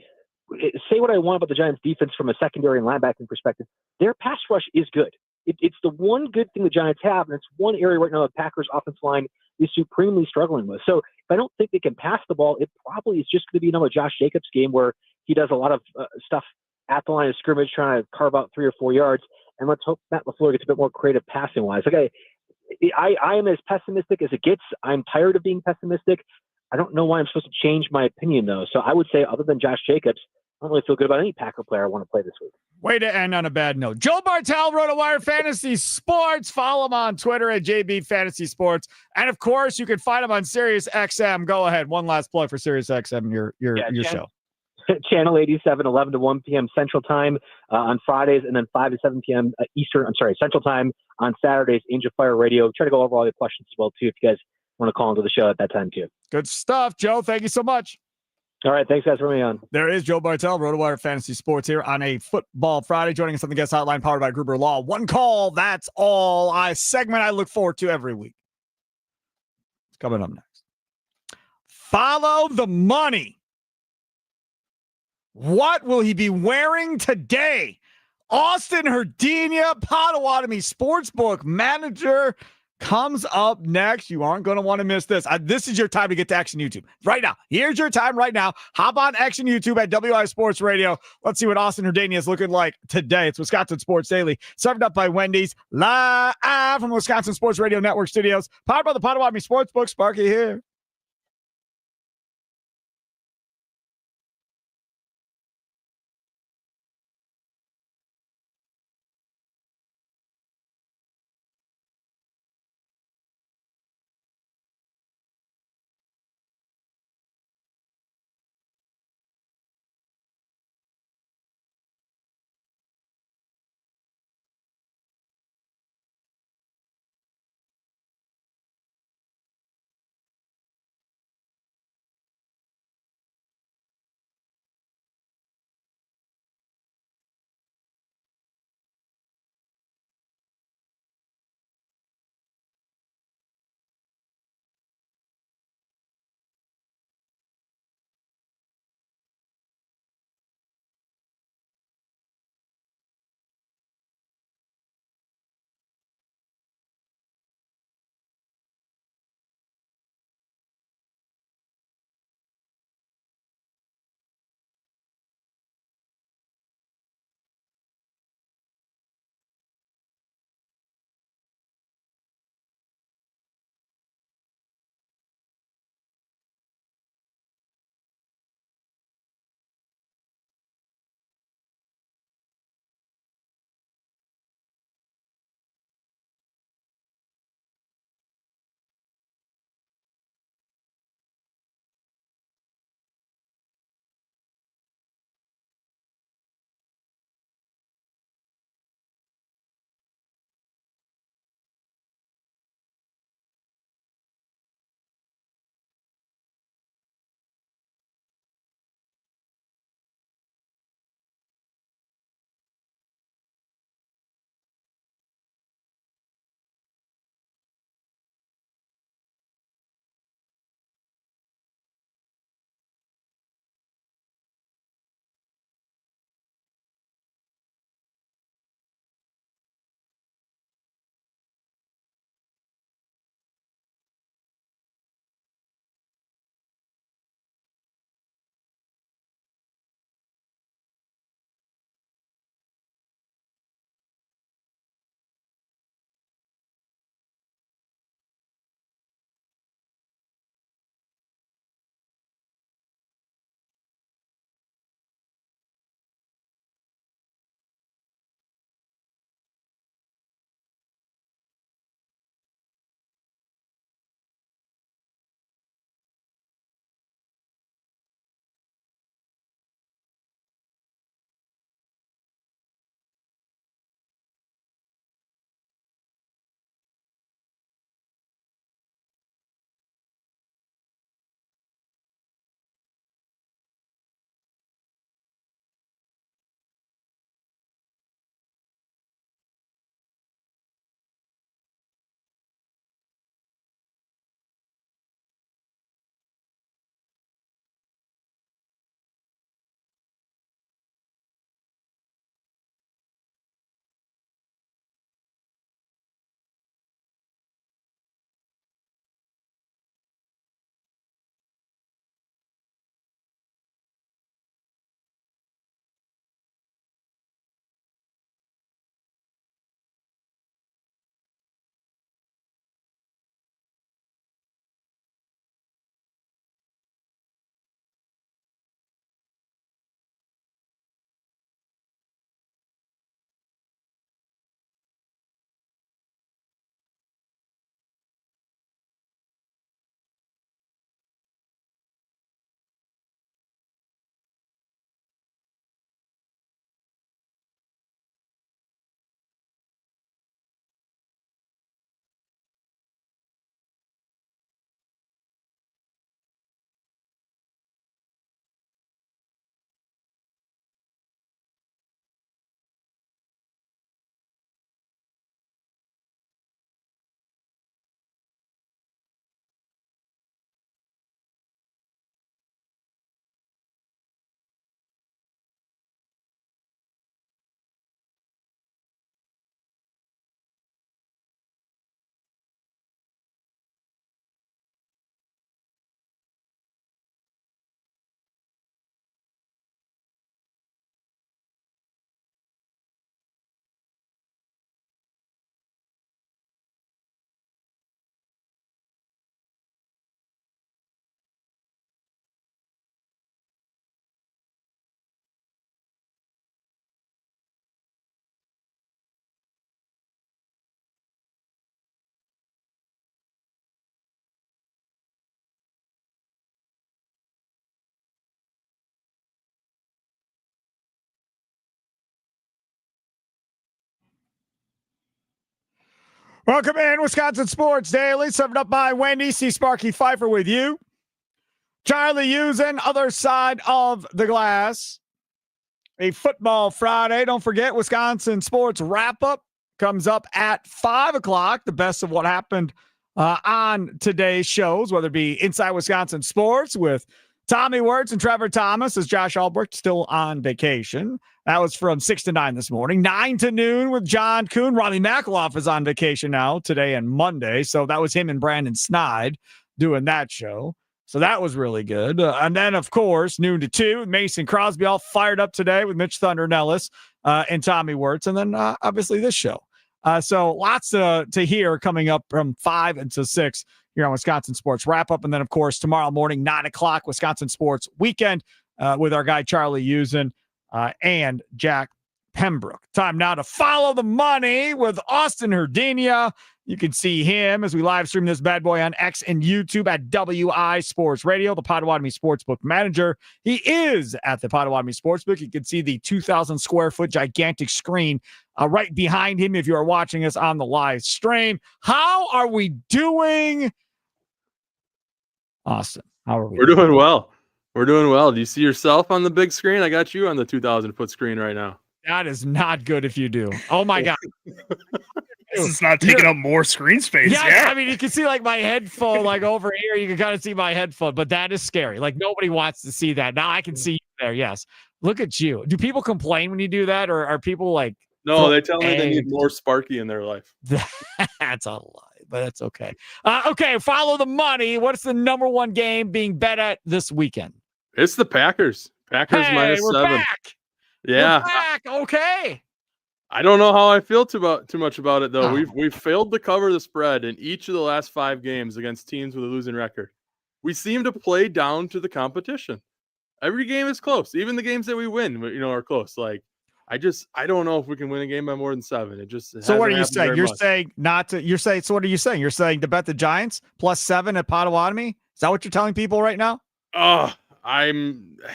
say what I want about the Giants defense from a secondary and linebacking perspective, their pass rush is good. It's the one good thing the Giants have, and it's one area right now the Packers offensive line is supremely struggling with. So if I don't think they can pass the ball, it probably is just going to be another Josh Jacobs game where he does a lot of stuff at the line of scrimmage, trying to carve out 3 or 4 yards. And let's hope Matt LaFleur gets a bit more creative passing wise. Okay, I am as pessimistic as it gets. I'm tired of being pessimistic. I don't know why I'm supposed to change my opinion, though. So I would say, other than Josh Jacobs, I don't really feel good about any Packer player I want to play this week. Way to end on a bad note. Joe Bartel, RotoWire Fantasy Sports. Follow him on Twitter at JB Fantasy Sports. And, of course, you can find him on Sirius XM. Go ahead. One last plug for Sirius XM, your show. Channel 87, 11 to 1 p.m. Central Time on Fridays, and then 5 to 7 p.m. Central Time on Saturdays, Angel Fire Radio. Try to go over all your questions as well, too, if you guys want to call into the show at that time, too. Good stuff, Joe. Thank you so much. All right. Thanks, guys, for having me on. There is Joe Bartel, RotoWire Fantasy Sports, here on a Football Friday, joining us on the guest hotline powered by Gruber Law. One call, that's all. Segment I look forward to every week. It's coming up next. Follow the money. What will he be wearing today? Austin Herdenia, Potawatomi Sportsbook manager, comes up next. You aren't going to want to miss this. This is your time to get to Action YouTube right now. Here's your time right now. Hop on Action YouTube at WI Sports Radio. Let's see what Austin Herdenia is looking like today. It's Wisconsin Sports Daily, served up by Wendy's, live from Wisconsin Sports Radio Network studios, powered by the Potawatomi Sportsbook. Sparky here. Welcome in, Wisconsin Sports Daily, served up by Wendy. C. Sparky Pfeiffer with you. Charlie Usen, other side of the glass. A football Friday. Don't forget, Wisconsin Sports Wrap-Up comes up at 5 o'clock. The best of what happened on today's shows, whether it be Inside Wisconsin Sports with Tommy Wirtz and Trevor Thomas, as Josh Albrecht still on vacation. That was from 6 to 9 this morning. 9 to noon with John Kuhn. Ronnie McElhoff is on vacation now, today and Monday. So that was him and Brandon Snide doing that show. So that was really good. And then, of course, noon to 2, Mason Crosby all fired up today with Mitch Thunder Nellis and Tommy Wirtz. And then, obviously, this show. So lots to hear coming up from 5 until 6 here on Wisconsin Sports Wrap-Up. And then, of course, tomorrow morning, 9 o'clock, Wisconsin Sports Weekend with our guy Charlie Usen and Jack Pembroke. Time now to follow the money with Austin Herdenia. You can see him as we live stream this bad boy on X and YouTube at WI Sports Radio, the Potawatomi Sportsbook manager. He is at the Potawatomi Sportsbook. You can see the 2,000 square foot gigantic screen right behind him if you are watching us on the live stream. How are we doing, Austin? How are we? We're doing well. We're doing well. Do you see yourself on the big screen? I got you on the 2,000 foot screen right now. That is not good if you do. Oh my God. This is not taking up more screen space. Yeah, I mean, you can see like my headphone, like over here. You can kind of see my headphone, but that is scary. Like nobody wants to see that. Now I can see you there. Yes. Look at you. Do people complain when you do that, or are people like? No, they tell me they need more Sparky in their life. That's a lie, but that's okay. Okay, follow the money. What's the number one game being bet at this weekend? It's the Packers. Packers Hey, we're -7. back. Yeah. We're back. Okay. I don't know how I feel too much about it though. We've failed to cover the spread in each of the last 5 games against teams with a losing record. We seem to play down to the competition. Every game is close. Even the games that we win, are close. Like I don't know if we can win a game by more than 7. It just So what are hasn't you happened saying? very You're much. saying not to. You're saying. So what are you saying? You're saying to bet the Giants +7 at Potawatomi? Is that what you're telling people right now?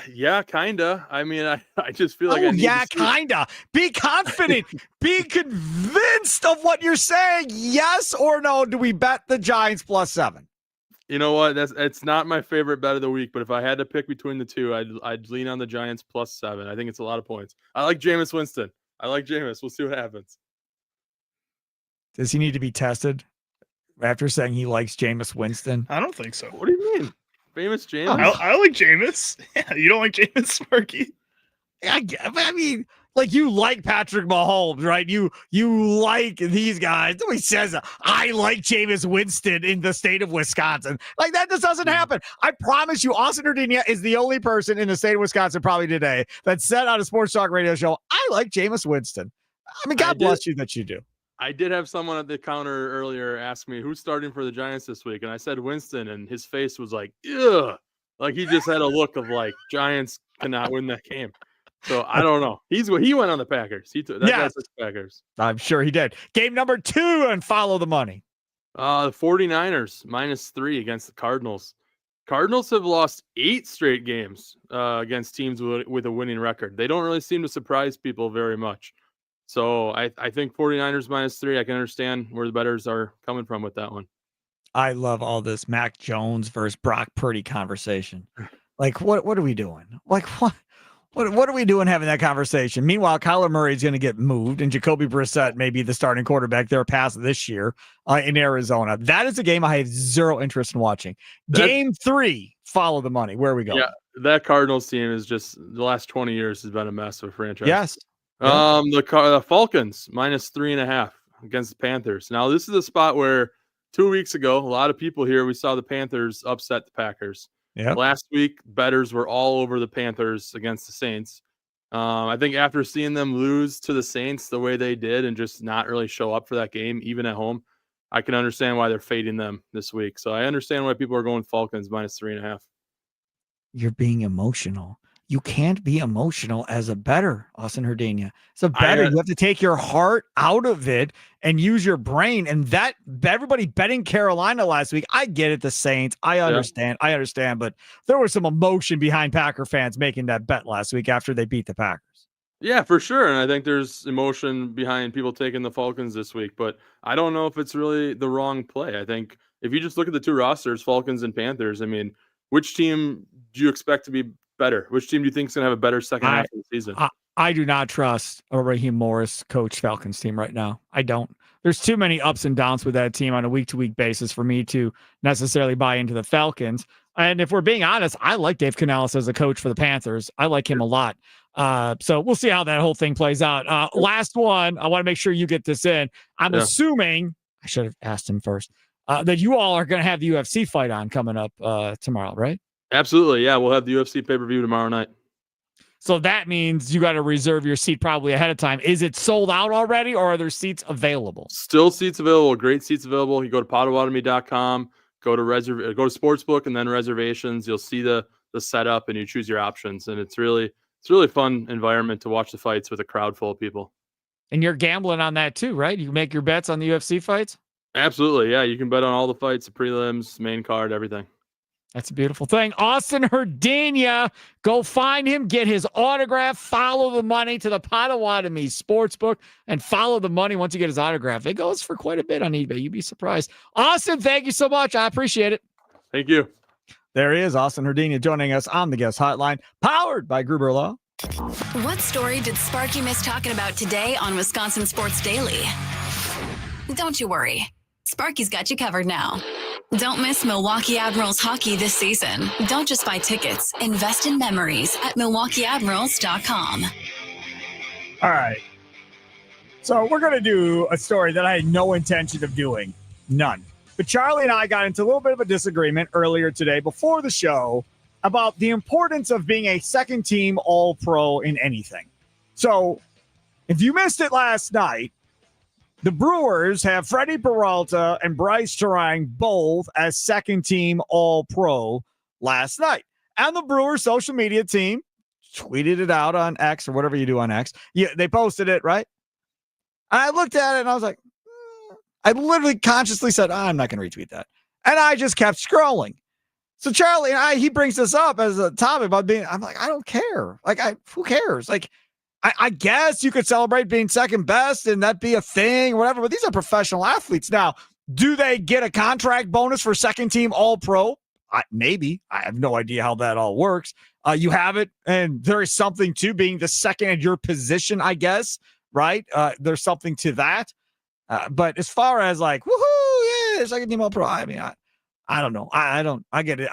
Yeah, kinda. I mean, I just feel like I need to see- kinda. Be confident. Be convinced of what you're saying. Yes or no? Do we bet the Giants +7? You know what? It's not my favorite bet of the week, but if I had to pick between the two, I'd lean on the Giants +7. I think it's a lot of points. I like Jameis Winston. I like Jameis. We'll see what happens. Does he need to be tested after saying he likes Jameis Winston? I don't think so. What do you mean? Famous Jameis? I like Jameis. Yeah, you don't like Jameis, Sparky? I mean, like you like Patrick Mahomes, right? You like these guys. Nobody says I like Jameis Winston in the state of Wisconsin. Like that just doesn't happen. I promise you, Austin Herdenia is the only person in the state of Wisconsin probably today that said on a sports talk radio show, I like Jameis Winston. I mean, God bless you that you do. I did have someone at the counter earlier ask me who's starting for the Giants this week, and I said Winston, and his face was like, ugh. Like he just had a look of like Giants cannot win that game. So I don't know. He went on the Packers. He took that guy took the Packers. I'm sure he did. Game number 2 and follow the money. The 49ers -3 against the Cardinals. Cardinals have lost 8 straight games against teams with a winning record. They don't really seem to surprise people very much. So I think 49ers -3. I can understand where the bettors are coming from with that one. I love all this Mac Jones versus Brock Purdy conversation. Like, what are we doing? Like, what are we doing having that conversation? Meanwhile, Kyler Murray is going to get moved, and Jacoby Brissett may be the starting quarterback there past this year in Arizona. That is a game I have zero interest in watching. Game 3, follow the money. Where are we going? Yeah, that Cardinals team is just the last 20 years has been a mess of a franchise. Yes. The Falcons -3.5 against the Panthers. Now, this is a spot where 2 weeks ago, a lot of people here, we saw the Panthers upset the Packers. Yeah. Last week, bettors were all over the Panthers against the Saints. I think after seeing them lose to the Saints the way they did and just not really show up for that game, even at home, I can understand why they're fading them this week. So I understand why people are going Falcons -3.5. You're being emotional. You can't be emotional as a bettor, Austin Herdenia. As a bettor, you have to take your heart out of it and use your brain. And that everybody betting Carolina last week, I get it, the Saints. I understand. I understand. But there was some emotion behind Packer fans making that bet last week after they beat the Packers. Yeah, for sure. And I think there's emotion behind people taking the Falcons this week, but I don't know if it's really the wrong play. I think if you just look at the two rosters, Falcons and Panthers, I mean, which team do you expect to be better? Which team do you think is going to have a better second half of the season? I do not trust a Raheem Morris coach Falcons team right now. I don't. There's too many ups and downs with that team on a week-to-week basis for me to necessarily buy into the Falcons. And if we're being honest, I like Dave Canales as a coach for the Panthers. I like him a lot. So we'll see how that whole thing plays out. Last one, I want to make sure you get this in. I'm assuming, I should have asked him first, that you all are going to have the UFC fight on coming up tomorrow, right? Absolutely. Yeah, we'll have the UFC pay-per-view tomorrow night. So that means you got to reserve your seat probably ahead of time. Is it sold out already, or are there seats available? Still seats available. Great seats available. You go to Potawatomi.com, go to Sportsbook, and then reservations. You'll see the setup, and you choose your options. And it's really fun environment to watch the fights with a crowd full of people. And you're gambling on that too, right? You make your bets on the UFC fights? Absolutely. Yeah, you can bet on all the fights, the prelims, main card, everything. That's a beautiful thing. Austin Herdania, go find him, get his autograph, follow the money to the Potawatomi Sportsbook, and follow the money once you get his autograph. It goes for quite a bit on eBay. You'd be surprised. Austin, thank you so much. I appreciate it. Thank you. There he is, Austin Herdania, joining us on the Guest Hotline, powered by Gruber Law. What story did Sparky miss talking about today on Wisconsin Sports Daily? Don't you worry. Sparky's got you covered now. Don't miss Milwaukee Admirals hockey this season. Don't just buy tickets. Invest in memories at MilwaukeeAdmirals.com. All right. So we're going to do a story that I had no intention of doing. None. But Charlie and I got into a little bit of a disagreement earlier today before the show about the importance of being a second-team All-Pro in anything. So if you missed it last night, the Brewers have Freddie Peralta and Bryce Terang both as second-team All-Pro last night. And the Brewers social media team tweeted it out on X or whatever you do on X. Yeah, they posted it, right? And I looked at it and I was like, I literally consciously said, I'm not going to retweet that. And I just kept scrolling. So Charlie and he brings this up as a topic about I'm like, I don't care. Like, who cares? Like, I guess you could celebrate being second best and that be a thing or whatever, but these are professional athletes. Now, do they get a contract bonus for second team All-Pro? Maybe. I have no idea how that all works. You have it, and there is something to being the second at your position, I guess, right? There's something to that. But as far as like, woohoo, yeah, second team All-Pro, I mean, I don't know. I get it.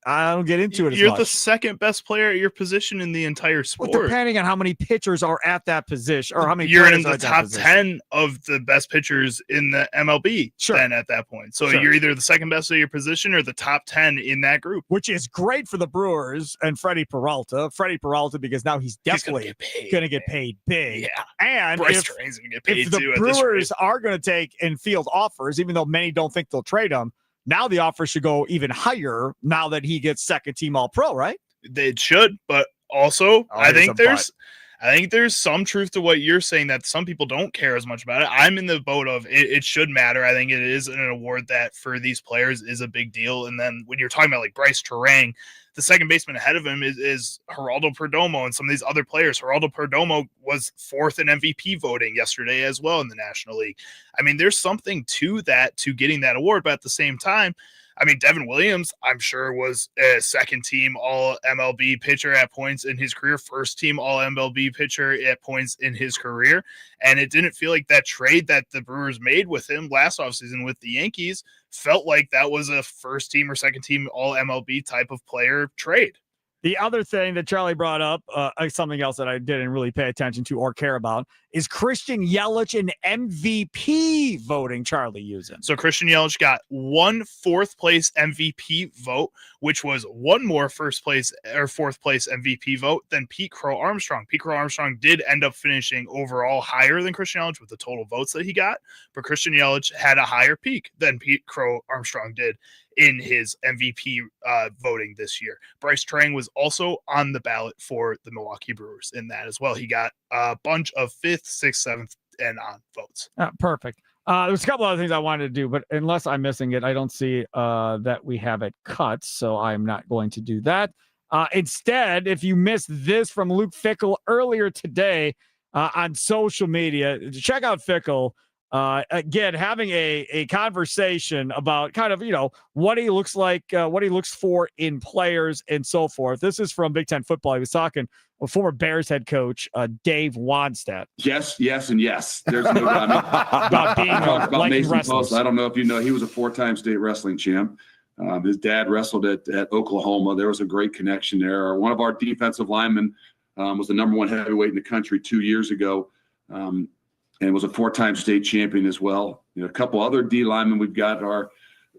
I don't get into it as You're much. the second best player at your position in the entire sport. Well, depending on how many pitchers are at that position, or how many you're in players are the at that top position. 10 of the best pitchers in the MLB then at that point. So you're either the second best at your position or the top 10 in that group. Which is great for the Brewers and Freddie Peralta. Freddie Peralta, because now he's definitely going to get paid big. Yeah. And Bryce if, Terang's going to get paid if the too at this Brewers are going to take and field offers, even though many don't think they'll trade him, now the offer should go even higher now that he gets second team All-Pro, right? It should, but also I think there's some truth to what you're saying that some people don't care as much about it. I'm in the boat of it should matter. I think it is an award that for these players is a big deal. And then when you're talking about like Bryce Terang, the second baseman ahead of him is Geraldo Perdomo and some of these other players. Geraldo Perdomo was fourth in MVP voting yesterday as well in the National League. I mean, there's something to that, to getting that award, but at the same time, I mean, Devin Williams, I'm sure, was a second-team All-MLB pitcher at points in his career, first-team All-MLB pitcher at points in his career, and it didn't feel like that trade that the Brewers made with him last offseason with the Yankees felt like that was a first-team or second-team All-MLB type of player trade. The other thing that Charlie brought up, something else that I didn't really pay attention to or care about, is Christian Yelich in MVP voting, Charlie, using. So Christian Yelich got one fourth place MVP vote, which was one more first place or fourth place MVP vote than Pete Crow Armstrong. Pete Crow Armstrong did end up finishing overall higher than Christian Yelich with the total votes that he got, but Christian Yelich had a higher peak than Pete Crow Armstrong did in his MVP voting this year. Bryce Terang was also on the ballot for the Milwaukee Brewers in that as well. He got a bunch of 5th, 6th, 7th, and on votes. Perfect. There's a couple other things I wanted to do, but unless I'm missing it, I don't see that we have it cut, so I'm not going to do that. Instead, if you missed this from Luke Fickell earlier today on social media, check out Fickell. Again, having a conversation about kind of, what he looks like, what he looks for in players and so forth. This is from Big Ten football. He was talking with former Bears head coach, Dave Wannstedt. Yes, and yes. There's no doubt. About being about Mason wrestlers. Post. I don't know if you know, he was a 4-time state wrestling champ. His dad wrestled at Oklahoma. There was a great connection there. One of our defensive linemen was the number 1 heavyweight in the country 2 years ago. And was a 4-time state champion as well. A couple other D linemen we've got are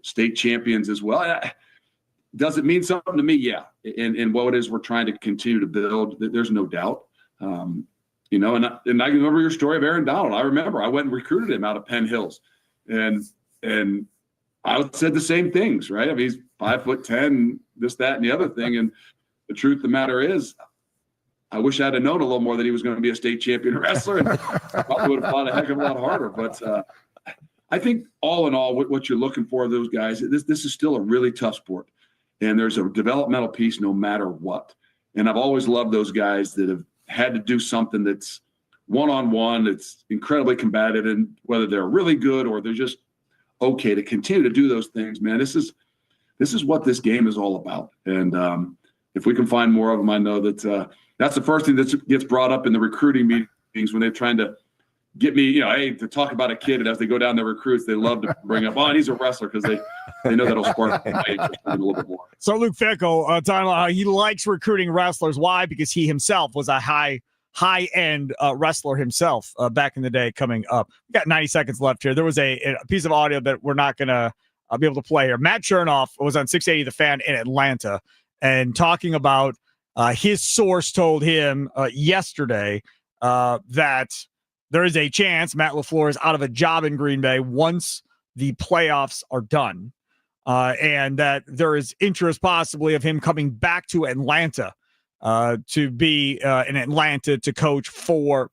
state champions as well. Does it mean something to me? Yeah. And what it is we're trying to continue to build, there's no doubt. And I remember your story of Aaron Donald. I remember I went and recruited him out of Penn Hills. And I said the same things, right? I mean, he's 5'10", this, that, and the other thing. And the truth of the matter is, I wish I'd have known a little more that he was going to be a state champion wrestler, and probably would have fought a heck of a lot harder. But I think all in all, what you're looking for those guys, this is still a really tough sport, and there's a developmental piece no matter what. And I've always loved those guys that have had to do something that's one-on-one, it's incredibly combative, and whether they're really good or they're just okay, to continue to do those things, man. This is what this game is all about. And if we can find more of them, I know that that's the first thing that gets brought up in the recruiting meetings when they're trying to get me, hey, to talk about a kid. And as they go down their recruits, they love to bring up, he's a wrestler, because they know that'll spark my interest a little bit more. So Luke Fickell talking about how he likes recruiting wrestlers. Why? Because he himself was a high-end wrestler himself back in the day. Coming up, we got 90 seconds left here. There was a piece of audio that we're not going to be able to play here. Matt Chernoff was on 680 The Fan in Atlanta and talking about his source told him yesterday that there is a chance Matt LaFleur is out of a job in Green Bay once the playoffs are done, and that there is interest possibly of him coming back to Atlanta to be in Atlanta to coach for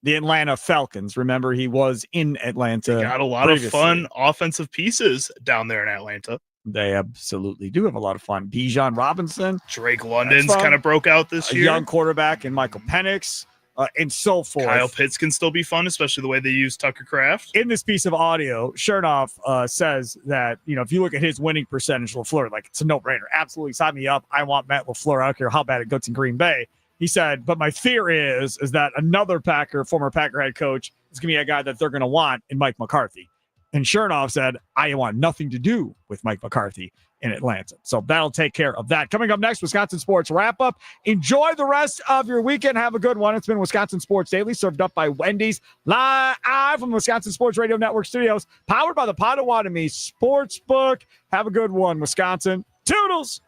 the Atlanta Falcons. Remember, he was in Atlanta. They got a lot of fun offensive pieces down there in Atlanta. They absolutely do have a lot of fun. Bijan Robinson. Drake London's kind of broke out this year. Young quarterback, and Michael Penix, and so forth. Kyle Pitts can still be fun, especially the way they use Tucker Kraft. In this piece of audio, Chernoff says that, if you look at his winning percentage, LaFleur, it's a no-brainer. Absolutely, sign me up. I want Matt LaFleur. I don't care how bad it goes in Green Bay. He said, but my fear is that another former Packer head coach, is going to be a guy that they're going to want in Mike McCarthy. And Chernoff said, I want nothing to do with Mike McCarthy in Atlanta. So that'll take care of that. Coming up next, Wisconsin Sports Wrap-Up. Enjoy the rest of your weekend. Have a good one. It's been Wisconsin Sports Daily, served up by Wendy's, live from Wisconsin Sports Radio Network studios, powered by the Potawatomi Sportsbook. Have a good one, Wisconsin. Toodles!